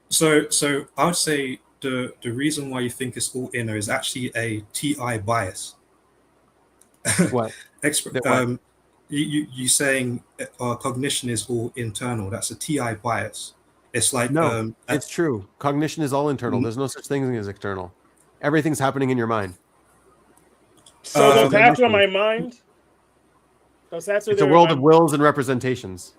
G: So I would say the reason why you think it's all inner is actually a TI bias.
A: What?
G: You saying cognition is all internal. That's a TI bias. It's like
A: No, it's true. Cognition is all internal. There's no such thing as external. Everything's happening in your mind.
C: So those hats are on my mind. Those hats are
A: It's a
C: there
A: world
C: in
A: of
C: my-
A: wills and representations.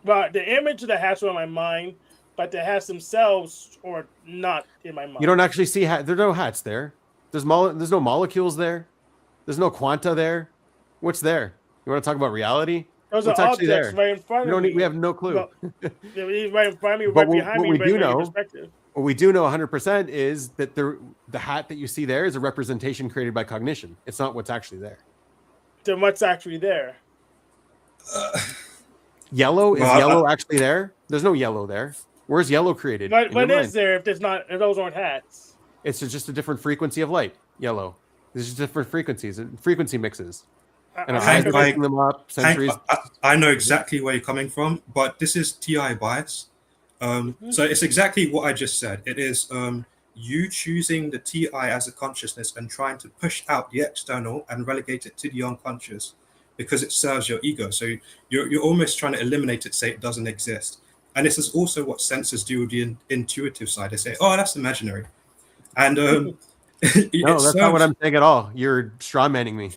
C: But the image of the hats are on my mind, but the hats themselves are not in my mind.
A: You don't actually see there are no hats there. There's no molecules there. There's no quanta there. What's there? You want to talk about reality?
C: Those
A: What's
C: are
A: actually
C: objects
A: there?
C: right in front of me.
A: We have no clue.
C: Well, they're right in front of me,
A: But
C: right behind
A: what
C: me,
A: we
C: right
A: do
C: in your
A: know-
C: perspective.
A: What we do know 100% is that the hat that you see there is a representation created by cognition. It's not what's actually there.
C: Then what's actually there?
A: Yellow? Is
G: Well,
A: yellow actually there? There's no yellow there. Where's yellow created?
C: What
A: In your
C: is
A: mind.
C: there if those aren't hats?
A: It's just a different frequency of light. Yellow. There's just different frequencies and frequency mixes. And our
C: I-
A: eyes are
G: I-
A: picking them up.
G: Hank,
A: Sensories.
G: I know exactly where you're coming from, but this is TI bias. So it's exactly what I just said. It is you choosing the TI as a consciousness and trying to push out the external and relegate it to the unconscious because it serves your ego. So you're almost trying to eliminate it, say it doesn't exist. And this is also what sensors do with the intuitive side. They say, "Oh, that's imaginary," and
A: No, that's not what I'm saying at all. You're straw manning me.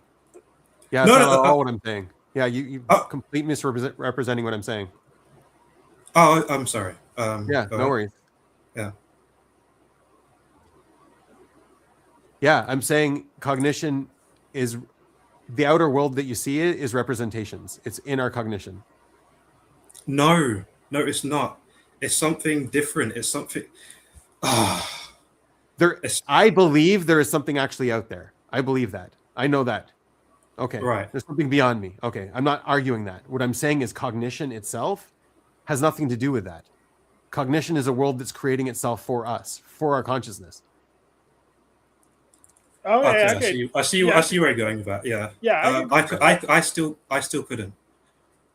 A: Yeah, that's
G: No,
A: not
G: no,
A: at all what I'm saying. Yeah, you
G: Oh.
A: complete misrepresenting what I'm saying.
G: Oh, I'm sorry.
A: Yeah,
G: go
A: no
G: ahead.
A: worries.
G: Yeah.
A: Yeah, I'm saying cognition is the outer world that you see is representations. It's in our cognition.
G: No, it's not. It's something different. It's something. Ah,
A: There,
G: It's-
A: I believe there is something actually out there. I believe that. I know that. Okay.
G: Right.
A: There's something beyond me. Okay. I'm not arguing that. What I'm saying is cognition itself has nothing to do with that. Cognition is a world that's creating itself for us, for our consciousness.
C: Oh yeah,
G: okay.
C: okay.
G: I see where you're going with that. Yeah.
C: Yeah,
G: I still couldn't.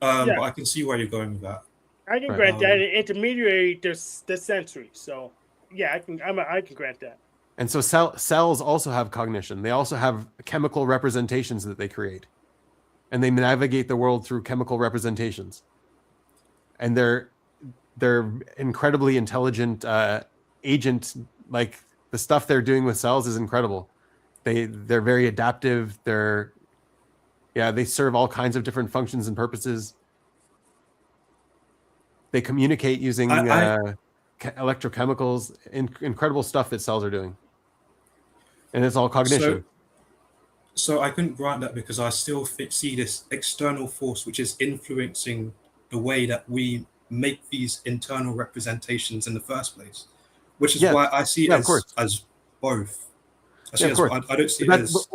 C: Yeah.
G: But I can see where you're going with that.
C: I can
A: Right.
C: grant that an intermediary the sensory. So yeah, I can grant that.
A: And so cells also have cognition. They also have chemical representations that they create. And they navigate the world through chemical representations. And they're incredibly intelligent agent. Like the stuff they're doing with cells is incredible. They're very adaptive. They serve all kinds of different functions and purposes. They communicate using electrochemicals. Incredible stuff that cells are doing. And it's all cognition.
G: So I couldn't grant that because I still see this external force which is influencing the way that we make these internal representations in the first place, which is why I see it as both. I don't see it as.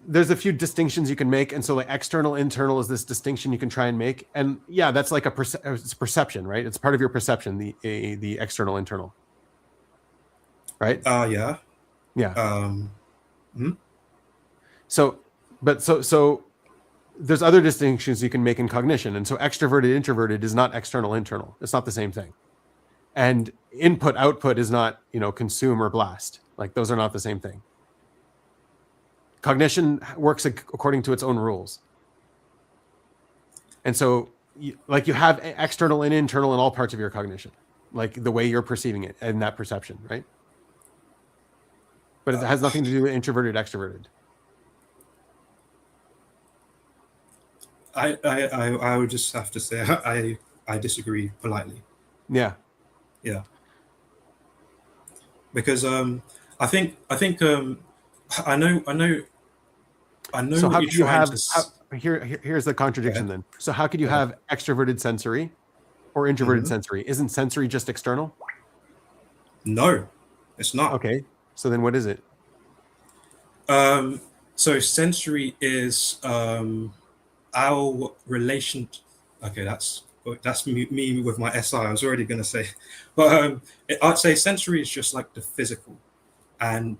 A: There's a few distinctions you can make, and so like external, internal is this distinction you can try and make, and yeah, that's like it's perception, right? It's part of your perception, the external, internal, right?
G: Yeah.
A: So there's other distinctions you can make in cognition, and so extroverted, introverted is not external, internal. It's not the same thing, and input, output is not consume or blast. Like those are not the same thing. Cognition works according to its own rules. And so you have external and internal in all parts of your cognition, like the way you're perceiving it and that perception, right? But it has nothing to do with introverted, extroverted.
G: I would just have to say I disagree politely.
A: Yeah.
G: Because I think I know.
A: So how
G: what
A: could
G: you're
A: you
G: trying
A: have
G: to
A: here's the contradiction then. So how could you have extroverted sensory or introverted sensory? Isn't sensory just external?
G: No, it's not.
A: Okay. So then what is it?
G: So sensory is our relation. Okay, that's me with my SI. I was already going to say, but I'd say sensory is just like the physical, and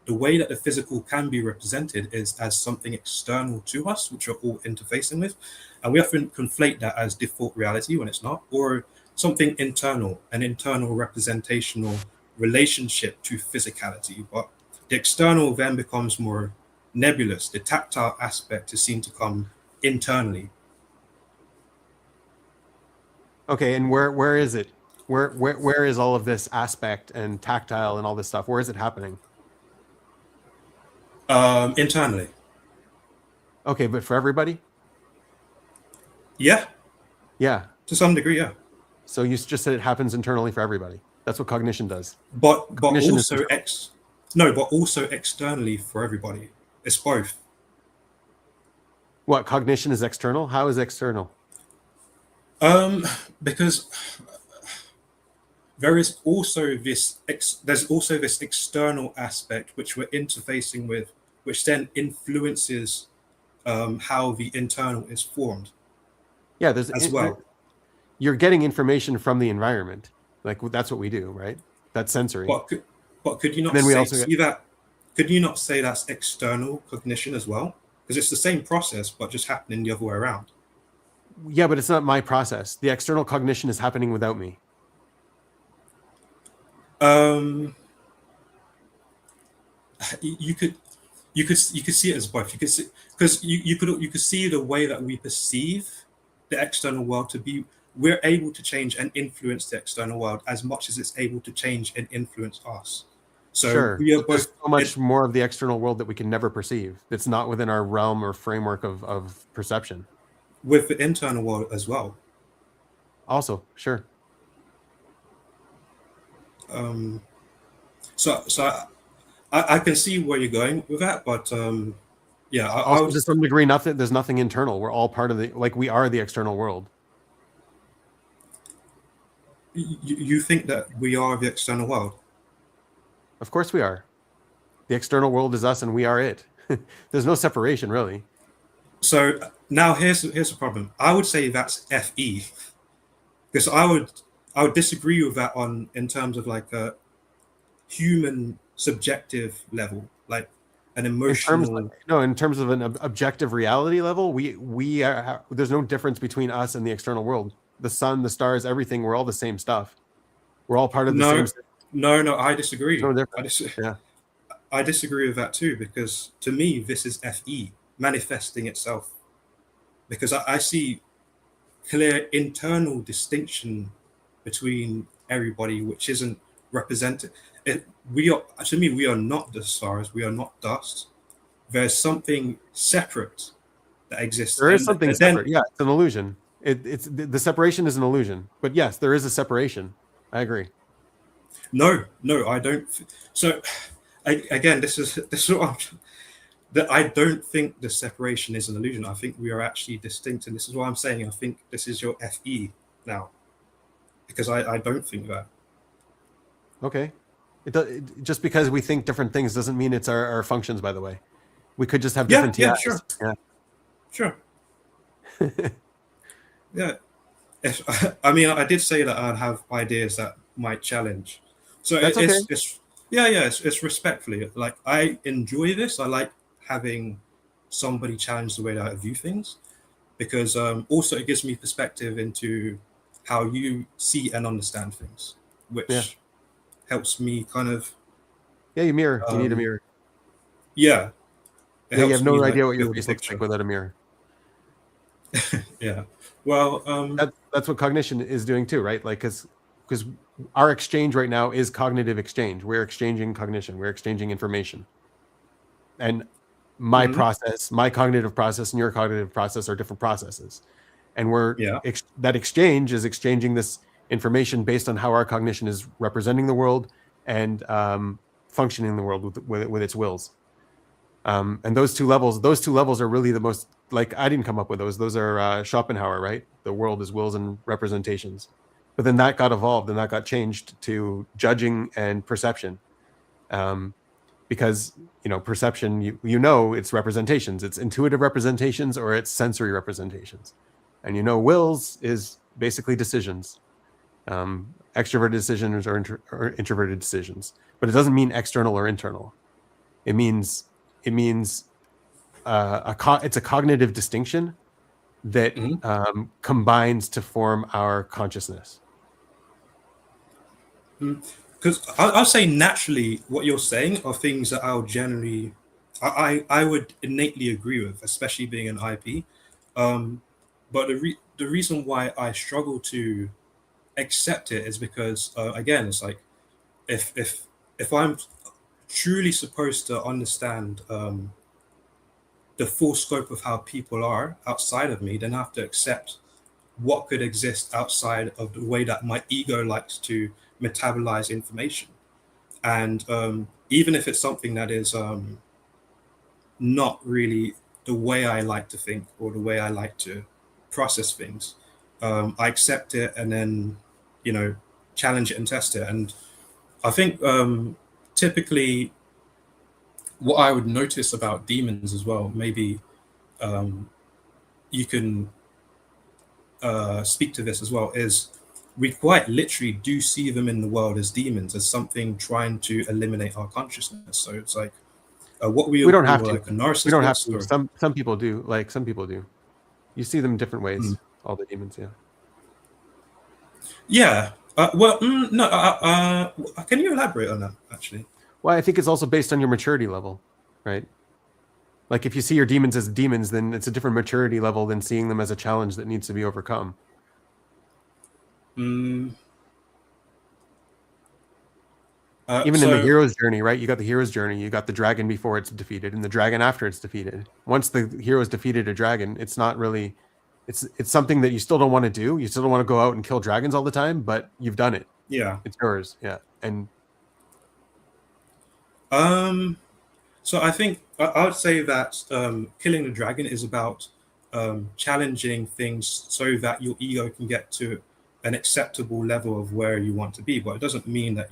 G: the way that the physical can be represented is as something external to us, which we're all interfacing with, and we often conflate that as default reality when it's not, or something internal, an internal representational relationship to physicality. But the external then becomes more nebulous. The tactile aspect is seen to come internally.
A: Okay, and where is it? Where is all of this aspect and tactile and all this stuff? Where is it happening?
G: Internally.
A: Okay, but for everybody?
G: Yeah,
A: Yeah.
G: to some degree, yeah.
A: So you just said it happens internally for everybody. That's what cognition does.
G: But
A: Cognition is
G: also externally for everybody. It's both.
A: What, cognition is external? How is external?
G: Because there's also this external aspect which we're interfacing with, which then influences how the internal is formed.
A: Yeah, there's
G: as well.
A: You're getting information from the environment. Like that's what we do, right? That's sensory.
G: But could you not
A: Then we
G: say,
A: also
G: see that? Could you not say that's external cognition as well? because it's the same process but just happening the other way around.
A: Yeah, but it's not my process. The external cognition is happening without me.
G: You could see it as both. You could see, because you could see the way that we perceive the external world to be. We're able to change and influence the external world as much as it's able to change and influence us. So
A: Sure.
G: we are
A: There's
G: both
A: so much more of the external world that we can never perceive. It's not within our realm or framework of perception.
G: with the internal world as well.
A: Also, sure.
G: So I can see where you're going with that, but yeah, I
A: Also,
G: would,
A: to some degree, there's nothing internal. We're all part of we are the external world.
G: you think that we are the external world?
A: Of course we are. The external world is us and we are it. There's no separation, really.
G: So now here's the problem. I would say that's FE, because I would disagree with that in terms of like a human subjective level, like an emotional.
A: In terms of an objective reality level, we are. There's no difference between us and the external world. The sun, the stars, everything. We're all the same stuff. We're all part of the same.
G: No, I disagree.
A: No difference.
G: I disagree with that too, because to me this is FE manifesting itself, because I see clear internal distinction between everybody, which isn't represented. We are not the stars. We are not dust. There's something separate that exists.
A: There is something separate. Yeah, it's an illusion. It's the separation is an illusion. But yes, there is a separation. I agree.
G: No, I don't. So, again, this is what that I don't think the separation is an illusion. I think we are actually distinct, and this is why I'm saying I think this is your FE now, because I don't think that.
A: Okay. Just because we think different things doesn't mean it's our functions, by the way. We could just have different TIs.
G: Sure. Yeah. I mean, I did say that I'd have ideas that might challenge. So it's respectfully. Like, I enjoy this. I like having somebody challenge the way that I view things, because also it gives me perspective into how you see and understand things, which helps me kind of.
A: Yeah, you mirror. You need a mirror.
G: Yeah.
A: You have no idea what your face looks like without a mirror.
G: Yeah. Well,
A: that's what cognition is doing too, right? Like, because our exchange right now is cognitive exchange. We're exchanging cognition. We're exchanging information. And my process, my cognitive process, and your cognitive process are different processes. And that exchange is exchanging this information based on how our cognition is representing the world and functioning in the world with its wills. And those two levels are really the most, like, I didn't come up with those. Those are Schopenhauer, right? The world is wills and representations. But then that got evolved and that got changed to judging and perception. Because, perception, it's representations. It's intuitive representations or it's sensory representations. And wills is basically decisions. Extroverted decisions or introverted decisions. But it doesn't mean external or internal. It means it's a cognitive distinction that combines to form our consciousness.
G: Because I'll say naturally what you're saying are things that I'll generally, I would innately agree with, especially being an IP. But the reason why I struggle to accept it is because, again, it's like, if I'm truly supposed to understand the full scope of how people are outside of me, then I have to accept what could exist outside of the way that my ego likes to metabolize information. And even if it's something that is not really the way I like to think or the way I like to process things, I accept it and then, challenge it and test it. And I think typically what I would notice about demons as well, maybe you can speak to this as well, is we quite literally do see them in the world as demons, as something trying to eliminate our consciousness. So it's like, what we
A: don't have to.
G: like a narcissist.
A: We don't have to.
G: Or...
A: Some people do. Like some people do. You see them different ways. All the demons, yeah.
G: Yeah. No. Can you elaborate on that actually?
A: Well, I think it's also based on your maturity level, right? Like if you see your demons as demons, then it's a different maturity level than seeing them as a challenge that needs to be overcome. Even in the hero's journey, right? You got the hero's journey, you got the dragon before it's defeated, and the dragon after it's defeated. Once the hero's defeated a dragon, it's not really, it's something that you still don't want to do. You still don't want to go out and kill dragons all the time, but you've done it.
G: Yeah,
A: it's yours. Yeah, and
G: so I think I would say that killing the dragon is about challenging things so that your ego can get to an acceptable level of where you want to be. But it doesn't mean that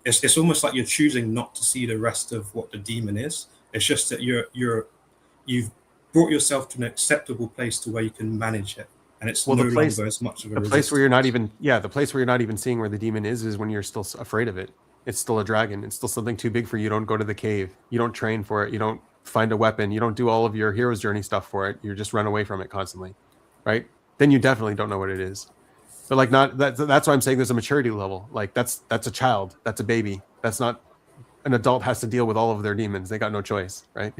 G: it's almost like you're choosing not to see the rest of what the demon is. It's just that you've brought yourself to an acceptable place to where you can manage it, and it's no longer as much of a
A: place where you're not even the place where you're not even seeing where the demon is when you're still afraid of it. It's still a dragon. It's still something too big for you. You don't go to the cave. You don't train for it. You don't find a weapon. You don't do all of your hero's journey stuff for it. You just run away from it constantly, right? Then you definitely don't know what it is. But like that's why I'm saying there's a maturity level. Like that's a child. That's a baby. That's not an adult has to deal with all of their demons. They got no choice, right?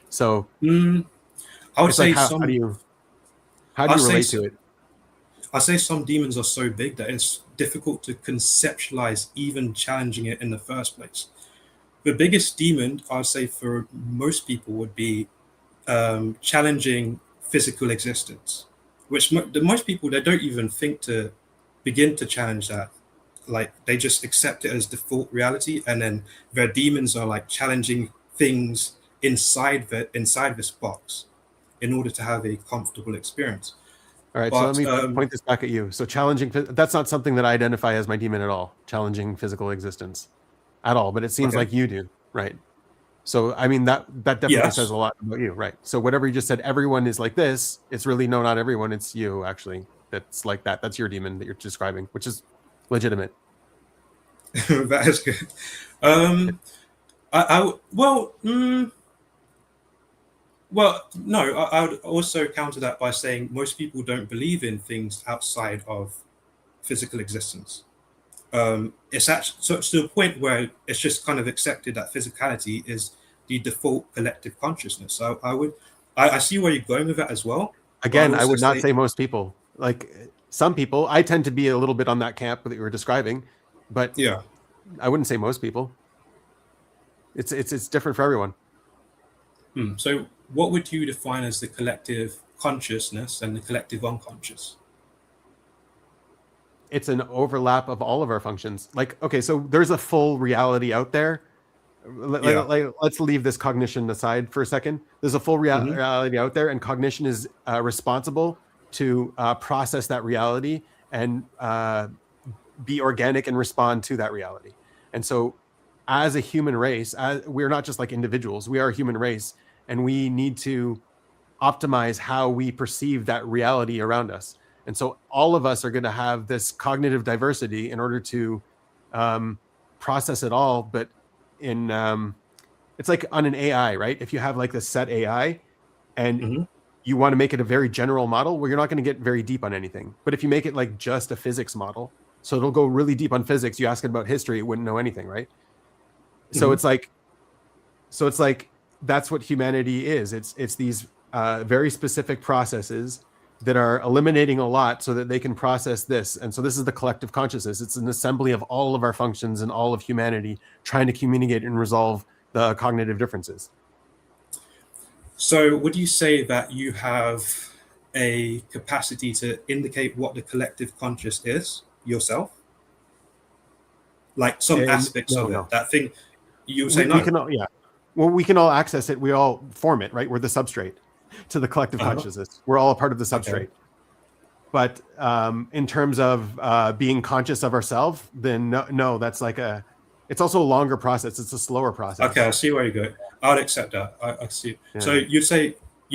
A: So
G: I would say
A: like how do you relate to it?
G: I say some demons are so big that it's difficult to conceptualize even challenging it in the first place. The biggest demon, I'd say, for most people would be challenging physical existence, which most people, they don't even think to begin to challenge that. Like they just accept it as default reality, and then their demons are like challenging things inside this box in order to have a comfortable experience.
A: All right, so let me point this back at you. So challenging, that's not something that I identify as my demon at all, challenging physical existence at all, but it seems like you do, right? So, I mean, that definitely says a lot about you, right? So whatever you just said, everyone is like this, it's really, no, not everyone, it's you, actually, that's like that. That's your demon that you're describing, which is legitimate.
G: That is good. Well, no, I would also counter that by saying most people don't believe in things outside of physical existence. It's actually so to the point where it's just kind of accepted that physicality is the default collective consciousness. So I see where you're going with that as well.
A: Again, I would not say most people. Like some people, I tend to be a little bit on that camp that you were describing, but
G: yeah,
A: I wouldn't say most people. It's different for everyone.
G: So what would you define as the collective consciousness and the collective unconscious?
A: It's an overlap of all of our functions. Like, okay, so there's a full reality out there. Let's leave this cognition aside for a second. There's a full reality out there, and cognition is responsible to process that reality and be organic and respond to that reality. And so as a human race, we're not just like individuals, we are a human race, and we need to optimize how we perceive that reality around us. And so all of us are going to have this cognitive diversity in order to process it all. But it's like on an AI, right? If you have like the set AI and you want to make it a very general model, well, you're not going to get very deep on anything. But if you make it like just a physics model, so it'll go really deep on physics. You ask it about history, it wouldn't know anything, right? So it's like that's what humanity is. It's these very specific processes that are eliminating a lot so that they can process this. And so this is the collective consciousness. It's an assembly of all of our functions and all of humanity trying to communicate and resolve the cognitive differences.
G: So would you say that you have a capacity to indicate what the collective conscious is yourself? Like some aspects of it, that thing, you would say no?
A: Well, we can all access it. We all form it, right? We're the substrate to the collective consciousness. We're all a part of the substrate. But in terms of being conscious of ourselves, then no, that's like it's also a longer process. It's a slower process.
G: Okay, I see where you go. I would accept that. I see. Yeah. So you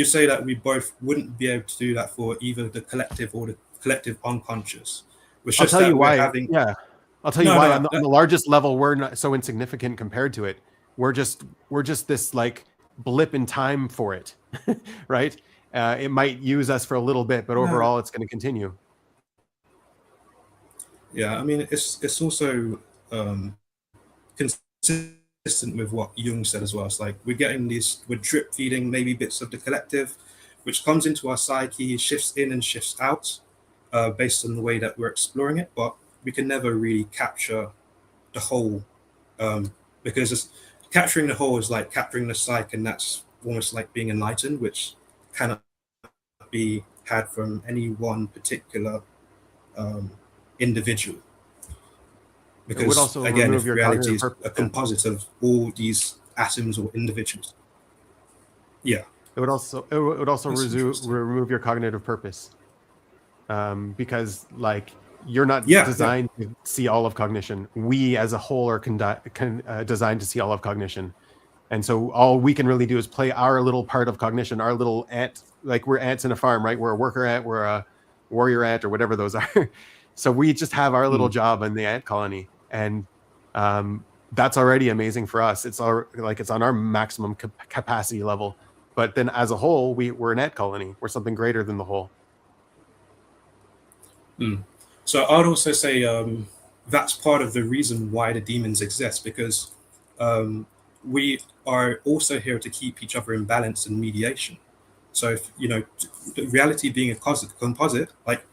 G: say that we both wouldn't be able to do that for either the collective or the collective unconscious.
A: I'll tell you why. I'll tell you why. On the largest level, we're not so insignificant compared to it. we're just this like blip in time for it, right? It might use us for a little bit, but overall, it's going to continue.
G: Yeah, I mean, it's also consistent with what Jung said as well. It's like we're drip feeding maybe bits of the collective, which comes into our psyche, shifts in and shifts out, based on the way that we're exploring it. But we can never really capture the whole, because capturing the whole is like capturing the psyche, and that's almost like being enlightened, which cannot be had from any one particular individual.
A: It would also
G: Because again,
A: remove
G: if
A: your
G: reality
A: cognitive
G: is
A: purpose.
G: a composite of all these atoms or individuals. Yeah.
A: It would also
G: That's interesting.
A: remove your cognitive purpose, because like you're not
G: Yeah,
A: designed to see all of cognition. We as a whole are designed to see all of cognition, and so all we can really do is play our little part of cognition, our little ant. Like we're ants in a farm, right? We're a worker ant, we're a warrior ant, or whatever those are. So we just have our little job in the ant colony, and that's already amazing for us. It's it's on our maximum capacity level. But then as a whole, we're an ant colony. We're something greater than the whole.
G: So I would also say that's part of the reason why the demons exist, because we are also here to keep each other in balance and mediation. So if the reality being a composite, like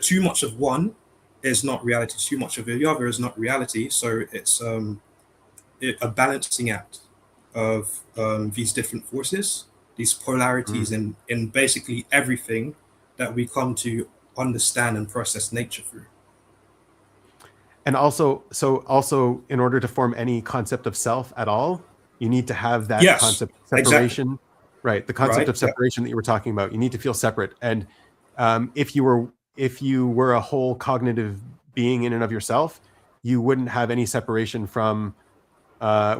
G: too much of one is not reality, too much of the other is not reality. So it's a balancing act of these different forces, these polarities in basically everything that we come to understand and process nature through.
A: And also in order to form any concept of self at all, you need to have that concept of separation.
G: Exactly.
A: Right, the concept of separation that you were talking about. You need to feel separate. And if you were a whole cognitive being in and of yourself, you wouldn't have any separation from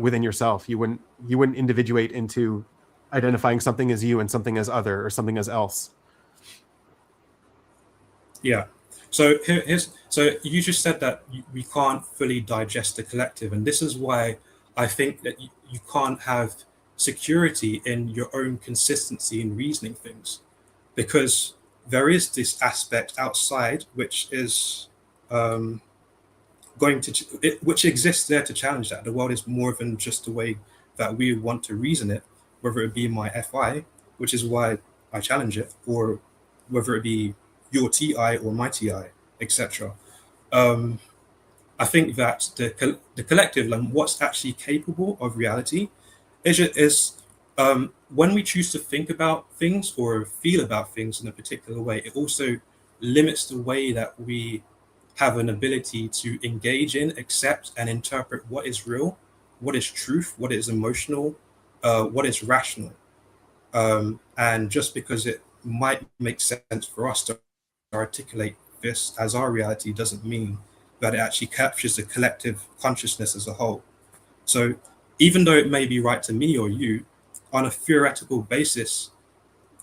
A: within yourself. You wouldn't individuate into identifying something as you and something as other or something as else.
G: Yeah. So so you just said that we can't fully digest the collective, and this is why I think that you can't have security in your own consistency in reasoning things, because there is this aspect outside which is which exists there to challenge that. The world is more than just the way that we want to reason it, whether it be my FI, which is why I challenge it, or whether it be your TI or my TI, etc. I think that the collective and what's actually capable of reality is when we choose to think about things or feel about things in a particular way, it also limits the way that we have an ability to engage in, accept, and interpret what is real, what is truth, what is emotional, what is rational. And just because it might make sense for us to articulate this as our reality doesn't mean that it actually captures the collective consciousness as a whole. So even though it may be right to me or you, on a theoretical basis,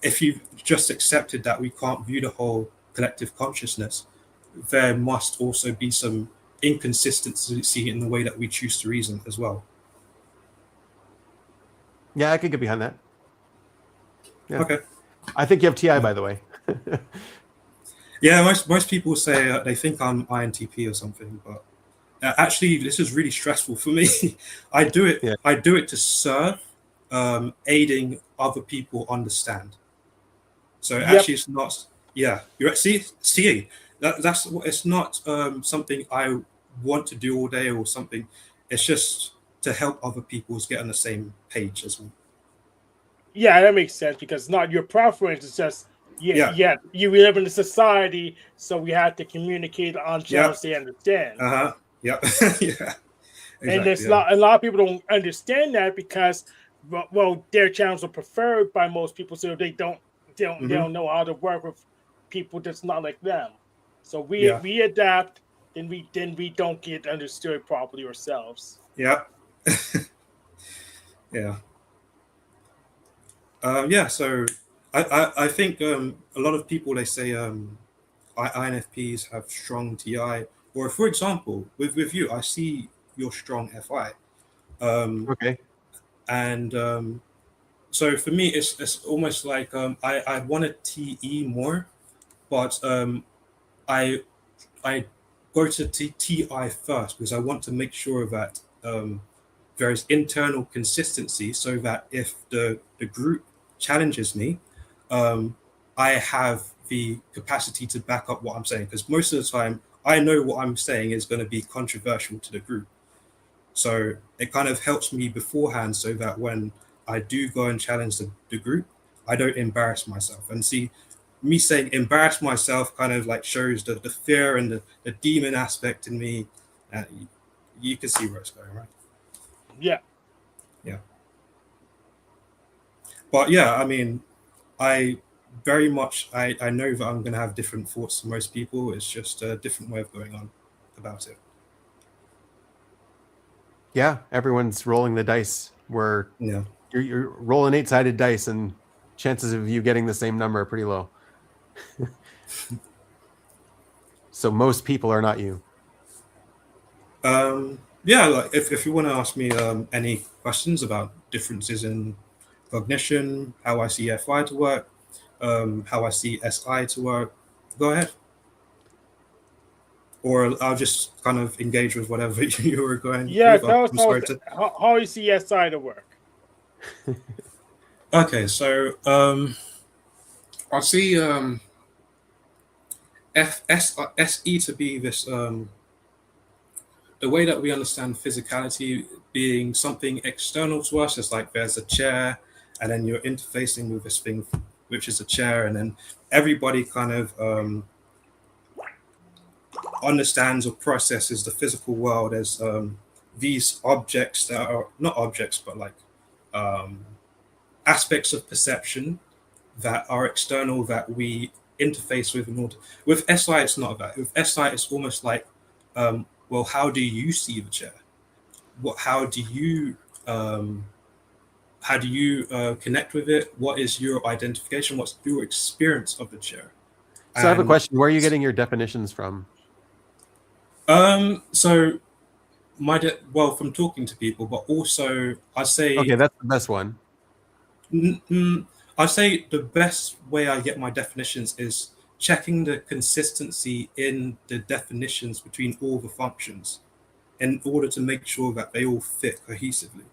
G: if you've just accepted that we can't view the whole collective consciousness, there must also be some inconsistency in the way that we choose to reason as well.
A: Yeah, I could get behind that. Yeah.
G: Okay.
A: I think you have TI, by the way.
G: Yeah, most people say they think I'm INTP or something, but actually, this is really stressful for me. I do it.
A: Yeah.
G: I do it to serve, aiding other people understand. So actually, it's not. Yeah, you're seeing. That's it's not something I want to do all day or something. It's just to help other people get on the same page as well.
C: Yeah, that makes sense, because not your preference. It's just you live in a society, so we have to communicate on channels they understand.
G: Yeah. Yeah. Exactly,
C: and there's a lot of people don't understand that because, well, their channels are preferred by most people, so they don't know how to work with people that's not like them. So we adapt, then we don't get understood properly ourselves.
G: Yeah. Yeah. So I think a lot of people, they say INFPs have strong TI, or for example, with you, I see your strong FI.
A: Okay.
G: And so for me, it's almost like I want a TE more, but I I go to TI first because I want to make sure that there is internal consistency, so that if the group challenges me, I have the capacity to back up what I'm saying. Because most of the time, I know what I'm saying is going to be controversial to the group. So it kind of helps me beforehand so that when I do go and challenge the group, I don't embarrass myself. And see, me saying embarrass myself kind of like shows the fear and the demon aspect in me. You can see where it's going, right?
C: Yeah.
G: Yeah. But yeah, I mean, I very much, I know that I'm going to have different thoughts than most people. It's just a different way of going on about it.
A: Yeah, everyone's rolling the dice. Where
G: Yeah.
A: you're rolling 8-sided dice, and chances of you getting the same number are pretty low. So most people are not you.
G: Yeah, like if you want to ask me any questions about differences in cognition, how I see FI to work, how I see SI to work, go ahead. Or I'll just kind of engage with whatever you were going
C: Yeah,
G: with.
C: tell us
G: I'm sorry
C: how you see SI to work.
G: Okay, so I see SE to be this the way that we understand physicality being something external to us. Is like there's a chair, and then you're interfacing with this thing, which is a chair, and then everybody kind of understands or processes the physical world as these objects that are not objects, but like aspects of perception that are external that we interface with. In order with SI, it's not that. With SI, it's almost like, well, how do you see the chair? How do you connect with it? What is your identification? What's your experience of the chair?
A: So I have a
G: And
A: question. Where are you getting your definitions from?
G: so well, from talking to people, but also I say
A: Okay, that's the best one.
G: I say the best way I get my definitions is checking the consistency in the definitions between all the functions in order to make sure that they all fit cohesively.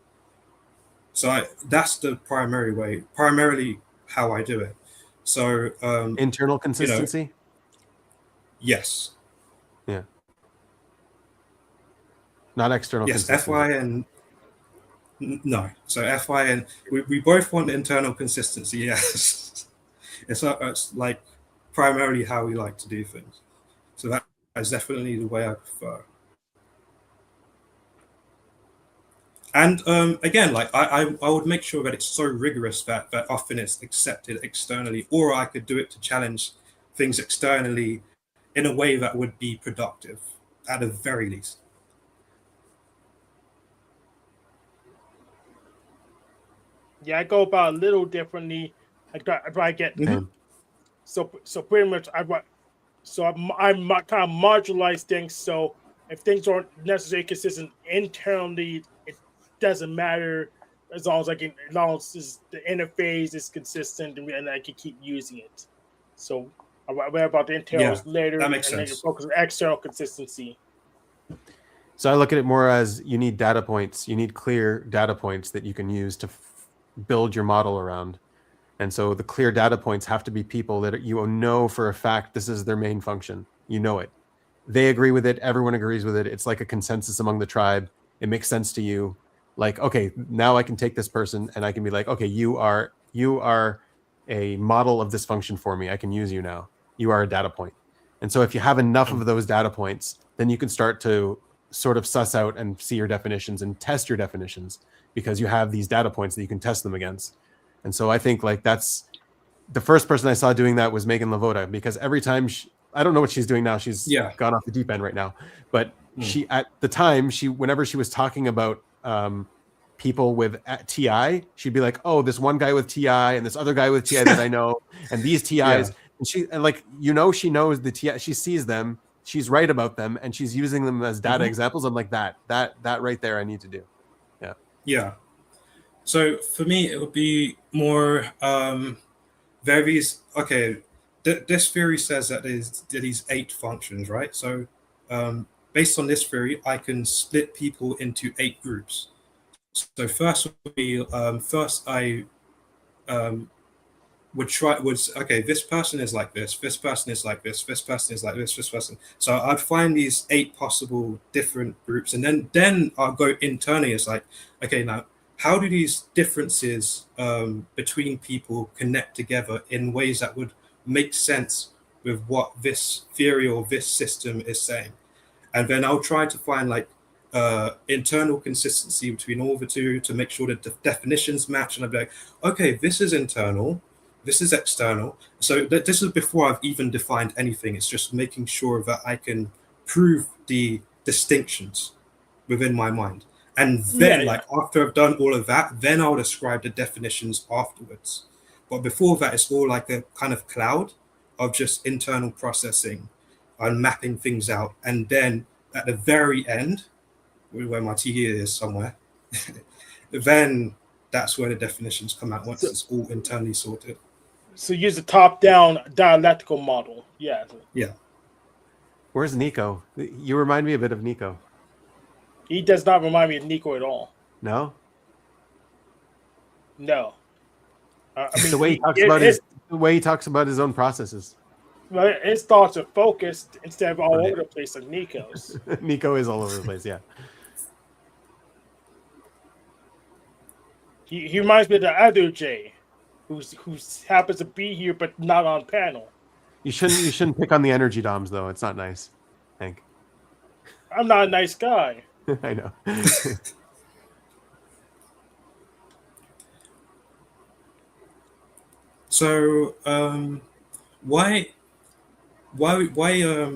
G: So that's the primarily how I do it. So
A: Internal consistency?
G: Yes.
A: Yeah. Not external
G: Yes,
A: consistency.
G: FI and no. So FI and we both want internal consistency, yes. It's like primarily how we like to do things. So that is definitely the way I prefer. And again, like I would make sure that it's so rigorous that often it's accepted externally, or I could do it to challenge things externally in a way that would be productive, at the very least.
C: Yeah, I go about a little differently. I try to get
G: Mhm.
C: so pretty much I kind of marginalize things. So if things aren't necessarily consistent internally, it doesn't matter as long as as long as the interface is consistent and I can keep using it. So I worry about the internals
G: Yeah,
C: later,
G: that makes
C: and then
G: sense.
C: focus on external consistency.
A: So I look at it more as you need data points. You need clear data points that you can use to build your model around. And so the clear data points have to be people that you know for a fact this is their main function. You know it. They agree with it. Everyone agrees with it. It's like a consensus among the tribe. It makes sense to you. Like, okay, now I can take this person and I can be like, okay, you are a model of this function for me. I can use you now. You are a data point. And so if you have enough of those data points, then you can start to sort of suss out and see your definitions and test your definitions because you have these data points that you can test them against. And so I think like that's the first person I saw doing that was Megan Lavota, because every time I don't know what she's doing now. She's gone off the deep end right now, but she, at the time, whenever she was talking about people with TI, she'd be like, oh, this one guy with TI and this other guy with TI that I know, and these TIs, and like, she knows the TI, she sees them, she's right about them, and she's using them as data examples. I'm like, that right there I need to do. Yeah.
G: Yeah. So for me, it would be more various. Okay, this theory says that there's these 8 functions, right? So based on this theory, I can split people into 8 groups. So first would be first I would okay, this person is like this person is like this person is like this person. So I'd find these 8 possible different groups, and then I'll go internally. It's like, okay, now how do these differences between people connect together in ways that would make sense with what this theory or this system is saying? And then I'll try to find like internal consistency between all the two to make sure that the definitions match. And I'll be like, okay, this is internal, this is external. So this is before I've even defined anything. It's just making sure that I can prove the distinctions within my mind. And then, like, after I've done all of that, then I'll describe the definitions afterwards. But before that, it's all like a kind of cloud of just internal processing and mapping things out. And then at the very end, where my T is somewhere, then that's where the definitions come out once it's all internally sorted.
C: So use the top-down dialectical model. Yeah.
G: Yeah.
A: Where's Nico? You remind me a bit of Nico.
C: He does not remind me of Nico at all.
A: No?
C: No. I mean,
A: The way he talks about his own processes.
C: Well, his thoughts are focused instead of all over the place like Nico's.
A: Nico is all over the place, yeah.
C: He reminds me of the other Jay, who happens to be here but not on panel.
A: You shouldn't pick on the energy DOMs though. It's not nice, Hank.
C: I'm not a nice guy.
A: I know.
G: So why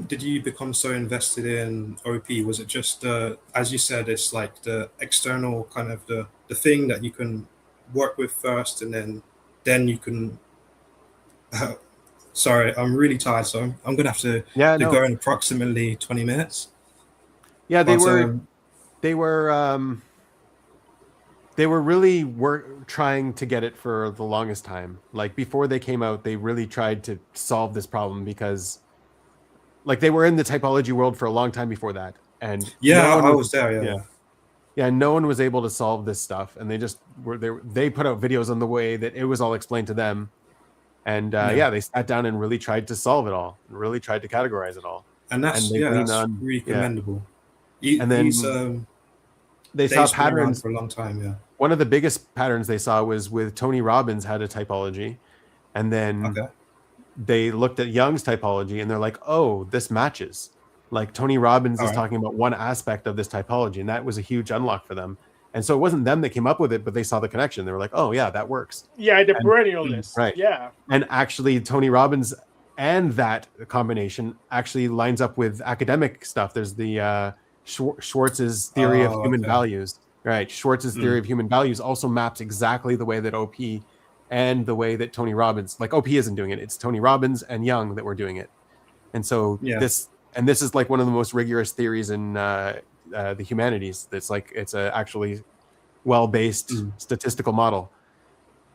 G: did you become so invested in OP? Was it just as you said, it's like the external kind of the thing that you can work with first, and then you can sorry, I'm really tired, so I'm gonna have to go in approximately 20 minutes.
A: Yeah, they were really trying to get it for the longest time. Like before they came out, they really tried to solve this problem because like they were in the typology world for a long time before that. And
G: I was there.
A: Yeah, no one was able to solve this stuff, and they just they put out videos on the way that it was all explained to them. And they sat down and really tried to solve it all, and really tried to categorize it all.
G: And that's really commendable.
A: And then they saw patterns
G: for a long time. Yeah.
A: One of the biggest patterns they saw was with Tony Robbins had a typology, and then they looked at Young's typology, and they're like, "Oh, this matches." Like Tony Robbins is talking about one aspect of this typology, and that was a huge unlock for them. And so it wasn't them that came up with it, but they saw the connection. They were like, "Oh yeah, that works."
C: Yeah, the perennialness.
A: Right.
C: Yeah.
A: And actually, Tony Robbins and that combination actually lines up with academic stuff. There's the Schwartz's theory of human values. Right. Schwartz's theory of human values also maps exactly the way that OP and the way that Tony Robbins, like OP isn't doing it. It's Tony Robbins and Young that were doing it. And so this is like one of the most rigorous theories in the humanities. That's like, it's a actually well-based statistical model.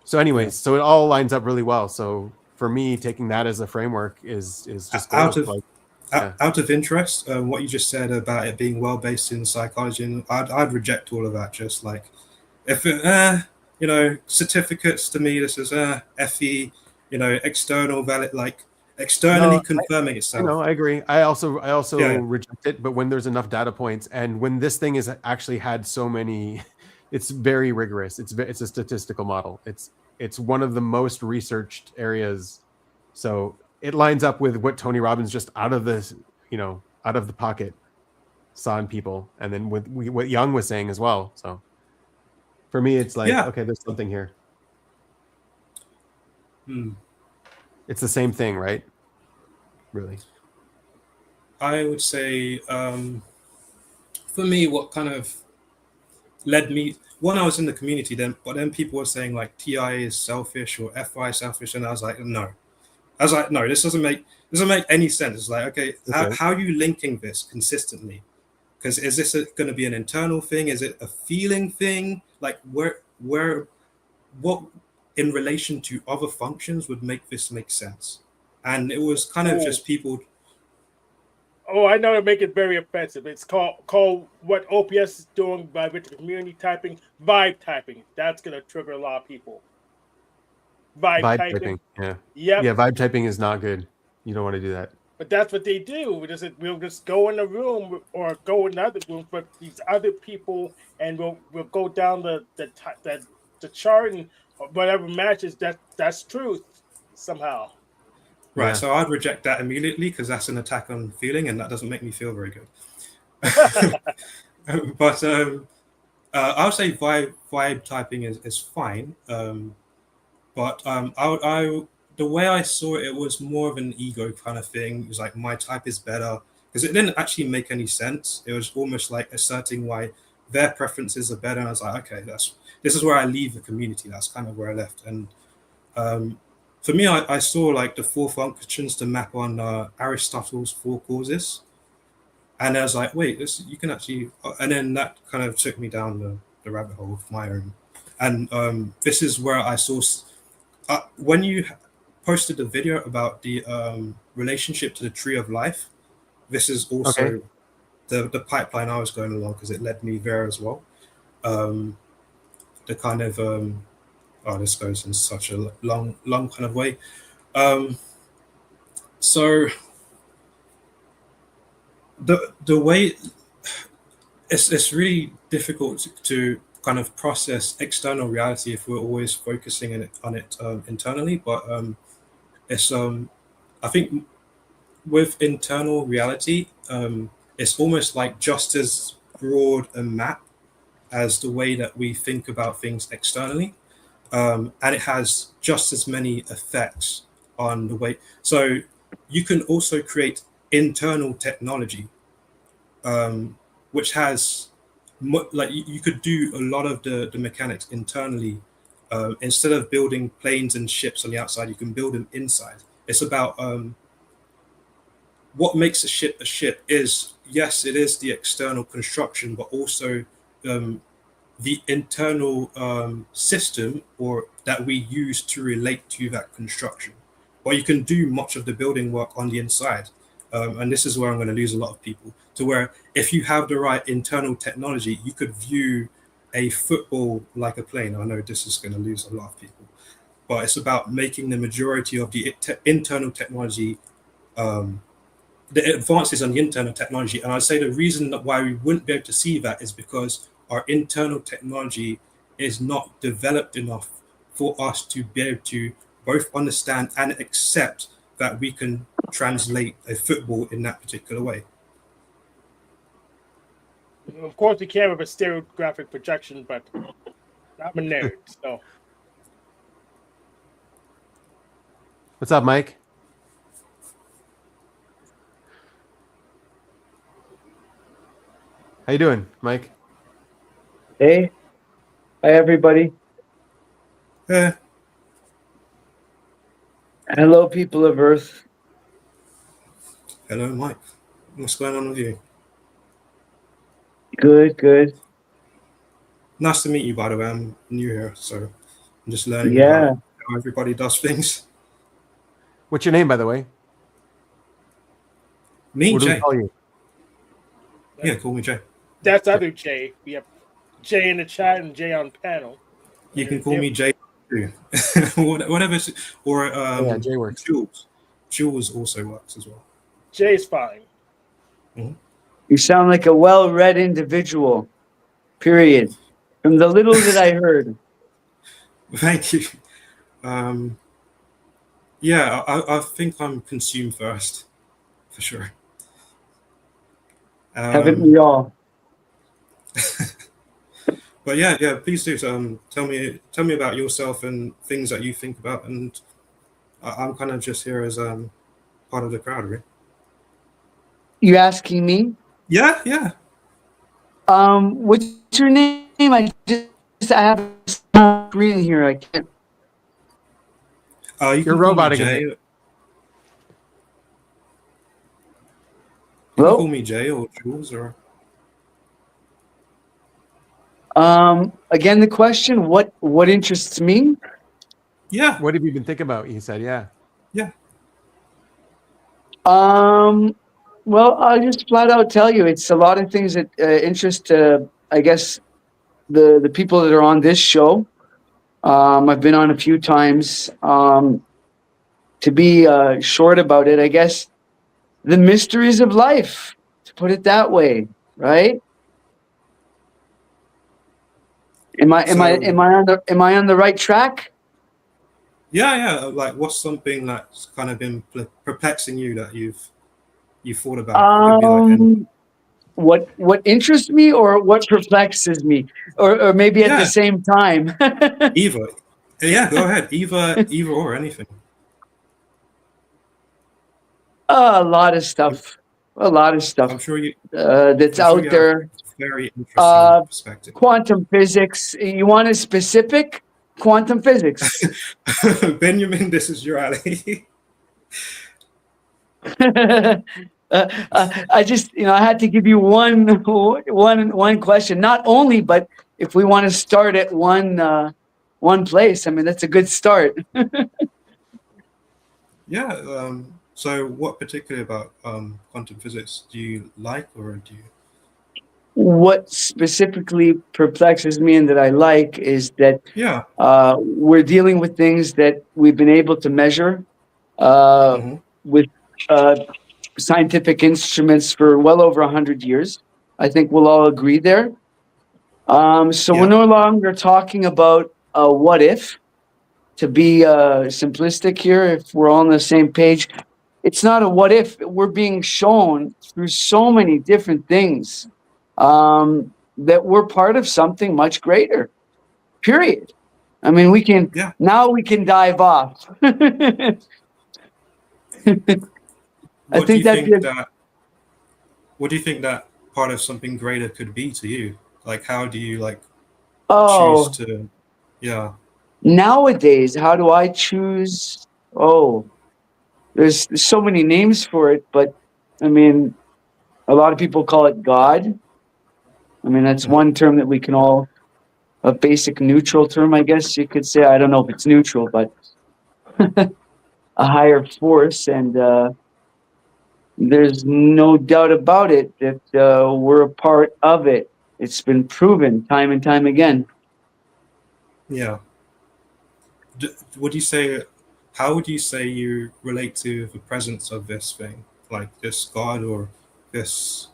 A: So anyways, so it all lines up really well. So for me, taking that as a framework is just
G: out of interest, what you just said about it being well based in psychology, and I'd reject all of that. Just like if it, certificates to me, this is FE, external valid, like externally confirming itself.
A: I agree. I also reject it. But when there's enough data points, and when this thing is actually had so many, it's very rigorous. It's a statistical model. It's one of the most researched areas. So it lines up with what Tony Robbins just out of the pocket saw in people, and then with what Young was saying as well. So for me, it's like, okay, there's something here. It's the same thing, right? Really.
G: I would say, for me, what kind of led me, when I was in the community but then people were saying like TI is selfish or FI is selfish, and I was like, no. This doesn't make any sense. It's like, okay. How are you linking this consistently? Because is this going to be an internal thing? Is it a feeling thing? Like what in relation to other functions would make this make sense? And it was kind of just people.
C: Oh, I know to make it very offensive. It's called what OPS is doing by with the community typing, vibe typing. That's gonna trigger a lot of people. Vibe typing.
A: Yeah.
C: Yep.
A: Yeah, vibe typing is not good. You don't want to do that.
C: But that's what they do. We'll just go in a room or go in another room with these other people, and we'll go down the chart and whatever matches. That's truth somehow.
G: Right,
A: Yeah.
G: so I'd reject that immediately because that's an attack on feeling, and that doesn't make me feel very good. But I would say vibe typing is fine. But the way I saw it, it was more of an ego kind of thing. It was like my type is better because it didn't actually make any sense. It was almost like asserting why their preferences are better. And I was like, okay, this is where I leave the community. That's kind of where I left. And for me, I saw like the 4 functions to map on Aristotle's 4 causes. And I was like, wait, you can actually, and then that kind of took me down the rabbit hole of my own. And this is where I saw, when you posted the video about the relationship to the tree of life, this is also the pipeline I was going along because it led me there as well. The kind of, this goes in such a long kind of way. So the way it's really difficult to kind of process external reality if we're always focusing on it internally. But it's I think with internal reality, it's almost like just as broad a map as the way that we think about things externally. And it has just as many effects on the way. So you can also create internal technology, which has like you could do a lot of the mechanics internally. Instead of building planes and ships on the outside, you can build them inside. It's about what makes a ship is, yes, it is the external construction, but also the internal system or that we use to relate to that construction. But you can do much of the building work on the inside. And this is where I'm going to lose a lot of people, to where if you have the right internal technology, you could view a football like a plane. I know this is going to lose a lot of people, but it's about making the majority of the internal technology, the advances on the internal technology. And I'd say the reason that why we wouldn't be able to see that is because our internal technology is not developed enough for us to be able to both understand and accept that we can translate a football in that particular way.
C: Of course, we can't have a stereographic projection, but I'm a nerd, so.
A: What's up, Mike? How you doing, Mike?
H: Hey, hi everybody.
G: Yeah.
H: Hello, people of Earth.
G: Hello, Mike. What's going on with you?
H: Good, good.
G: Nice to meet you, by the way. I'm new here, so I'm just learning
H: Yeah.
G: about how everybody does things.
A: What's your name, by the way?
G: Me,
A: What do we
G: Jay.
A: call you?
G: Yeah, call me Jay.
C: That's other Jay. We have Jay in the chat and Jay on panel.
G: You can call me Jay too. Whatever. Or
A: Yeah, Jay works.
G: Jules. Jules also works as well.
C: Jay's fine.
H: You sound like a well-read individual, period. From the little that I heard.
G: Thank you. Yeah, I think I'm consumed first, for sure.
H: Haven't we all?
G: But yeah, please do. Tell me about yourself and things that you think about, and I'm kind of just here as part of the crowd, really.
H: You asking me?
G: Yeah.
H: What's your name? I have a screen here. I can't.
G: You
A: You're
G: can call me
A: roboting
G: Jay.
A: it.
G: You can
H: Hello?
G: call me Jay or Jules or
H: Again, the question: what interests me?
G: Yeah.
A: What have you been thinking about? He said, yeah.
G: Yeah.
H: Well, I'll just flat out tell you, it's a lot of things that interest, I guess, the people that are on this show. I've been on a few times. To be short about it, I guess the mysteries of life, to put it that way, right? Am I on the right track?
G: Yeah. Like, what's something that's kind of been perplexing you that you've thought about? It could be like
H: What interests me or what perplexes me, or maybe at the
G: Yeah.
H: same time.
G: either. Yeah, go ahead. Either or anything.
H: A lot of stuff. A lot of stuff
G: I'm sure you.
H: that's
G: I'm sure
H: out
G: you have
H: there.
G: a very interesting perspective.
H: Quantum physics. You want a specific? Quantum physics.
G: Benjamin, this is your alley.
H: I just, I had to give you one question. Not only, but if we want to start at one place, I mean, that's a good start.
G: Yeah. So, what particularly about quantum physics do you like, or do you?
H: What specifically perplexes me and that I like is that
G: Yeah.
H: we're dealing with things that we've been able to measure with scientific instruments for well over 100 years. I think we'll all agree there. So we're no longer talking about what if. To be simplistic here, if we're all on the same page, it's not a what if. We're being shown through so many different things that we're part of something much greater. Period. I mean, now we can dive off. I
G: What do
H: think
G: you
H: that's
G: think that? What do you think that part of something greater could be to you? Like, how do you choose to? Yeah.
H: Nowadays, how do I choose? Oh, there's so many names for it, but I mean, a lot of people call it God. I mean, that's one term that we can all, a basic neutral term, I guess you could say. I don't know if it's neutral, but a higher force. And there's no doubt about it that we're a part of it. It's been proven time and time again.
G: Yeah. Would you say? How would you say you relate to the presence of this thing, like this God or this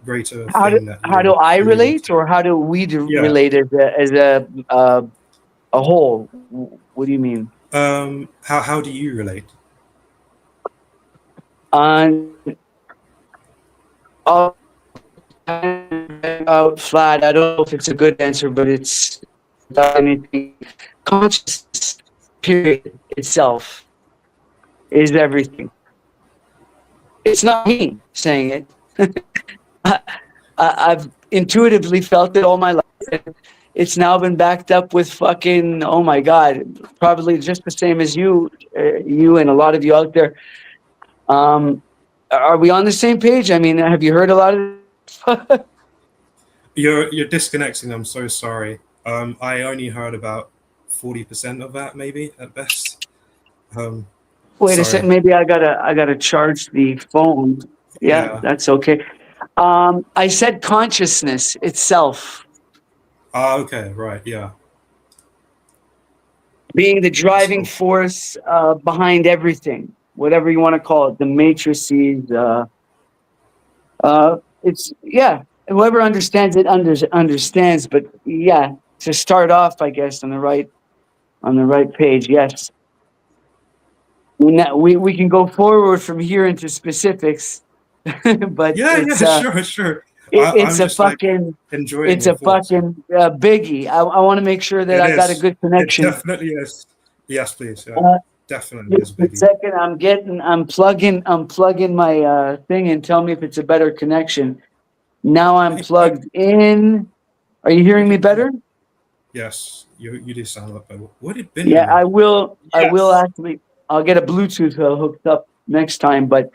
G: greater thing that
H: How do I
G: believe
H: relate,
G: to?
H: or how do we
G: Yeah.
H: relate as a whole? What do you mean?
G: How do you relate?
H: Out flat. I don't know if it's a good answer, but it's without anything. Consciousness, period, itself is everything. It's not me saying it. I've intuitively felt it all my life. It's now been backed up with fucking, oh my God, probably just the same as you and a lot of you out there. Are we on the same page? I mean, have you heard a lot of
G: You're disconnecting. I'm so sorry. I only heard about 40% of that, maybe at best.
H: Wait
G: sorry.
H: a second, maybe I gotta charge the phone. Yeah, that's okay. I said consciousness itself.
G: Okay, right, yeah.
H: Being the driving force behind everything, whatever you want to call it, the matrices. It's whoever understands it understands. But yeah, to start off, I guess on the right page. Yes, we can go forward from here into specifics, but
G: Sure.
H: It's
G: I'm
H: a
G: just
H: fucking,
G: enjoying
H: it's
G: your
H: a
G: thoughts.
H: fucking biggie. I want to make sure that
G: It
H: I got a
G: is.
H: good connection.
G: It definitely is. Yes, please. Yeah. Definitely is
H: Just a
G: biggie.
H: second, I'm plugging my thing and tell me if it's a better connection. Now I'm plugged in. Are you hearing me better?
G: Yes, you do sound a lot better. What did
H: Yeah,
G: Benjamin?
H: I will
C: Yes.
H: actually. I'll get a Bluetooth hooked up next time. But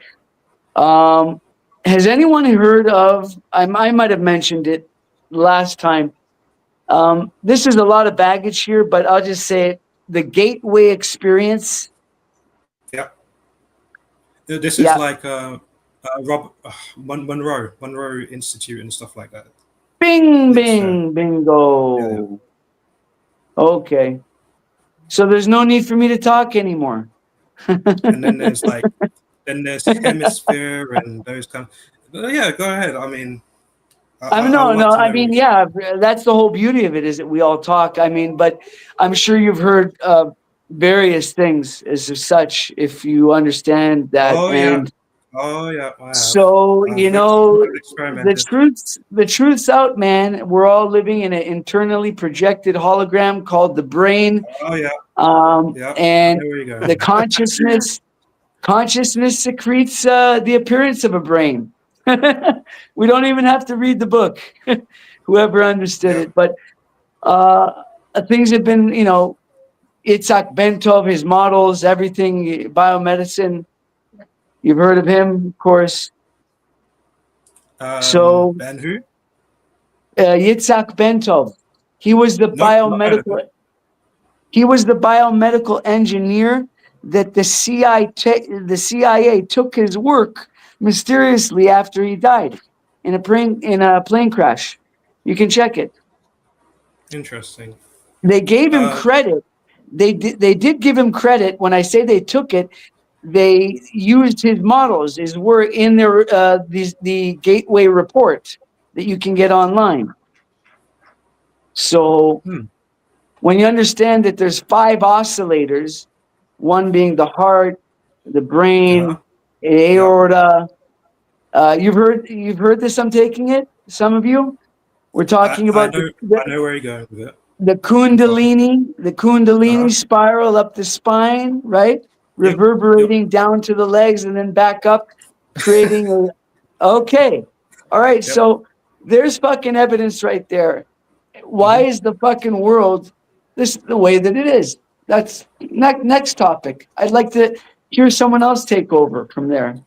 H: has anyone heard of? I might have mentioned it last time. This is a lot of baggage here, but I'll just say it. The gateway experience.
G: Yep. This
H: Yeah.
G: is like Monroe Institute and stuff like that.
H: Bing,
G: It's,
H: bing, bingo. Okay. So there's no need for me to talk anymore.
G: And then there's hemisphere and those kind of, yeah, go ahead. I mean,
H: I mean, no. I mean, yeah, that's the whole beauty of it, is that we all talk. I mean, but I'm sure you've heard various things as such, if you understand that.
G: Oh
H: and
G: yeah. I have.
H: So,
G: I've
H: the
G: experimented.
H: truth's out, man. We're all living in an internally projected hologram called the brain.
G: Oh yeah.
H: And
G: There we go.
H: the consciousness secretes the appearance of a brain. We don't even have to read the book. Whoever understood it. But things have been, Itzhak Bentov, his models, everything, biomedicine. You've heard of him, of course. So
G: Ben who?
H: Yitzhak Bentov. He was the biomedical. He was the biomedical engineer that the CIA took his work mysteriously after he died in a plane crash. You can check it.
G: Interesting.
H: They gave him credit. They did give him credit. When I say they took it, they used his models, his work in their the Gateway report that you can get online. So when you understand that there's 5 oscillators, one being the heart, the brain, aorta. You've heard this. I'm taking it. Some of you. We're talking about.
G: I know where you're going with it.
H: The Kundalini spiral up the spine, right? Reverberating down to the legs and then back up, creating okay. All right. So there's fucking evidence right there. Why is the fucking world the way that it is? That's next topic. I'd like to hear someone else take over from there.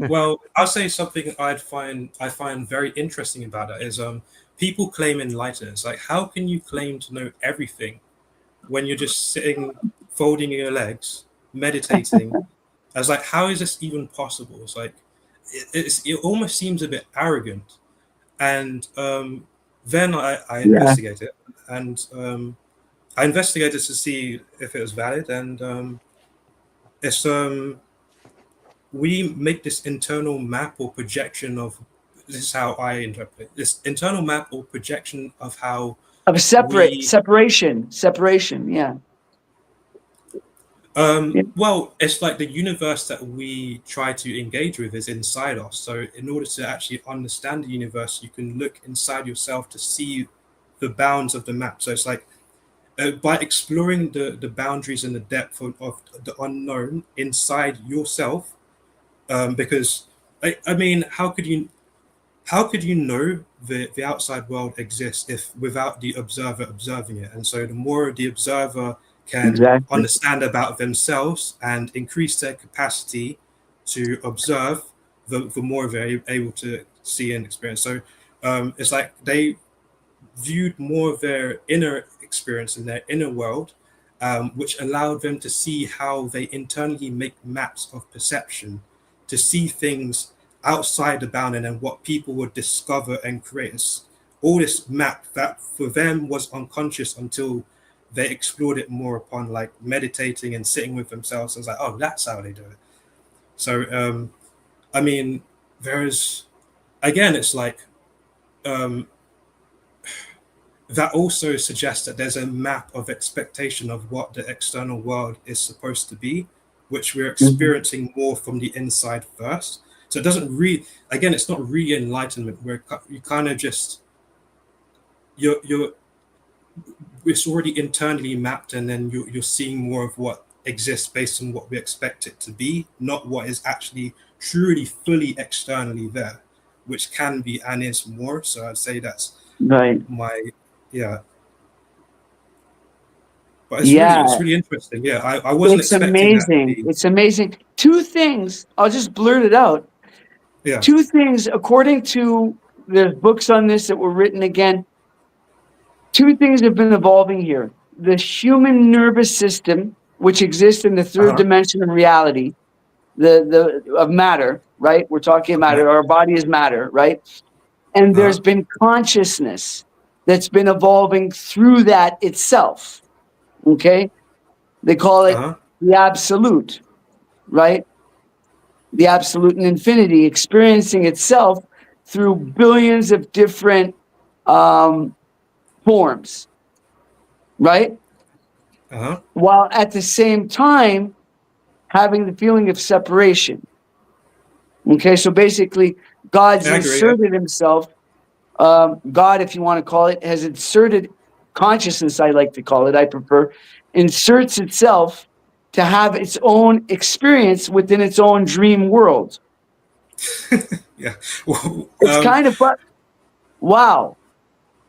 G: Well, I'll say something I find very interesting about that is people claim enlightenment. Like, how can you claim to know everything when you're just sitting, folding your legs, meditating? I was like, how is this even possible? It's like, it almost seems a bit arrogant. And then I investigated, and I investigated to see if it was valid, and it's we make this internal map or projection of, this is how I interpret it, this internal map or projection of how separation. Yeah. Well, it's like the universe that we try to engage with is inside us. So in order to actually understand the universe, you can look inside yourself to see the bounds of the map. So it's like by exploring the boundaries and the depth of the unknown inside yourself, because I mean, how could you know the outside world exists if without the observer observing it? And so the more the observer can understand about themselves and increase their capacity to observe, the more they're able to see and experience. So it's like they viewed more of their inner experience in their inner world, which allowed them to see how they internally make maps of perception, to see things outside the bound, and then what people would discover and create. All this map that for them was unconscious until they explored it more upon like meditating and sitting with themselves. I was like, oh, that's how they do it. So I mean, there's, again, it's like that also suggests that there's a map of expectation of what the external world is supposed to be, which we're experiencing more from the inside first. So it doesn't really, again, it's not really enlightenment where you kind of just, it's already internally mapped, and then you're seeing more of what exists based on what we expect it to be, not what is actually truly fully externally there, which can be and is more. So I'd say that's my but it's really interesting. Yeah, I wasn't expecting
H: amazing.
G: that.
H: It's amazing. 2 things, I'll just blurt it out.
G: Yeah.
H: 2 things, according to the books on this that were written again, two things have been evolving here. The human nervous system, which exists in the third dimension of reality, of matter, right? We're talking matter. Our body is matter, right? And there's been consciousness that's been evolving through that itself. Okay? They call it the absolute, right? The absolute and infinity, experiencing itself through billions of different forms, right? While at the same time having the feeling of separation. Okay, so basically, God's inserted himself. God, if you want to call it, has inserted consciousness. I like to call it. I prefer inserts itself to have its own experience within its own dream world.
G: Yeah, well,
H: It's kind of wow.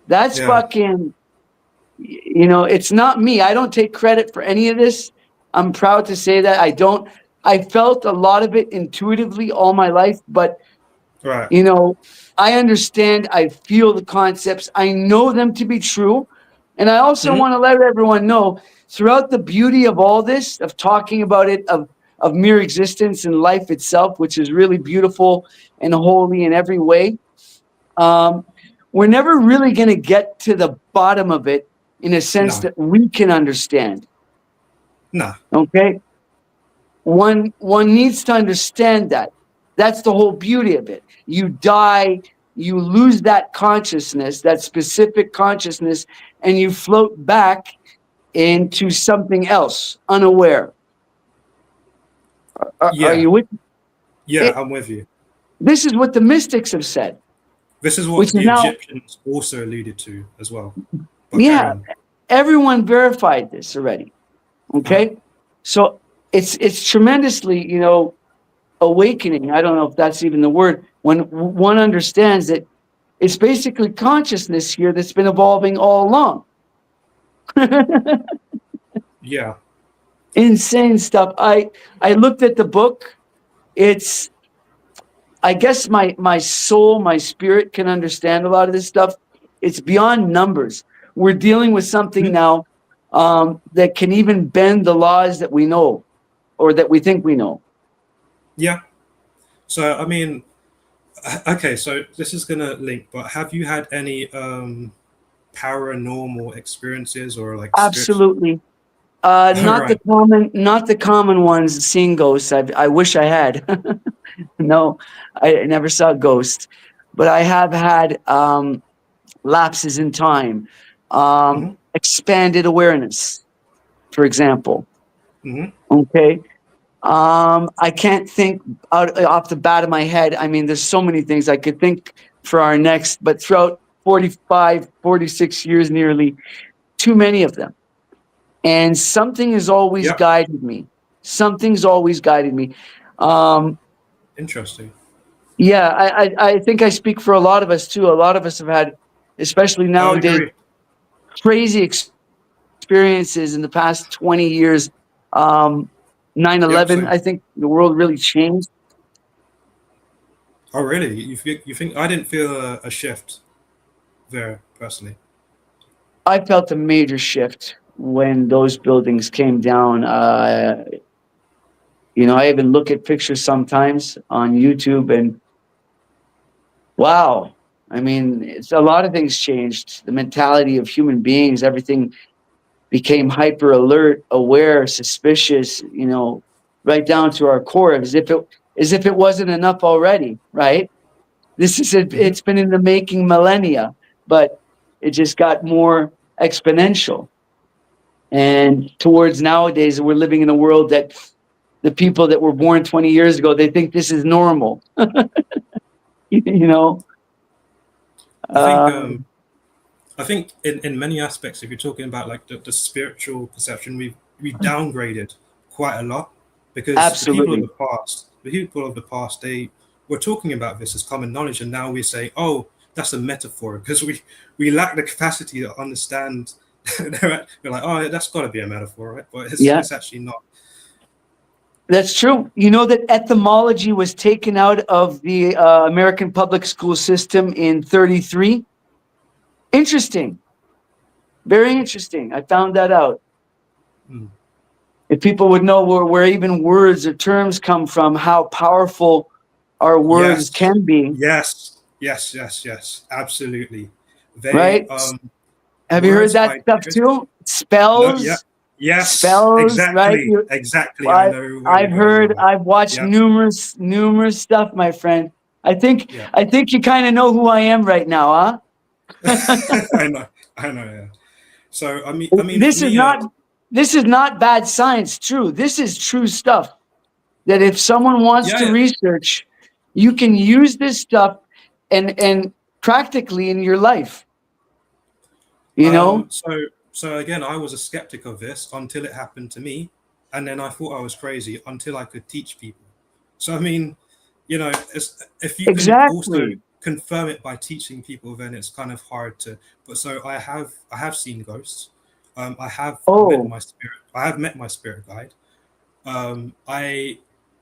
H: That's fucking. You know, it's not me. I don't take credit for any of this. I'm proud to say that I don't. I felt a lot of it intuitively all my life, but you know, I understand. I feel the concepts. I know them to be true, and I also want to let everyone know throughout the beauty of all this, of talking about it, of mere existence and life itself, which is really beautiful and holy in every way. We're never really going to get to the bottom of it in a sense that we can understand.
G: No.
H: Okay? One needs to understand that. That's the whole beauty of it. You die, you lose that consciousness, that specific consciousness, and you float back into something else, unaware. Are you with me?
G: Yeah, I'm with you.
H: This is what the mystics have said.
G: This is what the Egyptians also alluded to as well. But
H: yeah, everyone verified this already. Okay, so it's tremendously, you know, awakening. I don't know if that's even the word. When one understands that it's basically consciousness here that's been evolving all along.
G: Yeah.
H: Insane stuff. I looked at the book. It's, I guess my soul, my spirit can understand a lot of this stuff. It's beyond numbers. We're dealing with something now that can even bend the laws that we know or that we think we know.
G: Yeah. So, I mean, okay, so this is going to link, but have you had any paranormal experiences or like
H: Absolutely. Not the common ones, seeing ghosts. I wish I had. No, I never saw a ghost, but I have had lapses in time, expanded awareness, for example. Okay. I can't think off the bat of my head. I mean, there's so many things I could think for our next, but throughout 45, 46 years nearly, too many of them. And something has always guided me. Something's always guided me.
G: Interesting.
H: Yeah, I think I speak for a lot of us too. A lot of us have had, especially nowadays, crazy experiences in the past 20 years. 9/11, I think the world really changed.
G: Oh, really? You think I didn't feel a shift there personally?
H: I felt a major shift when those buildings came down. You know, I even look at pictures sometimes on YouTube and wow. I mean, it's a lot of things changed. The mentality of human beings, everything became hyper alert, aware, suspicious, you know, right down to our core, as if it wasn't enough already, right? This is it's been in the making millennia, but it just got more exponential. And towards nowadays, we're living in a world that the people that were born 20 years ago, they think this is normal. You know?
G: I think in many aspects, if you're talking about like the spiritual perception, we've downgraded quite a lot because the people of the past, they were talking about this as common knowledge, and now we say, oh, that's a metaphor because we lack the capacity to understand. We're like, oh, that's got to be a metaphor, right? But it's actually not.
H: That's true. You know that etymology was taken out of the American public school system in 1933? Interesting. Very interesting. I found that out.
G: Mm.
H: If people would know where even words or terms come from, how powerful our words
G: Yes.
H: can be,
G: Yes. Absolutely. They
H: right? Have you heard
G: words,
H: that stuff
G: ideas.
H: too?
G: No, yeah.
H: Spells,
G: Yes,
H: spells, right?
G: exactly. I know where you're
H: I've
G: going
H: heard,
G: with that.
H: I've watched
G: Yeah.
H: numerous stuff, my friend. I think
G: Yeah.
H: you kind of know who I am right now, huh?
G: I know, yeah. So I mean, for
H: This is
G: me,
H: not bad science. True, this is true stuff. That if someone wants to
G: yeah.
H: research, you can use this stuff and practically in your life. You know,
G: So again, I was a skeptic of this until it happened to me, and then I thought I was crazy until I could teach people. So I mean, if you can also
H: exactly.
G: confirm it by teaching people, then it's kind of hard to. But so I have seen ghosts. I have met
H: Oh,
G: my spirit. I have met my spirit guide. I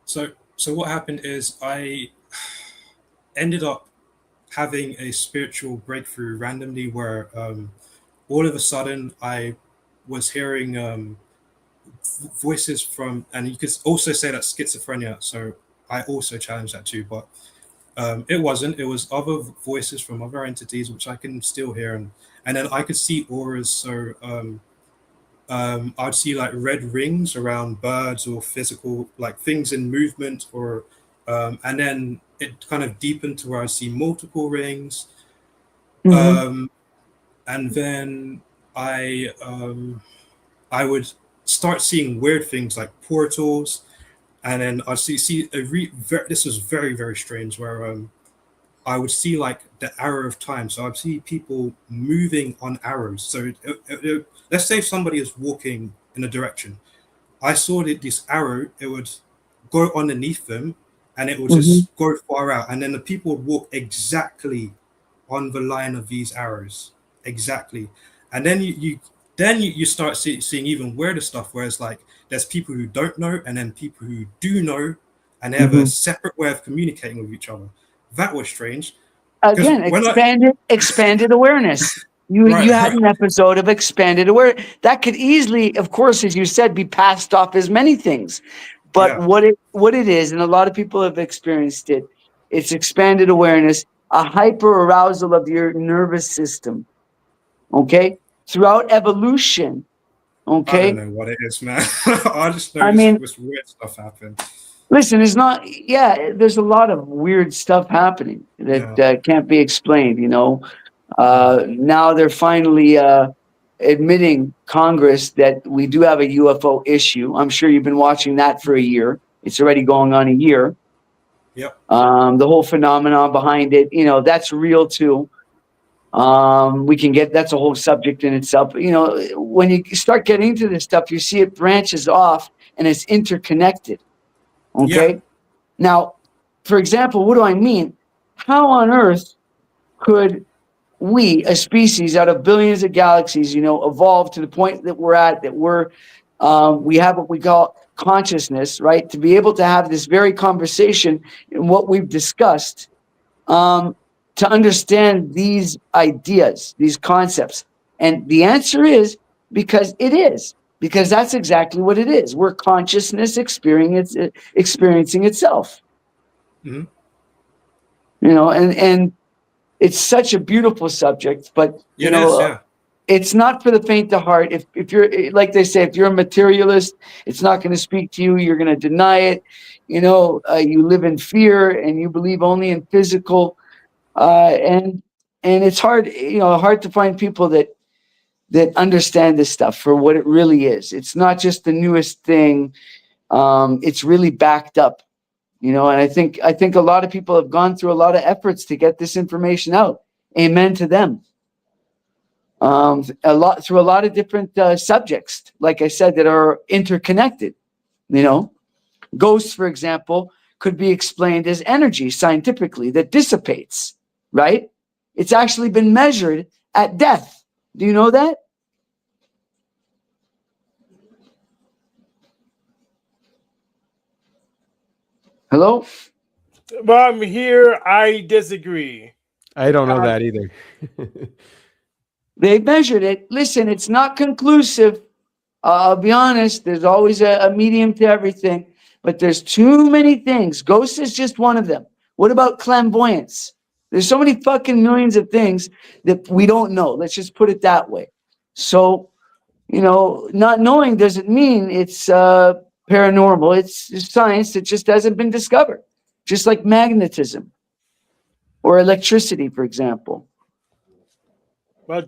G: so what happened is I ended up having a spiritual breakthrough randomly where all of a sudden I was hearing voices from, and you could also say that schizophrenia. So I also challenge that too, but it wasn't. It was other voices from other entities which I can still hear, and then I could see auras. So I'd see like red rings around birds or physical like things in movement, or and then it kind of deepened to where I see multiple rings,
H: hmm
G: um, and then I would start seeing weird things like portals, and then I this was very strange where I would see like the arrow of time. So I'd see people moving on arrows. So let's say somebody is walking in a direction. I saw that this arrow, it would go underneath them and it would
H: hmm
G: just go far out. And then the people would walk exactly on the line of these arrows. Exactly. And then you start seeing even weirder stuff where it's like there's people who don't know and then people who do know, and they have a
H: hmm
G: separate way of communicating with each other. That was strange. Because
H: Again,
G: when I
H: expanded awareness. You
G: right,
H: had
G: right,
H: an episode of expanded awareness that could easily, of course, as you said, be passed off as many things. But
G: yeah,
H: what it is, and a lot of people have experienced it, it's expanded awareness, a hyper arousal of your nervous system. Okay, throughout evolution.
G: I don't
H: Okay,
G: know what it is, man. I just know
H: I mean,
G: this weird stuff happened.
H: listen, it's not. Yeah, there's a lot of weird stuff happening that
G: Yeah.
H: can't be explained. You know,
G: Mm.
H: now they're finally admitting Congress that we do have a UFO issue. I'm sure you've been watching that for a year. It's already going on a year.
G: Yep.
H: The whole phenomenon behind it, you know, that's real too. We can get that's a whole subject in itself. You know, when you start getting into this stuff, you see it branches off and it's interconnected.
G: Yeah.
H: Okay. Now, for example, what do I mean? How on earth could we, a species out of billions of galaxies, you know, evolve to the point that we're at, that we have what we call consciousness, right? To be able to have this very conversation and what we've discussed, to understand these ideas, these concepts. And the answer is because that's exactly what it is. We're consciousness experiencing itself,
G: Hmm.
H: you know, and it's such a beautiful subject, but you
G: It
H: know,
G: is. Yeah.
H: it's not for the faint of heart. If you're, like they say, if you're a materialist, it's not going to speak to you. You're going to deny it. You know, you live in fear and you believe only in physical, and it's hard, you know, hard to find people that understand this stuff for what it really is. It's not just the newest thing. It's really backed up, you know, and I think a lot of people have gone through a lot of efforts to get this information out. Amen to them. A lot through a lot of different subjects, like I said, that are interconnected. You know, ghosts, for example, could be explained as energy scientifically that dissipates. Right? It's actually been measured at death. Do you know that? Hello?
C: Well, I'm here. I disagree.
A: I don't know
C: Um,
A: that either.
H: They measured it. Listen, it's not conclusive. I'll be honest. There's always a medium to everything, but there's too many things. Ghost is just one of them. What about clairvoyance? There's so many fucking millions of things that we don't know. Let's just put it that way. So, not knowing doesn't mean it's paranormal. It's science that just hasn't been discovered. Just like magnetism or electricity, for example.
C: Well,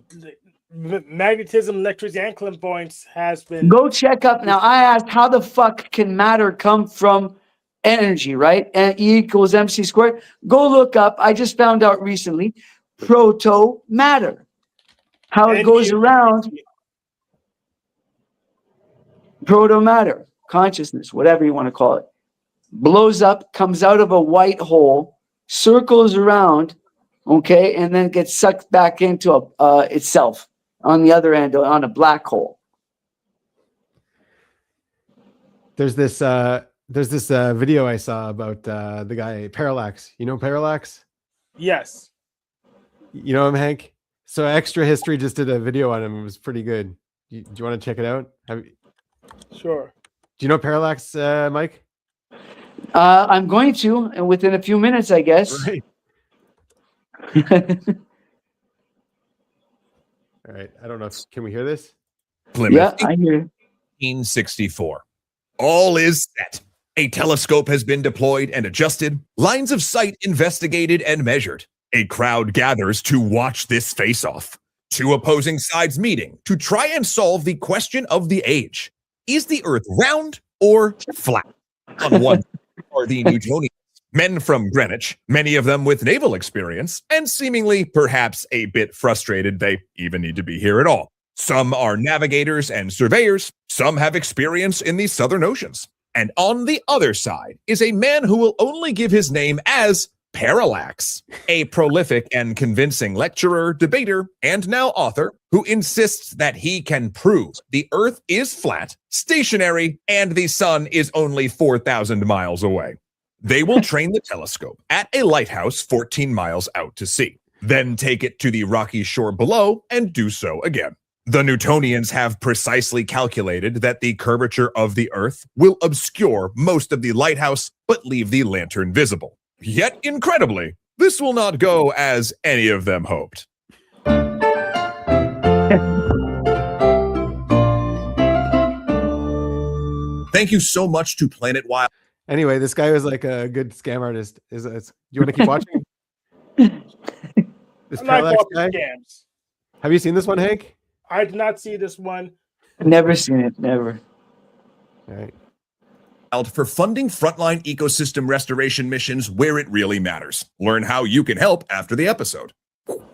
C: magnetism, electricity, and clairvoyance has been.
H: Go check up. Now, I asked, how the fuck can matter come from energy, right? And E equals MC squared. Go look up. I just found out recently, proto matter. How it goes around. Proto matter, consciousness, whatever you want to call it, blows up, comes out of a white hole, circles around, okay, and then gets sucked back into itself on the other end, on a black hole.
A: There's this video I saw about the guy Parallax. You know Parallax?
C: Yes.
A: You know him, Hank? So Extra History just did a video on him. It was pretty good. Do you want to check it out?
C: Sure.
A: Do you know Parallax, Mike?
H: I'm going to, and within a few minutes, I guess.
A: Right. All right. I don't know. Can we hear this?
I: Plymouth,
H: Yeah, I hear you.
I: 1864. All is set. A telescope has been deployed and adjusted, lines of sight investigated and measured. A crowd gathers to watch this face-off. Two opposing sides meeting to try and solve the question of the age. Is the Earth round or flat? On one are the Newtonians, men from Greenwich, many of them with naval experience, and seemingly perhaps a bit frustrated they even need to be here at all. Some are navigators and surveyors, some have experience in the southern oceans. And on the other side is a man who will only give his name as Parallax, a prolific and convincing lecturer, debater, and now author who insists that he can prove the Earth is flat, stationary, and the sun is only 4,000 miles away. They will train the telescope at a lighthouse 14 miles out to sea, then take it to the rocky shore below and do so again. The Newtonians have precisely calculated that the curvature of the Earth will obscure most of the lighthouse but leave the lantern visible. Yet, incredibly, this will not go as any of them hoped. Thank you so much to Planet Wild.
A: Anyway, this guy was like a good scam artist. Do you want to keep watching? This
C: I like
A: Parallax
C: watching
A: guy?
C: scams.
A: Have you seen this one, Hank?
C: I did not see this one.
H: Never seen it, never.
A: All right.
I: For funding frontline ecosystem restoration missions where it really matters. Learn how you can help after the episode.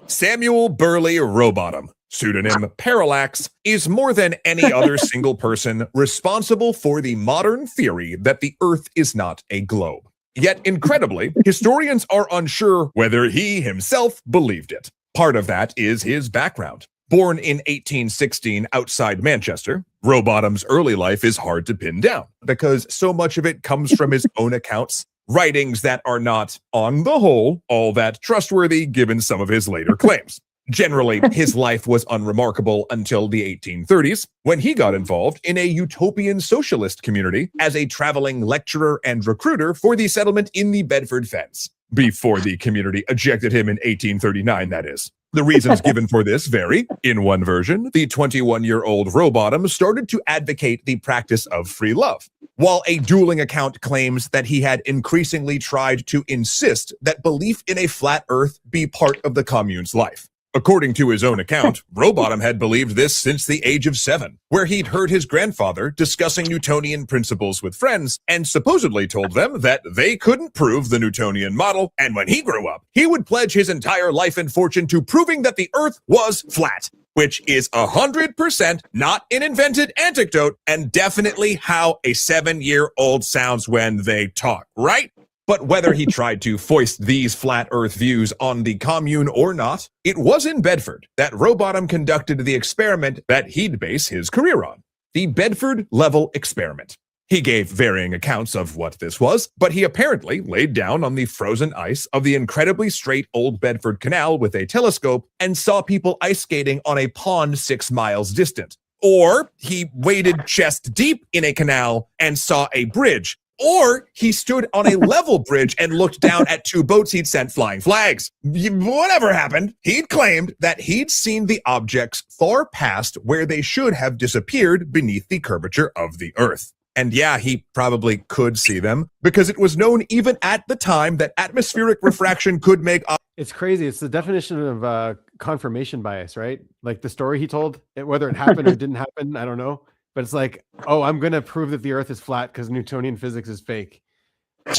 I: Samuel Burley Rowbottom, pseudonym Parallax, is more than any other single person responsible for the modern theory that the Earth is not a globe. Yet, incredibly, historians are unsure whether he himself believed it. Part of that is his background. Born in 1816 outside Manchester, Rowbottom's early life is hard to pin down because so much of it comes from his own accounts, writings that are not, on the whole, all that trustworthy given some of his later claims. Generally, his life was unremarkable until the 1830s, when he got involved in a utopian socialist community as a traveling lecturer and recruiter for the settlement in the Bedford Fens. Before the community ejected him in 1839, that is. The reasons given for this vary. In one version, the 21-year-old Rowbottom started to advocate the practice of free love, while a dueling account claims that he had increasingly tried to insist that belief in a flat Earth be part of the commune's life. According to his own account, Rowbottom had believed this since the age of 7, where he'd heard his grandfather discussing Newtonian principles with friends and supposedly told them that they couldn't prove the Newtonian model, and when he grew up, he would pledge his entire life and fortune to proving that the Earth was flat, which is 100% not an invented anecdote and definitely how a 7-year-old sounds when they talk, right? But whether he tried to foist these flat Earth views on the commune or not, it was in Bedford that Rowbottom conducted the experiment that he'd base his career on, the Bedford Level Experiment. He gave varying accounts of what this was, but he apparently laid down on the frozen ice of the incredibly straight Old Bedford Canal with a telescope and saw people ice skating on a pond 6 miles distant. Or he waded chest deep in a canal and saw a bridge. Or he stood on a level bridge and looked down at 2 boats he'd sent flying flags. Whatever happened, he'd claimed that he'd seen the objects far past where they should have disappeared beneath the curvature of the Earth. And yeah, he probably could see them because it was known even at the time that atmospheric refraction could make
A: It's crazy. It's the definition of confirmation bias, right? Like the story he told, whether it happened or didn't happen, I don't know. But it's like, oh, I'm going to prove that the Earth is flat because Newtonian physics is fake.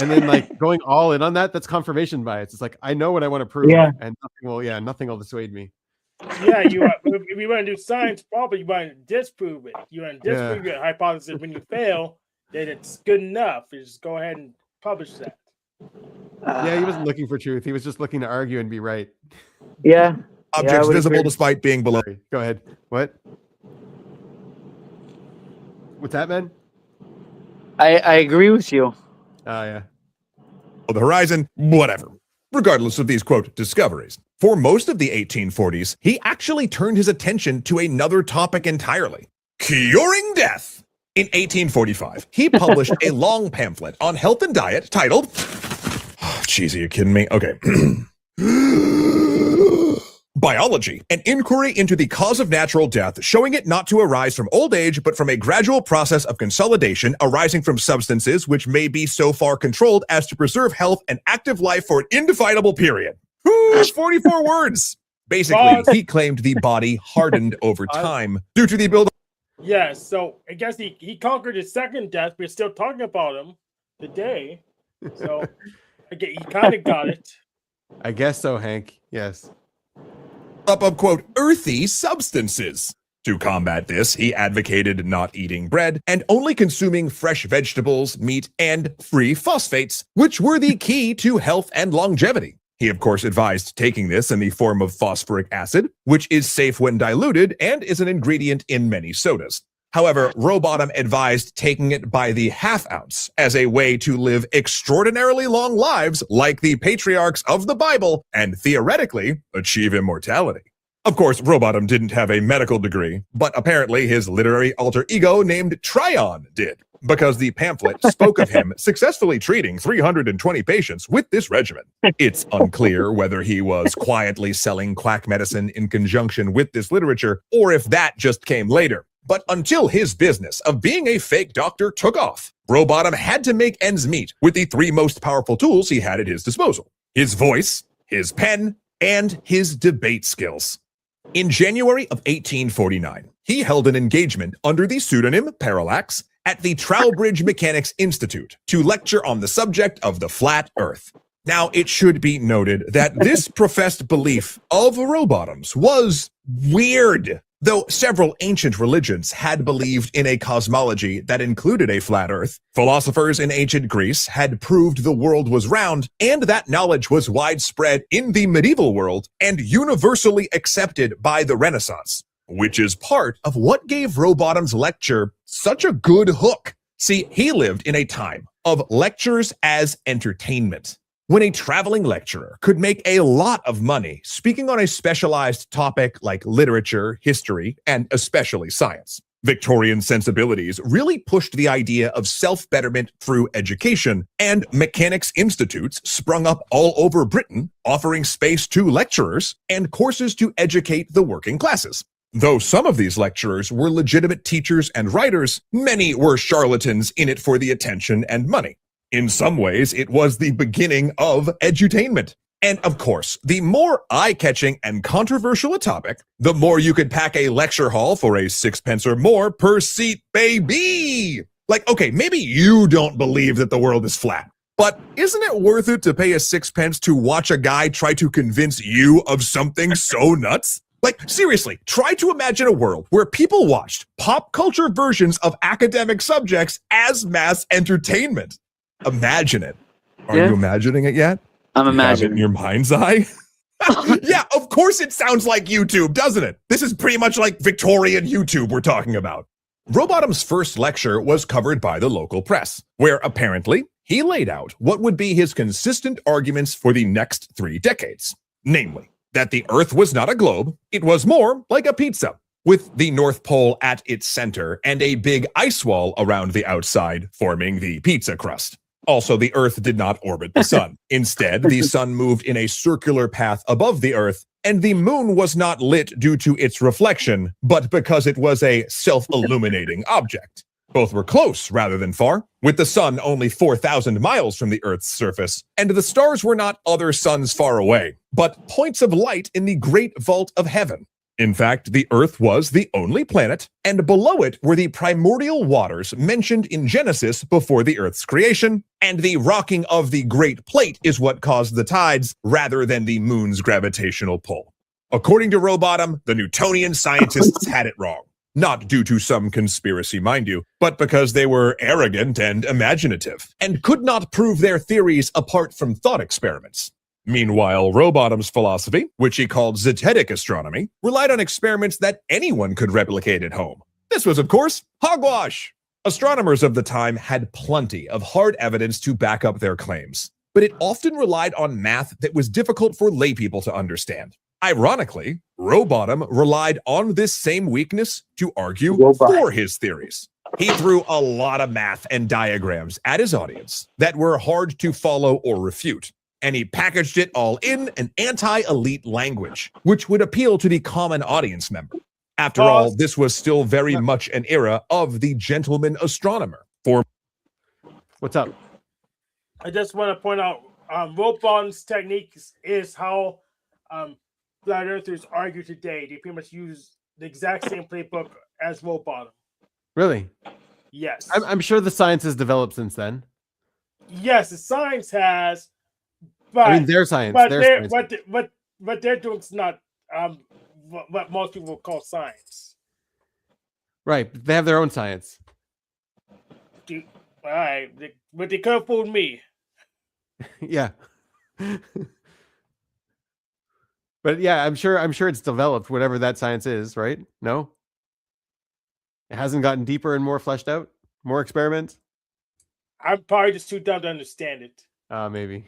A: And then like going all in on that, that's confirmation bias. It's like, I know what I want to prove.
H: Yeah.
A: And nothing will dissuade me.
C: Yeah, if you want to do science, probably you want to disprove it. You want to disprove your hypothesis. When you fail, then it's good enough. You just go ahead and publish that.
A: Yeah, he wasn't looking for truth. He was just looking to argue and be right.
H: Yeah.
I: objects
H: would
I: visible
H: agree.
I: despite being below.
A: Sorry. Go ahead. What? What's that, man?
H: I agree with you.
A: Oh, yeah.
I: The horizon, whatever. Regardless of these, quote, discoveries. For most of the 1840s, he actually turned his attention to another topic entirely. Curing death. In 1845, he published a long pamphlet on health and diet titled... Oh, jeez, are you kidding me? Okay. Biology, an inquiry into the cause of natural death, showing it not to arise from old age, but from a gradual process of consolidation arising from substances which may be so far controlled as to preserve health and active life for an indefinable period. 44 words. Basically, he claimed the body hardened over time due to the build.
C: Yeah, so I guess he conquered his second death. We're still talking about him today. So again, he kind of got it.
A: I guess so, Hank. Yes.
I: Up of, quote, earthy substances. To combat this, he advocated not eating bread and only consuming fresh vegetables, meat, and free phosphates, which were the key to health and longevity. He, of course, advised taking this in the form of phosphoric acid, which is safe when diluted and is an ingredient in many sodas. However, Rowbottom advised taking it by the half ounce as a way to live extraordinarily long lives like the patriarchs of the Bible and theoretically achieve immortality. Of course, Rowbottom didn't have a medical degree, but apparently his literary alter ego named Tryon did, because the pamphlet spoke of him successfully treating 320 patients with this regimen. It's unclear whether he was quietly selling quack medicine in conjunction with this literature, or if that just came later. But until his business of being a fake doctor took off, Rowbottom had to make ends meet with the 3 most powerful tools he had at his disposal: his voice, his pen, and his debate skills. In January of 1849, he held an engagement under the pseudonym Parallax at the Trowbridge Mechanics Institute to lecture on the subject of the flat Earth. Now, it should be noted that this professed belief of Rowbottom's was weird. Though several ancient religions had believed in a cosmology that included a flat Earth, philosophers in ancient Greece had proved the world was round, and that knowledge was widespread in the medieval world and universally accepted by the Renaissance, which is part of what gave Rowbottom's lecture such a good hook. See, he lived in a time of lectures as entertainment, when a traveling lecturer could make a lot of money speaking on a specialized topic like literature, history, and especially science. Victorian sensibilities really pushed the idea of self-betterment through education, and mechanics institutes sprung up all over Britain, offering space to lecturers and courses to educate the working classes. Though some of these lecturers were legitimate teachers and writers, many were charlatans in it for the attention and money. In some ways, it was the beginning of edutainment. And of course, the more eye-catching and controversial a topic, the more you could pack a lecture hall for a 6 pence or more per seat, baby! Like, okay, maybe you don't believe that the world is flat, but isn't it worth it to pay a 6 pence to watch a guy try to convince you of something so nuts? Like, seriously, try to imagine a world where people watched pop culture versions of academic subjects as mass entertainment. Imagine it. Are you imagining it yet?
H: I'm imagining.
I: Have it in your mind's eye? Yeah, of course it sounds like YouTube, doesn't it? This is pretty much like Victorian YouTube we're talking about. Rowbottom's first lecture was covered by the local press, where apparently he laid out what would be his consistent arguments for the next 3 decades. Namely, that the Earth was not a globe, it was more like a pizza, with the North Pole at its center and a big ice wall around the outside forming the pizza crust. Also, the Earth did not orbit the sun. Instead, the sun moved in a circular path above the Earth, and the moon was not lit due to its reflection, but because it was a self-illuminating object. Both were close rather than far, with the sun only 4,000 miles from the Earth's surface, and the stars were not other suns far away, but points of light in the great vault of heaven. In fact, the Earth was the only planet, and below it were the primordial waters mentioned in Genesis before the Earth's creation, and the rocking of the Great Plate is what caused the tides rather than the moon's gravitational pull. According to Rowbottom, the Newtonian scientists had it wrong. Not due to some conspiracy, mind you, but because they were arrogant and imaginative, and could not prove their theories apart from thought experiments. Meanwhile, Rowbottom's philosophy, which he called zetetic astronomy, relied on experiments that anyone could replicate at home. This was, of course, hogwash. Astronomers of the time had plenty of hard evidence to back up their claims, but it often relied on math that was difficult for laypeople to understand. Ironically, Rowbottom relied on this same weakness to argue for his theories. He threw a lot of math and diagrams at his audience that were hard to follow or refute, and he packaged it all in an anti-elite language, which would appeal to the common audience member. After all, this was still very much an era of the gentleman astronomer.
A: What's up?
C: I just want to point out Rowbottom's technique is how flat earthers argue today. They pretty much use the exact same playbook as Rowbottom.
A: Really?
C: Yes.
A: I'm sure the science has developed since then.
C: Yes, the science has. But,
A: I mean, their science.
C: but
A: their
C: they're
A: science.
C: what they're doing is not what most people would call science.
A: Right. They have their own science.
C: All right, but they could have fooled me.
A: Yeah. But yeah, I'm sure it's developed, whatever that science is, right? No? It hasn't gotten deeper and more fleshed out? More experiments?
C: I'm probably just too dumb to understand it.
A: Maybe.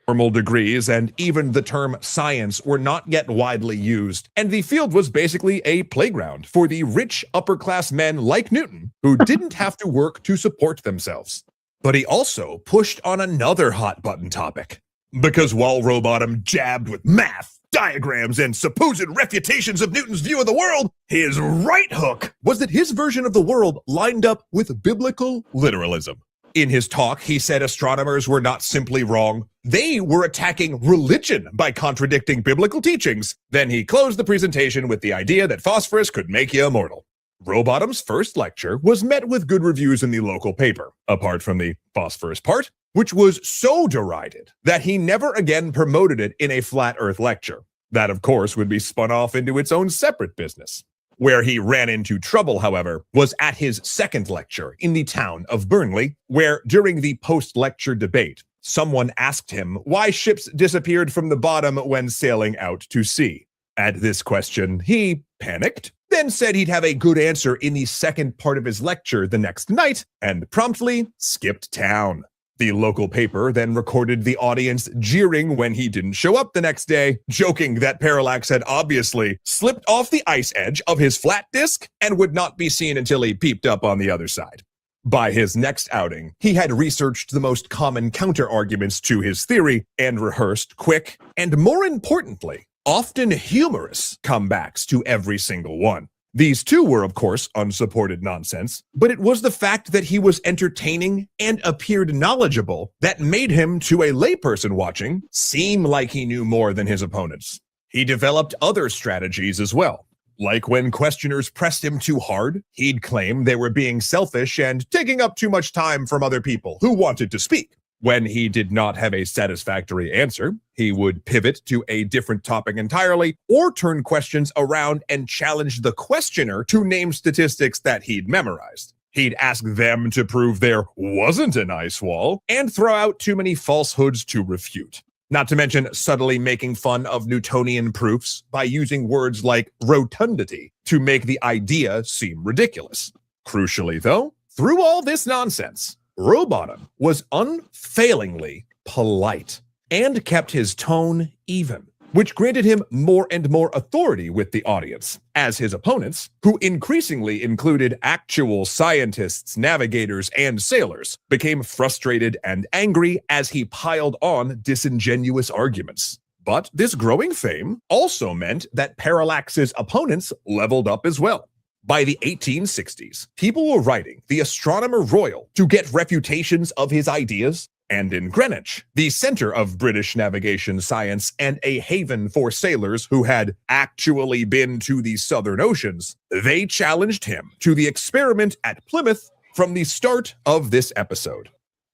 I: Formal degrees and even the term science were not yet widely used, and the field was basically a playground for the rich upper-class men like Newton who didn't have to work to support themselves. But he also pushed on another hot-button topic. Because while Rowbottom jabbed with math, diagrams, and supposed refutations of Newton's view of the world, his right hook was that his version of the world lined up with biblical literalism. In his talk, he said astronomers were not simply wrong, they were attacking religion by contradicting biblical teachings. Then he closed the presentation with the idea that phosphorus could make you immortal. Rowbottom's first lecture was met with good reviews in the local paper, apart from the phosphorus part, which was so derided that he never again promoted it in a flat earth lecture. That, of course, would be spun off into its own separate business. Where he ran into trouble, however, was at his second lecture in the town of Burnley, where during the post-lecture debate, someone asked him why ships disappeared from the bottom when sailing out to sea. At this question, he panicked, then said he'd have a good answer in the second part of his lecture the next night, and promptly skipped town. The local paper then recorded the audience jeering when he didn't show up the next day, joking that Parallax had obviously slipped off the ice edge of his flat disk and would not be seen until he peeped up on the other side. By his next outing, he had researched the most common counter-arguments to his theory and rehearsed quick, and more importantly, often humorous comebacks to every single one. These too were, of course, unsupported nonsense, but it was the fact that he was entertaining and appeared knowledgeable that made him, to a layperson watching, seem like he knew more than his opponents. He developed other strategies as well. Like when questioners pressed him too hard, he'd claim they were being selfish and taking up too much time from other people who wanted to speak. When he did not have a satisfactory answer, he would pivot to a different topic entirely or turn questions around and challenge the questioner to name statistics that he'd memorized. He'd ask them to prove there wasn't an ice wall and throw out too many falsehoods to refute. Not to mention subtly making fun of Newtonian proofs by using words like rotundity to make the idea seem ridiculous. Crucially, though, through all this nonsense, Rowbottom was unfailingly polite and kept his tone even, which granted him more and more authority with the audience, as his opponents, who increasingly included actual scientists, navigators, and sailors, became frustrated and angry as he piled on disingenuous arguments. But this growing fame also meant that Parallax's opponents leveled up as well. By the 1860s, people were writing the Astronomer Royal to get refutations of his ideas, and in Greenwich, the center of British navigation science and a haven for sailors who had actually been to the Southern Oceans, they challenged him to the experiment at Plymouth from the start of this episode.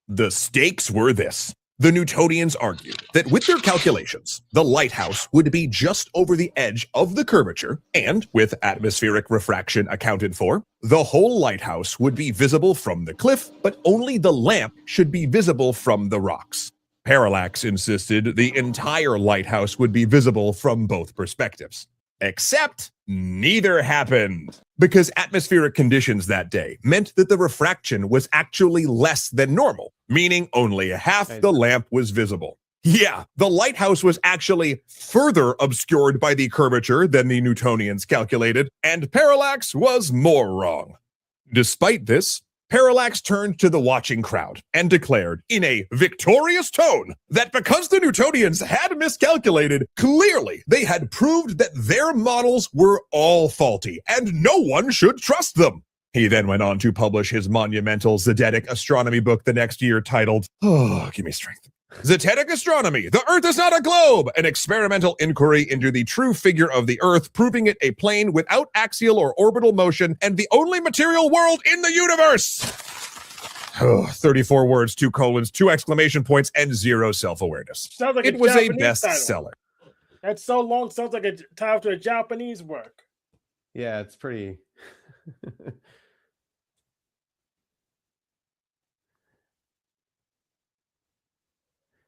I: The stakes were this. The Newtonians argued that with their calculations, the lighthouse would be just over the edge of the curvature, and with atmospheric refraction accounted for, the whole lighthouse would be visible from the cliff, but only the lamp should be visible from the rocks. Parallax insisted the entire lighthouse would be visible from both perspectives. Except neither happened, because atmospheric conditions that day meant that the refraction was actually less than normal, meaning only half the lamp was visible. Yeah, the lighthouse was actually further obscured by the curvature than the Newtonians calculated, and Parallax was more wrong. Despite this, Parallax turned to the watching crowd and declared in a victorious tone that because the Newtonians had miscalculated, clearly they had proved that their models were all faulty and no one should trust them. He then went on to publish his monumental Zetetic astronomy book the next year titled, give me strength, Zetetic Astronomy, The Earth is Not a Globe, an experimental inquiry into the true figure of the Earth, proving it a plane without axial or orbital motion and the only material world in the universe. 34 words, 2 colons, 2 exclamation points, and 0 self-awareness.
C: Sounds like
I: It was a
C: Japanese title.
I: bestseller.
C: That's so long. Sounds like a title to a Japanese work.
A: Yeah, it's pretty.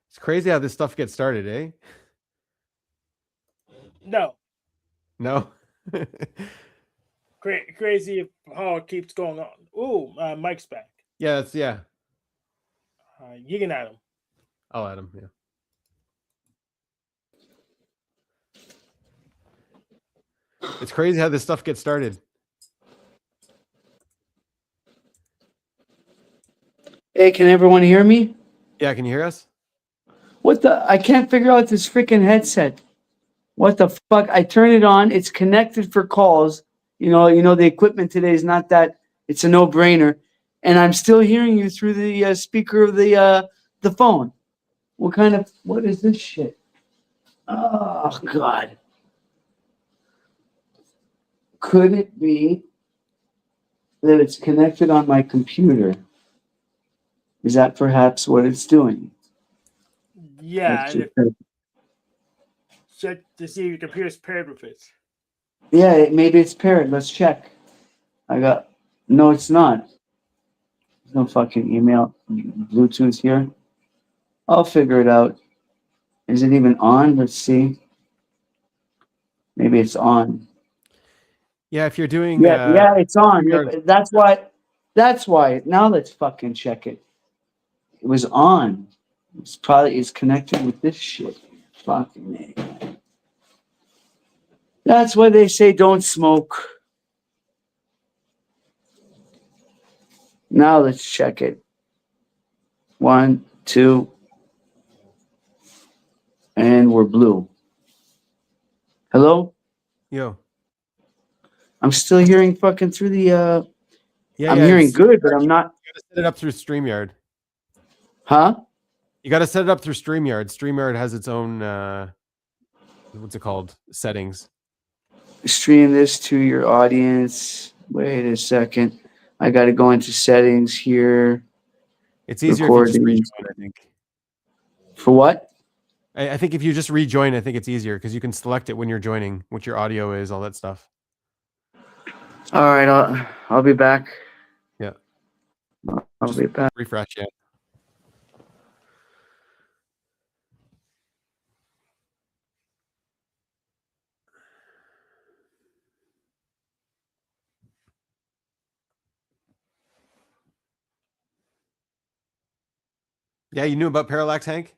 A: It's crazy how this stuff gets started, eh?
C: No,
A: No.
C: crazy how it keeps going on. Ooh, Mike's back.
A: Yeah, that's yeah.
C: You can add him.
A: I'll add him. Yeah. It's crazy how this stuff gets started.
H: Hey, can everyone hear me?
A: Yeah, can you hear us?
H: What the? I can't figure out this freaking headset. What the fuck? I turn it on. It's connected for calls. You know the equipment today is not that. It's a no-brainer, and I'm still hearing you through the speaker of the phone. What is this shit? Oh God! Could it be that it's connected on my computer? Is that perhaps what it's doing?
C: Yeah, check to see if your computer's paired with it.
H: Yeah, maybe it's paired. Let's check. No, it's not. There's no fucking email, Bluetooth here. I'll figure it out. Is it even on? Let's see. Maybe it's on.
A: Yeah, if you're doing.
H: Yeah, it's on.
A: StreamYard-
H: That's why. That's why. Now let's fucking check it. It was on. It's connected with this shit. Fucking A. That's why they say don't smoke. Now let's check it. 1, 2, and we're blue. Hello?
A: Yo.
H: I'm still hearing fucking through the
A: Yeah,
H: I'm
A: yeah,
H: hearing
A: it's-
H: good, but I'm not.
A: You gotta set it up through StreamYard.
H: Huh?
A: You got to set it up through StreamYard. StreamYard has its own what's it called? Settings.
H: Stream this to your audience. Wait a second. I got to go into settings here.
A: It's easier if you just
H: Recordings.
A: rejoin, I think.
H: For what?
A: I think if you just rejoin, I think it's easier because you can select it when you're joining, what your audio is, all that stuff.
H: All right, I'll be back.
A: Yeah.
H: I'll be back.
A: Refresh, yeah. Yeah, you knew about Parallax, Hank?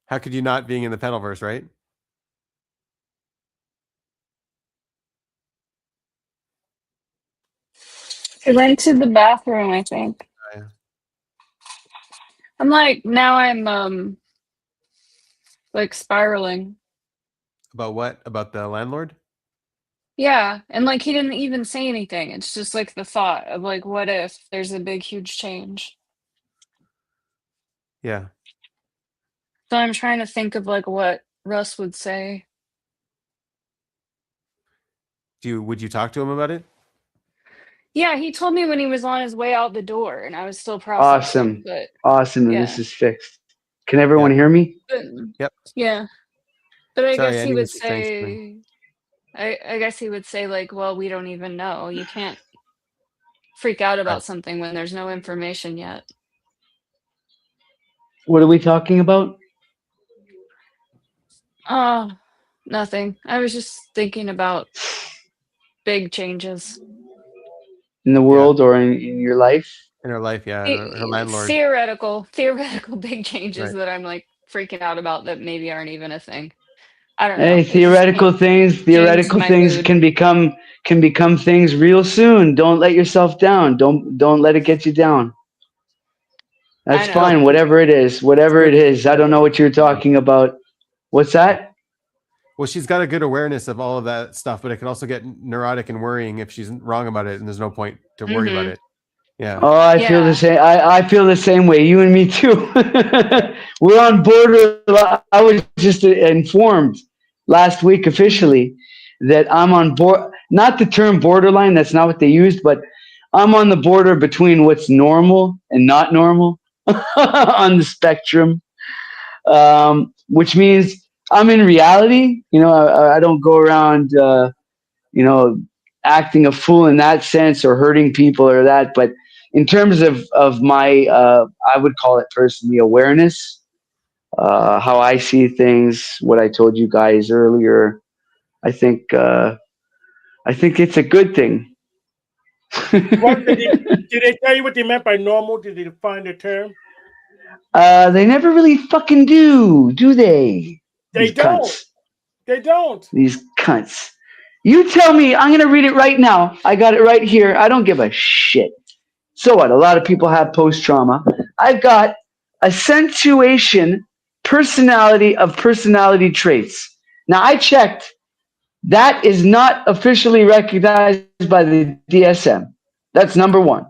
A: How could you not, being in the Pedalverse, right?
D: I went to the bathroom, I think.
A: Oh, yeah.
D: I'm like, now I'm like spiraling.
A: About what? About the landlord?
D: Yeah, and like he didn't even say anything. It's just like the thought of like, what if there's a big, huge change?
A: Yeah.
D: So I'm trying to think of like what Russ would say.
A: Would you talk to him about it?
D: Yeah, he told me when he was on his way out the door, and I was still processing.
H: Awesome.
D: But
H: Awesome that
D: yeah.
H: this is fixed. Can everyone
A: Yeah.
H: hear me?
D: But,
A: Yep.
D: yeah, but I
A: Sorry,
D: guess he
A: Andy
D: would
A: was just saying something.
D: say, I guess he would say like, well, we don't even know. You can't freak out about
A: Right.
D: something when there's no information yet.
H: What are we talking about?
D: Oh, nothing. I was just thinking about big changes.
H: In the world or in your life?
A: In her life, yeah. Her landlord.
D: Theoretical big changes
A: Right.
D: that I'm like freaking out about that maybe aren't even a thing. I don't know.
H: Hey,
D: It's just
H: theoretical
D: changed my
H: things
D: mood.
H: can become things real soon. Don't let yourself down. Don't let it get you down. That's
D: I know.
H: fine. Whatever it is. I don't know what you're talking about. What's that?
A: Well, she's got a good awareness of all of that stuff, but it can also get neurotic and worrying if she's wrong about it, and there's no point to worry about
D: Mhm.
A: it. Yeah.
H: Oh, I feel the
D: Yeah.
H: same. I feel the same way. You and me too. We're on border. I was just informed last week officially that I'm on board. Not the term borderline. That's not what they used, but I'm on the border between what's normal and not normal on the spectrum. Which means I'm in reality. I don't go around, acting a fool in that sense or hurting people or that. But in terms of my, I would call it personally awareness, how I see things, what I told you guys earlier. I think it's a good thing.
C: What did they tell you what they meant by normal? Did they define the term?
H: They never really fucking do they?
C: They
H: These
C: don't.
H: cunts.
C: They don't.
H: These cunts. You tell me. I'm going to read it right now. I got it right here. I don't give a shit. So what? A lot of people have post-trauma. I've got accentuation, personality traits. Now, I checked. That is not officially recognized by the DSM. That's number one.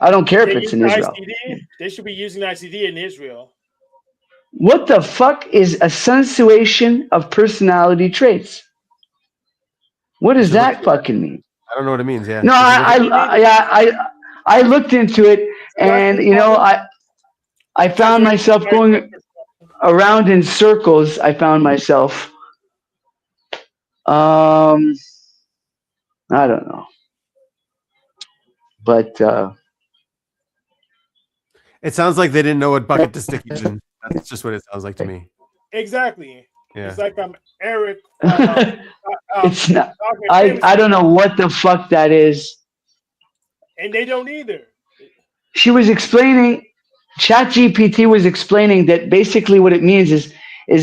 H: I don't care if
C: They
H: it's
C: use
H: in Israel.
C: ICD. They should be using ICD in Israel.
H: What the fuck is accentuation of personality traits? What does that fucking mean?
A: I don't know what it means. Yeah.
H: No, I looked into it, and I found myself going around in circles. I found myself. I don't know, but
A: It sounds like they didn't know what bucket to stick you in. That's just what it sounds like to me.
C: Exactly.
A: Yeah.
C: It's like I'm Eric.
H: it's not. I don't know what the fuck that is.
C: And they don't either.
H: She was explaining. ChatGPT was explaining that basically what it means is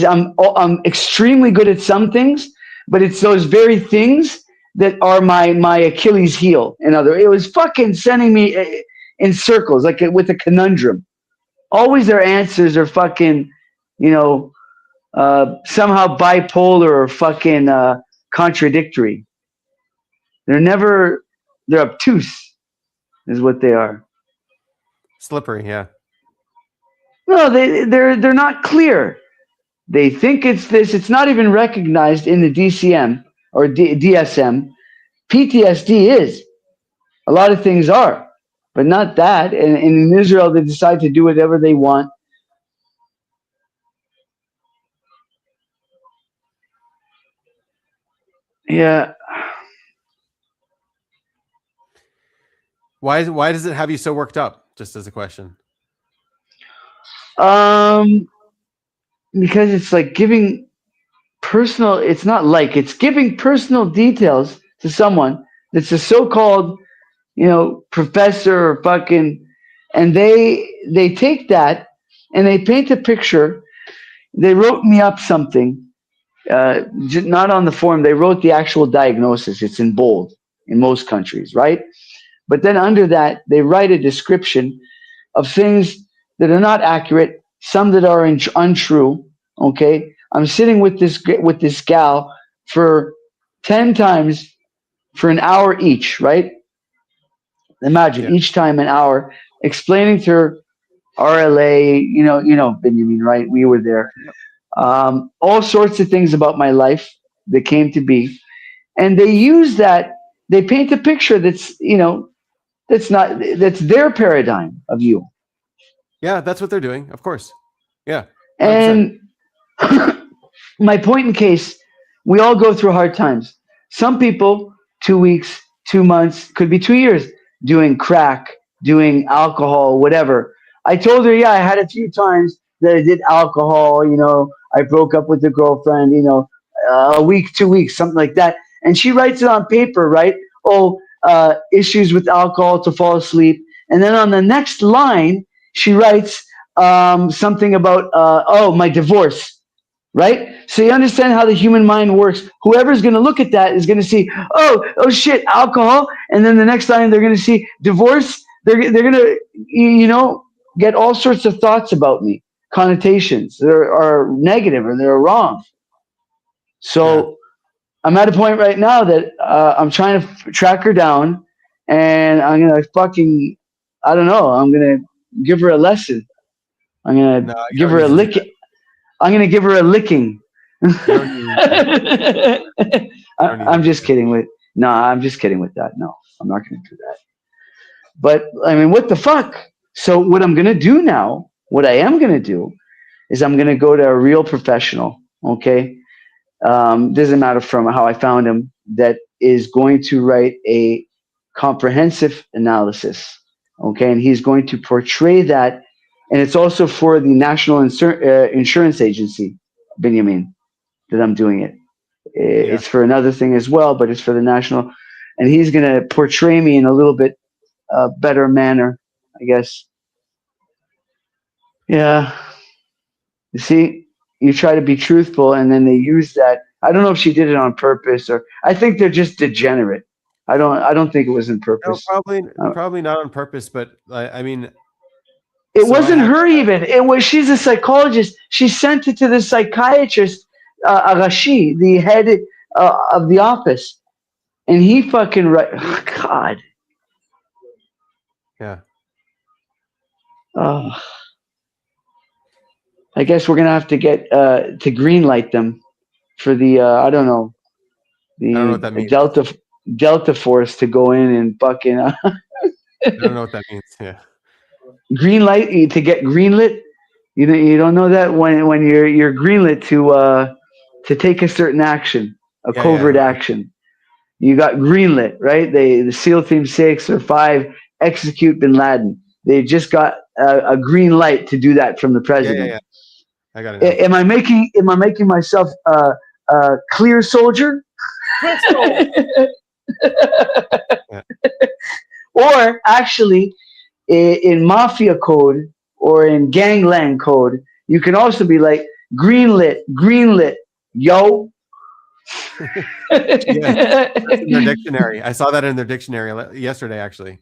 H: I'm extremely good at some things, but it's those very things that are my Achilles heel. It was fucking sending me in circles, like with a conundrum. Always their answers are fucking, somehow bipolar or fucking contradictory. They're obtuse, is what they are.
A: Slippery, yeah.
H: No, they're not clear. They think it's this. It's not even recognized in the DCM or DSM. PTSD is. A lot of things are, but not that. And in Israel, they decide to do whatever they want. Yeah.
A: Why does it have you so worked up? Just as a question.
H: Because it's like giving personal. It's not like it's giving personal details to someone that's a so-called, professor or fucking and they take that and they paint a picture. They wrote me up something, not on the form. They wrote the actual diagnosis. It's in bold in most countries, right? But then under that, they write a description of things that are not accurate, some that are untrue. Okay, I'm sitting with this gal for 10 times for an hour each, right? Imagine
A: Yeah.
H: each time an hour, explaining to her RLA, Benjamin, right? We were there. All sorts of things about my life that came to be, and they use that. They paint a picture that's their paradigm of you.
A: Yeah, that's what they're doing. Of course. Yeah. 100%.
H: And my point in case, we all go through hard times. Some people, 2 weeks, 2 months, could be 2 years, doing crack, doing alcohol, whatever. I told her, yeah, I had a few times that I did alcohol, I broke up with a girlfriend, a week, 2 weeks, something like that. And she writes it on paper, right? Oh, issues with alcohol to fall asleep. And then on the next line, she writes something about, my divorce. Right? So you understand how the human mind works. Whoever's going to look at that is going to see, oh shit, alcohol. And then the next time they're going to see divorce. They're going to, get all sorts of thoughts about me, connotations that are negative or they're wrong. So I'm at a point right now that I'm trying to track her down, and I'm going to I don't know, I'm going to give her a lesson. I'm going to
A: No, you
H: give
A: don't
H: her a
A: need to do
H: lick. I'm going to give her a licking. I'm just kidding with that. No, I'm not going to do that. But I mean, what the fuck? So what I'm going to do now, what I am going to do is I'm going to go to a real professional. Okay. Doesn't matter from how I found him, that is going to write a comprehensive analysis. Okay. And he's going to portray that. And it's also for the National Insurance Agency, Benjamin, that I'm doing it. It's for another thing as well, but it's for the national. And he's going to portray me in a little bit better manner, I guess. Yeah. You see, you try to be truthful, and then they use that. I don't know if she did it on purpose, or I think they're just degenerate. I don't think it was on
A: No,
H: purpose.
A: probably not on purpose, but I mean,
H: It
A: so I
H: wasn't
A: had-
H: her even. It was, she's a psychologist. She sent it to the psychiatrist, Arashi, the head of the office, and he fucking oh, God.
A: Yeah.
H: Oh. I guess we're gonna have to get to green light them for the I don't know,
A: I don't know what that
H: the
A: means.
H: Delta Force to go in and fucking
A: I don't know what that means. Yeah.
H: green light to get greenlit. You don't know that when you're greenlit to take a certain action, a covert action. You got greenlit, right? The SEAL Team 6 or 5 execute Bin Laden. They just got a green light to do that from the president.
A: Yeah. I got it.
H: Am I making myself a clear soldier? Or actually, in mafia code or in gangland code, you can also be like greenlit, yo.
A: Yeah, that's in their dictionary. I saw that in their dictionary yesterday, actually.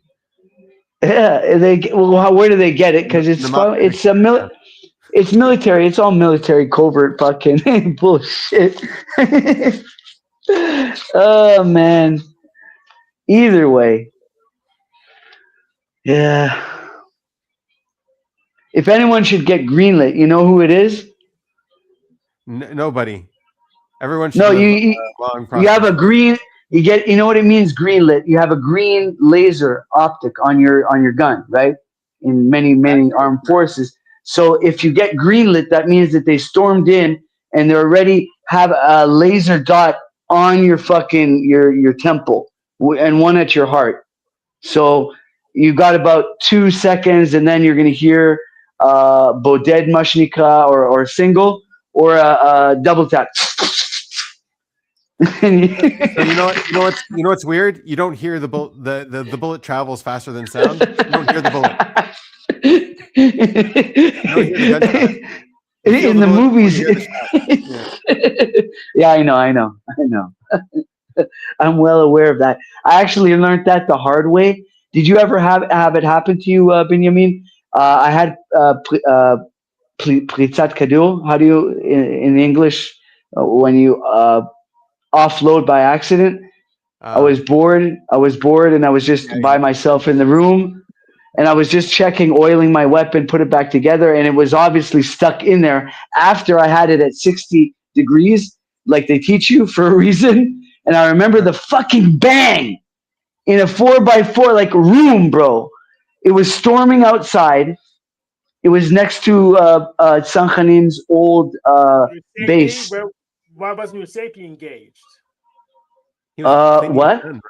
H: Yeah, where do they get it? Because it's military. It's all military covert fucking bullshit. Oh man. Either way, yeah. If anyone should get greenlit, you know who it is?
A: Nobody. Everyone should
H: No,
A: live
H: you
A: long.
H: you have a green. You know what it means, greenlit. You have a green laser optic on your gun, right? In many armed forces. So if you get greenlit, that means that they stormed in and they already have a laser dot on your fucking your temple and one at your heart. So you got about 2 seconds, and then you're gonna hear boded mashnika or single or a double tap.
A: So you know what's weird? You don't hear the bullet. The bullet travels faster than sound. You don't hear the bullet. hear the gunshot. You feel
H: In
A: the
H: the
A: bullet before
H: movies.
A: you hear the shot.
H: Yeah, I know. I'm well aware of that. I actually learned that the hard way. Did you ever have it happen to you, Benjamin? I had Pritzat Kadur. How do you in English when you offload by accident? I was bored. And I was just
A: Yeah,
H: by myself in the room, and I was just checking, oiling my weapon, put it back together, and it was obviously stuck in there after I had it at 60 degrees, like they teach you for a reason. And I remember the fucking bang in a 4x4 like room, bro. It was storming outside. It was next to Sankhanim's old
C: Your safety,
H: base.
C: why wasn't your safety engaged?
A: He was cleaning his
H: What?
A: gun,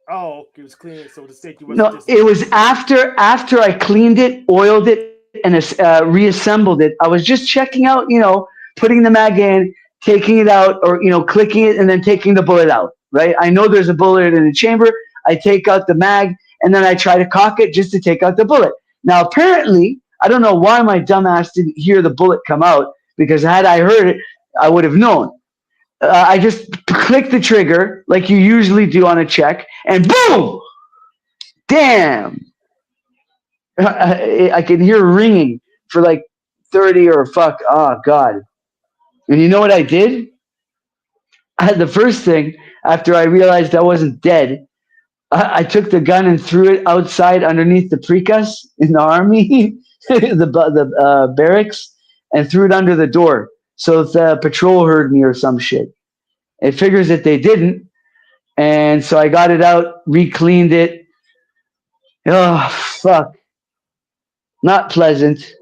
C: Oh, it was clean, so the safety wasn't
H: No,
C: just.
H: it was after I cleaned it, oiled it, and reassembled it. I was just checking out, putting the mag in, taking it out, or clicking it and then taking the bullet out. Right? I know there's a bullet in the chamber. I take out the mag and then I try to cock it just to take out the bullet. Now, apparently, I don't know why my dumbass didn't hear the bullet come out, because had I heard it, I would have known. I just click the trigger like you usually do on a check, and boom! Damn! I can hear ringing for like 30 or fuck. Oh, God. And you know what I did? The first thing, after I realized I wasn't dead, I took the gun and threw it outside underneath the precas in the army, the barracks, and threw it under the door. So the patrol heard me or some shit. It figures that they didn't. And so I got it out, re-cleaned it. Oh, fuck. Not pleasant.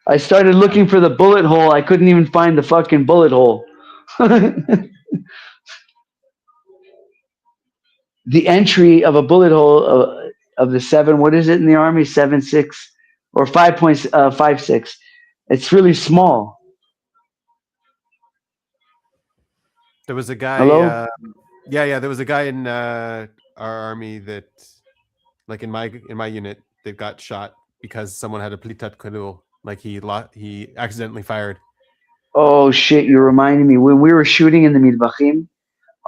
H: I started looking for the bullet hole. I couldn't even find the fucking bullet hole. The entry of a bullet hole of the 7, what is it in the Army? 7.6 or 5.56. It's really small.
A: There was a guy.
H: Hello?
A: There was a guy in our army that, like in my unit, that got shot because someone had a plitat kadul. Like he accidentally fired.
H: Oh shit! You reminded me when we were shooting in the Midbachim,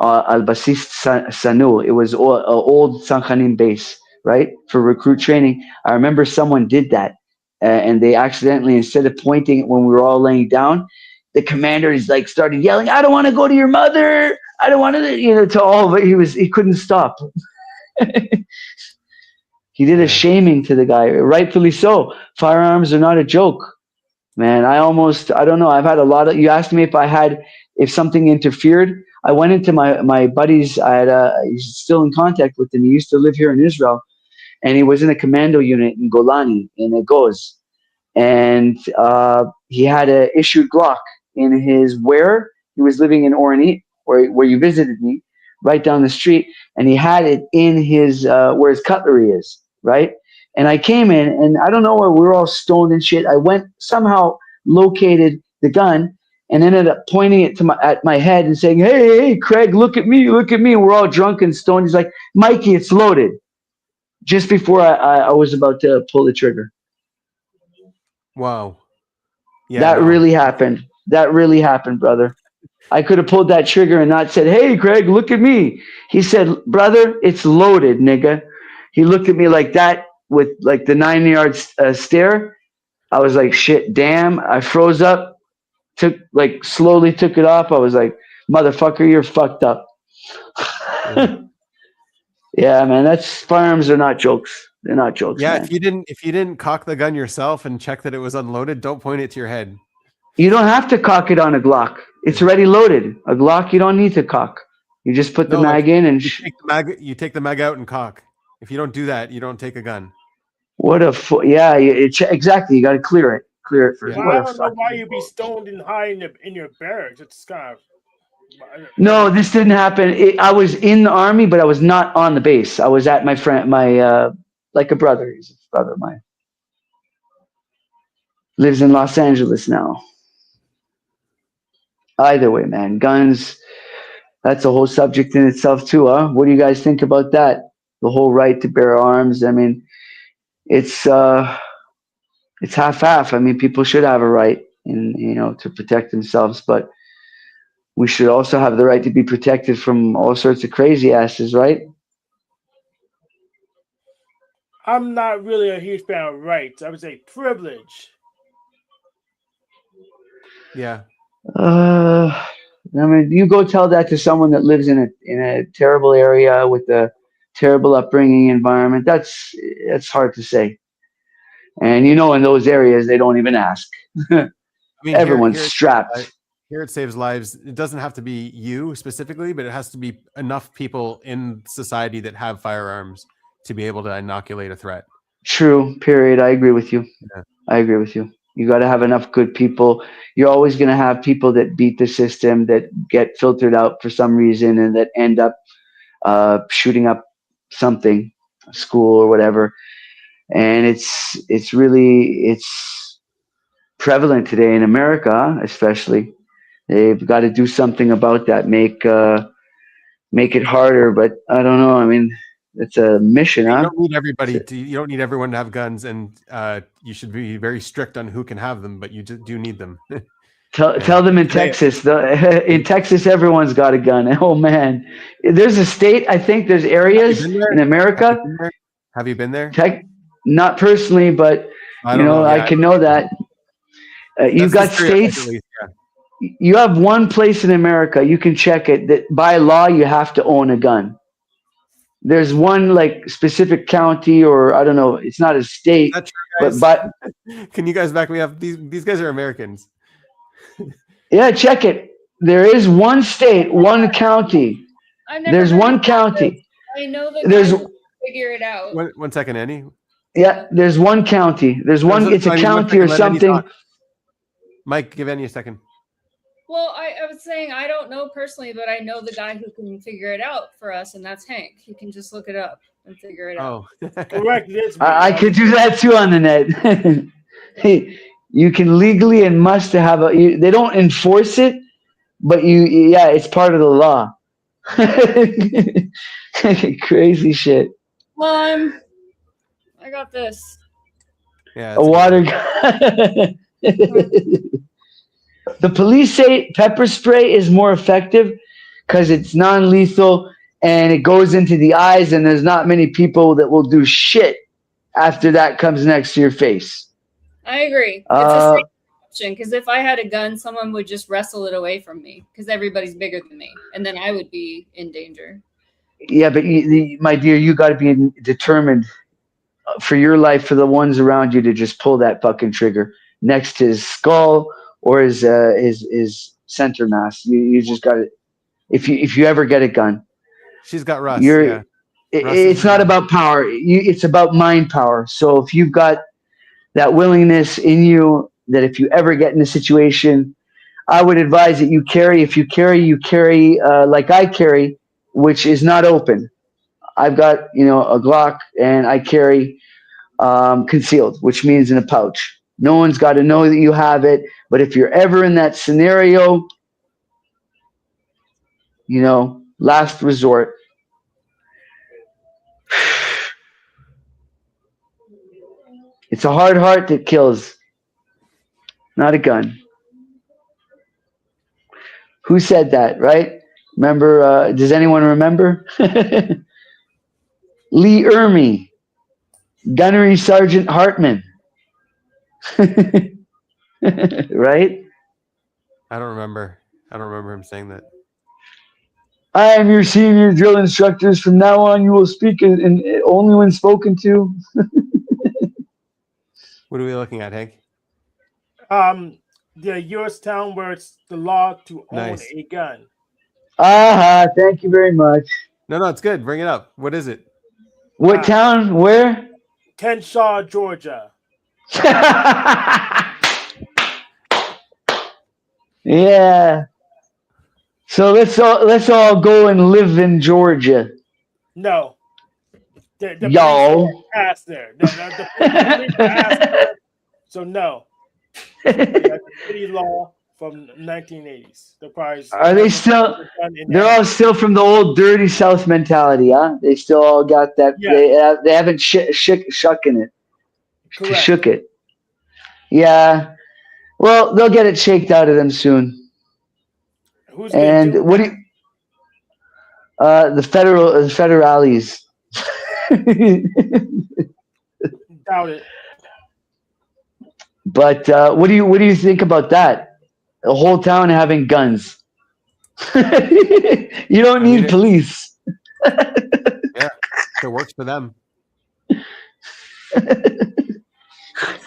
H: Al Basis Sanu. It was old Sankhanim base, right, for recruit training. I remember someone did that, and they accidentally, instead of pointing it when we were all laying down, the commander is like started yelling, "I don't want to go to your mother. I don't want to," to all of it. He couldn't stop. He did a shaming to the guy, rightfully so. Firearms are not a joke, man. I don't know. I've had a lot of. You asked me if something interfered. I went into my buddies. He's still in contact with him. He used to live here in Israel, and he was in a commando unit in Golani in Egoz, and he had a issued Glock in his where he was living in Oranit, where you visited me, right down the street, and he had it in his where his cutlery is, right. And I came in, and I don't know where we were all stoned and shit. I went somehow located the gun and ended up pointing it at my head and saying, hey, Craig, look at me, look at me. We're all drunk and stoned. He's like, Mikey, it's loaded. Just before I was about to pull the trigger.
A: Wow. Yeah,
H: that really happened, brother. I could have pulled that trigger and not said, hey, Craig, look at me. He said, brother, it's loaded, nigga. He looked at me like that with like the 9-yard stare. I was like, shit, damn. I froze up, slowly took it off. I was like, motherfucker, you're fucked up. Yeah, man, firearms are not jokes. They're not jokes.
A: Yeah,
H: man.
A: if you didn't cock the gun yourself and check that it was unloaded, don't point it to your head.
H: You don't have to cock it on a Glock. It's already loaded. A Glock, you don't need to cock. You just put the mag in and
A: you take the mag out and cock. If you don't do that, you don't take a gun.
H: Exactly. You got to clear it. Clear it first.
C: Well, I don't know why you'd be stoned and high in your barracks. It's kind of.
H: No, this didn't happen. I was in the army, but I was not on the base. I was at my friend, like a brother. He's a brother of mine. Lives in Los Angeles now. Either way, man, guns. That's a whole subject in itself too, huh? What do you guys think about that? the whole right to bear arms. I mean, it's half-half. I mean, people should have a right, to protect themselves, but we should also have the right to be protected from all sorts of crazy asses, right?
C: I'm not really a huge fan of rights. I would say privilege.
A: Yeah.
H: I mean, you go tell that to someone that lives in a terrible area with a terrible upbringing environment. That's hard to say. And in those areas, they don't even ask.
A: I mean,
H: Everyone's strapped.
A: Here it saves lives. It doesn't have to be you specifically, but it has to be enough people in society that have firearms to be able to inoculate a threat.
H: True. Period. I agree with you.
A: Yeah.
H: I agree with you. You got to have enough good people. You're always going to have people that beat the system, that get filtered out for some reason, and that end up shooting up something, a school or whatever. And it's really prevalent today in America, especially. They've got to do something about that. Make it harder, but I don't know. I mean, it's a mission,
A: You
H: huh?
A: don't need everybody you don't need everyone to have guns, and you should be very strict on who can have them, but you do need them.
H: Tell them in Texas. In Texas, everyone's got a gun. Oh man, there's a state. I think there's areas in America.
A: Have you been there?
H: Not personally, but
A: I don't know.
H: I can know that. You've got states. You have one place in America, you can check it, that by law you have to own a gun. There's one like specific county, or I don't know, it's not a state.
A: Is that true,
H: but
A: can you guys back me up? These guys are Americans.
H: Yeah, check it. There is one state, one county. There's one county.
J: I know that
H: There's
J: figure it out.
A: One second, Annie.
H: Yeah, there's one county. There's one. It's a county or something.
A: Mike, give Annie a second.
J: Well, I was saying I don't know personally, but I know the guy who can figure it out for us, and that's Hank. He can just look it up and figure it out.
C: Correct.
H: I could do that too on the net. Hey, you can legally and must have they don't enforce it, but it's part of the law. Crazy shit.
J: I got this.
A: Yeah,
H: a water gun. The police say pepper spray is more effective because it's non-lethal and it goes into the eyes, and there's not many people that will do shit after that comes next to your face.
J: I agree. It's a safe option, because if I had a gun, someone would just wrestle it away from me because everybody's bigger than me, and then I would be in danger.
H: Yeah, but my dear, you got to be determined for your life, for the ones around you, to just pull that fucking trigger next to his skull or his center mass. You just got to. If you ever get a gun,
A: she's got Russ.
H: It's not about power. It's about mind power. So if you've got that willingness in you, that if you ever get in a situation, I would advise that you carry. If you carry, like I carry, which is not open. I've got a Glock, and I carry concealed, which means in a pouch. No one's got to know that you have it. But if you're ever in that scenario, last resort. It's a hard heart that kills, not a gun. Who said that, right? Remember, does anyone remember? Lee Ermey, Gunnery Sergeant Hartman. Right?
A: I don't remember him saying that.
H: I am your senior drill instructors. From now on, you will speak in only when spoken to.
A: What are we looking at, Hank?
C: The U.S. town where it's the law to own a gun.
H: Thank you very much.
A: No, it's good. Bring it up. What is it?
H: What town? Where?
C: Kenshaw, Georgia.
H: Yeah. So let's all go and live in Georgia.
C: No. The
H: Yo.
C: Passed there. The police passed there. So no. That's a city law. from the 1980s. They're probably
H: Are they still?
C: in
H: They're all still from the old dirty South mentality, huh? They still all got that.
C: Yeah.
H: They haven't shucking it.
C: Correct.
H: Shook it. Yeah. Well, they'll get it shaked out of them soon.
C: Who's going to do
H: And what do you, the federales?
C: doubt it?
H: But what do you think about that? The whole town having guns. You don't need police.
A: Yeah, it works for them.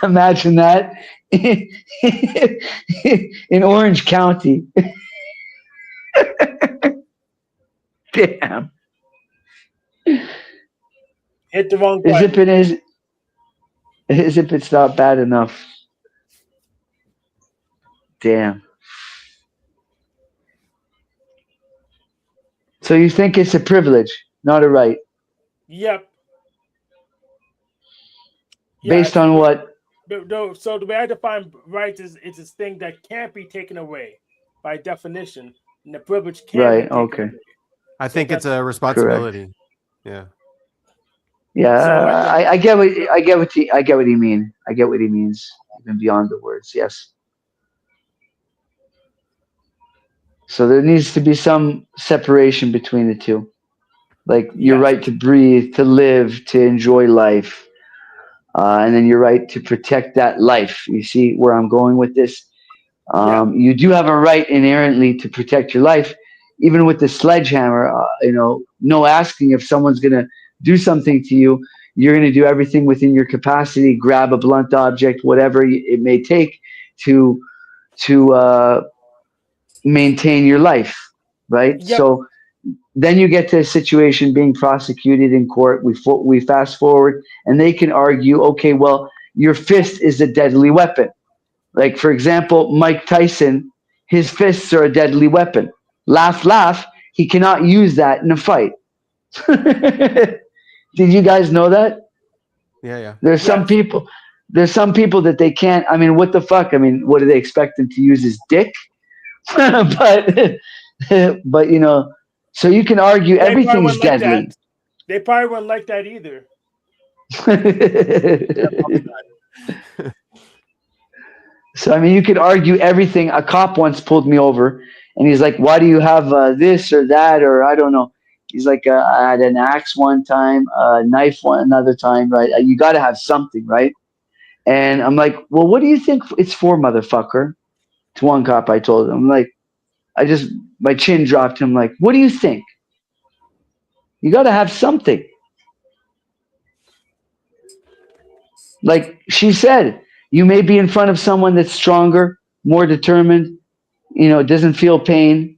H: Imagine that in Orange County. Damn.
C: Hit the wrong
H: As
C: button.
H: if it's not bad enough. Damn. So you think it's a privilege, not a right?
C: Yep.
H: Based on what?
C: No, so the way I define rights is it's this thing that can't be taken away by definition, and the privilege can't
H: Right.
C: be taken
H: Okay.
C: away.
A: I think it's a responsibility. Yeah.
H: Yeah,
C: So
H: I get what I get what he mean. I get what he means, even beyond the words. Yes. So there needs to be some separation between the two, like your
C: Yes.
H: right to breathe, to live, to enjoy life, and then your right to protect that life. You see where I'm going with this? You do have a right inherently to protect your life, even with the sledgehammer. No asking if someone's going to do something to you. You're going to do everything within your capacity. Grab a blunt object, whatever it may take, to maintain your life, right?
C: Yep.
H: So then you get to a situation being prosecuted in court. We fast forward, and they can argue, okay, well, your fist is a deadly weapon. Like, for example, Mike Tyson, his fists are a deadly weapon. Laugh, laugh. He cannot use that in a fight. Did you guys know that?
A: Yeah.
H: There's some people that they can't. I mean, what the fuck? I mean, what do they expect him to use his dick? but so you can argue
C: They probably
H: everything's
C: wouldn't like
H: deadly.
C: that. They probably wouldn't like that either.
H: So I mean, you could argue everything. A cop once pulled me over, and he's like, "Why do you have this or that or I don't know?" He's like, "I had an axe one time, a knife another time, right? You got to have something, right?" And I'm like, "Well, what do you think it's for, motherfucker?" To one cop, I told him, I'm like, my chin dropped. I'm like, "What do you think? You got to have something." Like she said, you may be in front of someone that's stronger, more determined, doesn't feel pain.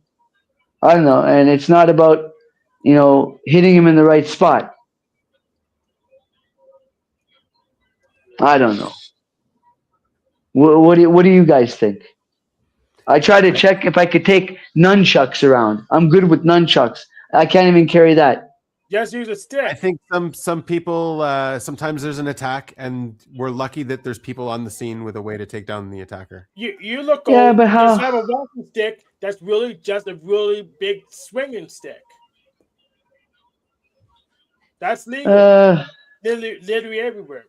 H: I don't know. And it's not about, hitting him in the right spot. I don't know. What do you guys think? I try to check if I could take nunchucks around. I'm good with nunchucks. I can't even carry that.
C: Just use a stick.
A: I think some people sometimes there's an attack, and we're lucky that there's people on the scene with a way to take down the attacker.
C: You look
H: Yeah,
C: old.
H: but how-
C: Just have a walking stick that's really just a really big swinging stick. That's legal. Literally everywhere.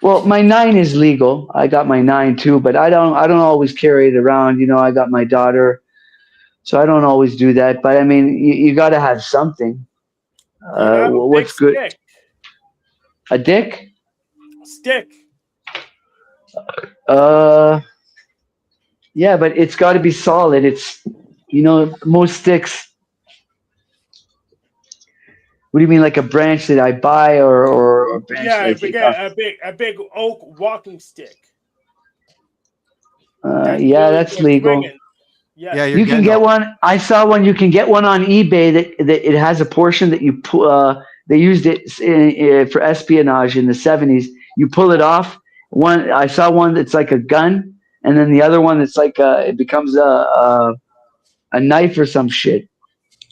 H: Well, my 9 is legal. I got my 9 too, but I don't always carry it around. I got my daughter, so I don't always do that. But I mean, you got to have something. What's good?
C: Stick.
H: A dick?
C: Stick.
H: Yeah, but it's got to be solid. It's most sticks. What do you mean, like a branch that I buy or a branch that I take off?
C: a big oak walking stick.
H: Yeah, that's legal.
C: Swinging.
A: Yeah,
H: You can get one. I saw one. You can get one on eBay that it has a portion that you they used it for espionage in the 70s. You pull it off. I saw one that's like a gun, and then the other one that's like it becomes a knife or some shit.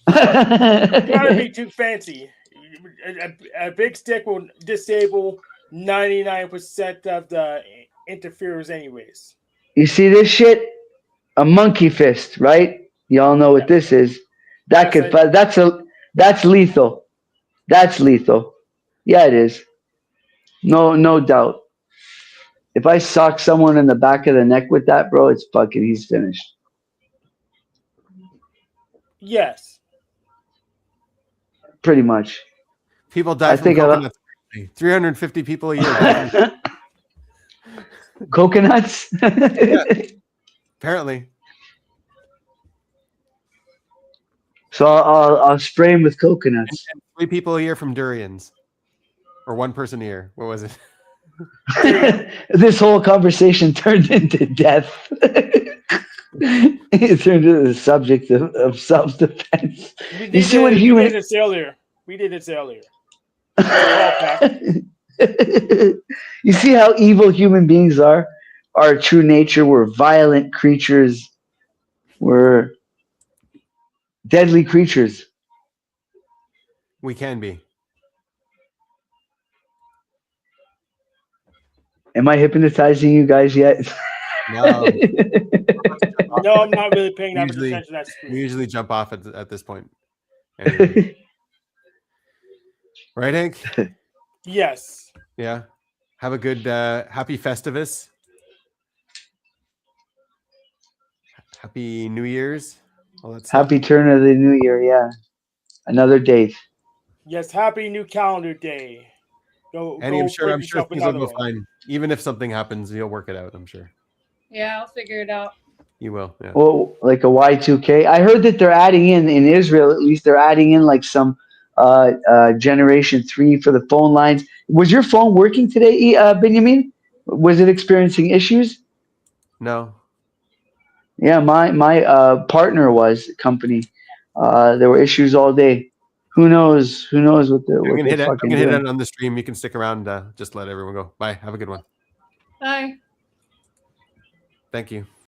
C: Gotta be too fancy. A big stick will disable 99% of the interferers, anyways.
H: You see this shit? A monkey fist, right? Y'all know what this is. That
C: Yes,
H: could that's lethal. That's lethal. Yeah, it is. No doubt. If I sock someone in the back of the neck with that, bro, it's fucking he's finished.
C: Yes.
H: Pretty much.
A: People die
H: I
A: from
H: think I
A: coconuts. 350 people a year die from
H: coconuts.
A: apparently.
H: So I'll spray him with coconuts.
A: And 3 people a year from durians. Or 1 person a year. What was it?
H: This whole conversation turned into death. It turned into the subject of self-defense. You see what
C: we
H: human
C: did this earlier. We did this earlier. It's a callback.
H: You see how evil human beings are? Our true nature. We're violent creatures. We're deadly creatures.
A: We can be.
H: Am I hypnotizing you guys yet?
A: No.
C: No, I'm not really paying that much
A: Usually-
C: attention to that
A: We
C: screen.
A: usually jump off at this point. Anyway. Right, Hank?
C: Yes.
A: Yeah. Have a good happy Festivus. Happy New Year's. All that stuff.
H: Happy turn of the new year. Yeah. Another date.
C: Yes, happy new calendar day.
A: And I'm sure
C: break
A: things
C: yourself
A: will
C: another
A: go
C: one.
A: fine. Even if something happens, you'll work it out, I'm sure.
J: Yeah, I'll figure it out.
A: You will. Yeah.
H: Well, like a Y2K. I heard that they're adding in Israel, at least they're adding in like some generation 3 for the phone lines. Was your phone working today, Benjamin? Was it experiencing issues?
A: No.
H: Yeah, my partner was company. There were issues all day. Who knows? Who knows what they're
A: I'm
H: what
A: gonna
H: they're
A: hit it. I'm
H: fucking
A: gonna hit
H: doing?
A: it on the stream. You can stick around. Just let everyone go. Bye. Have a good one.
J: Bye.
A: Thank you.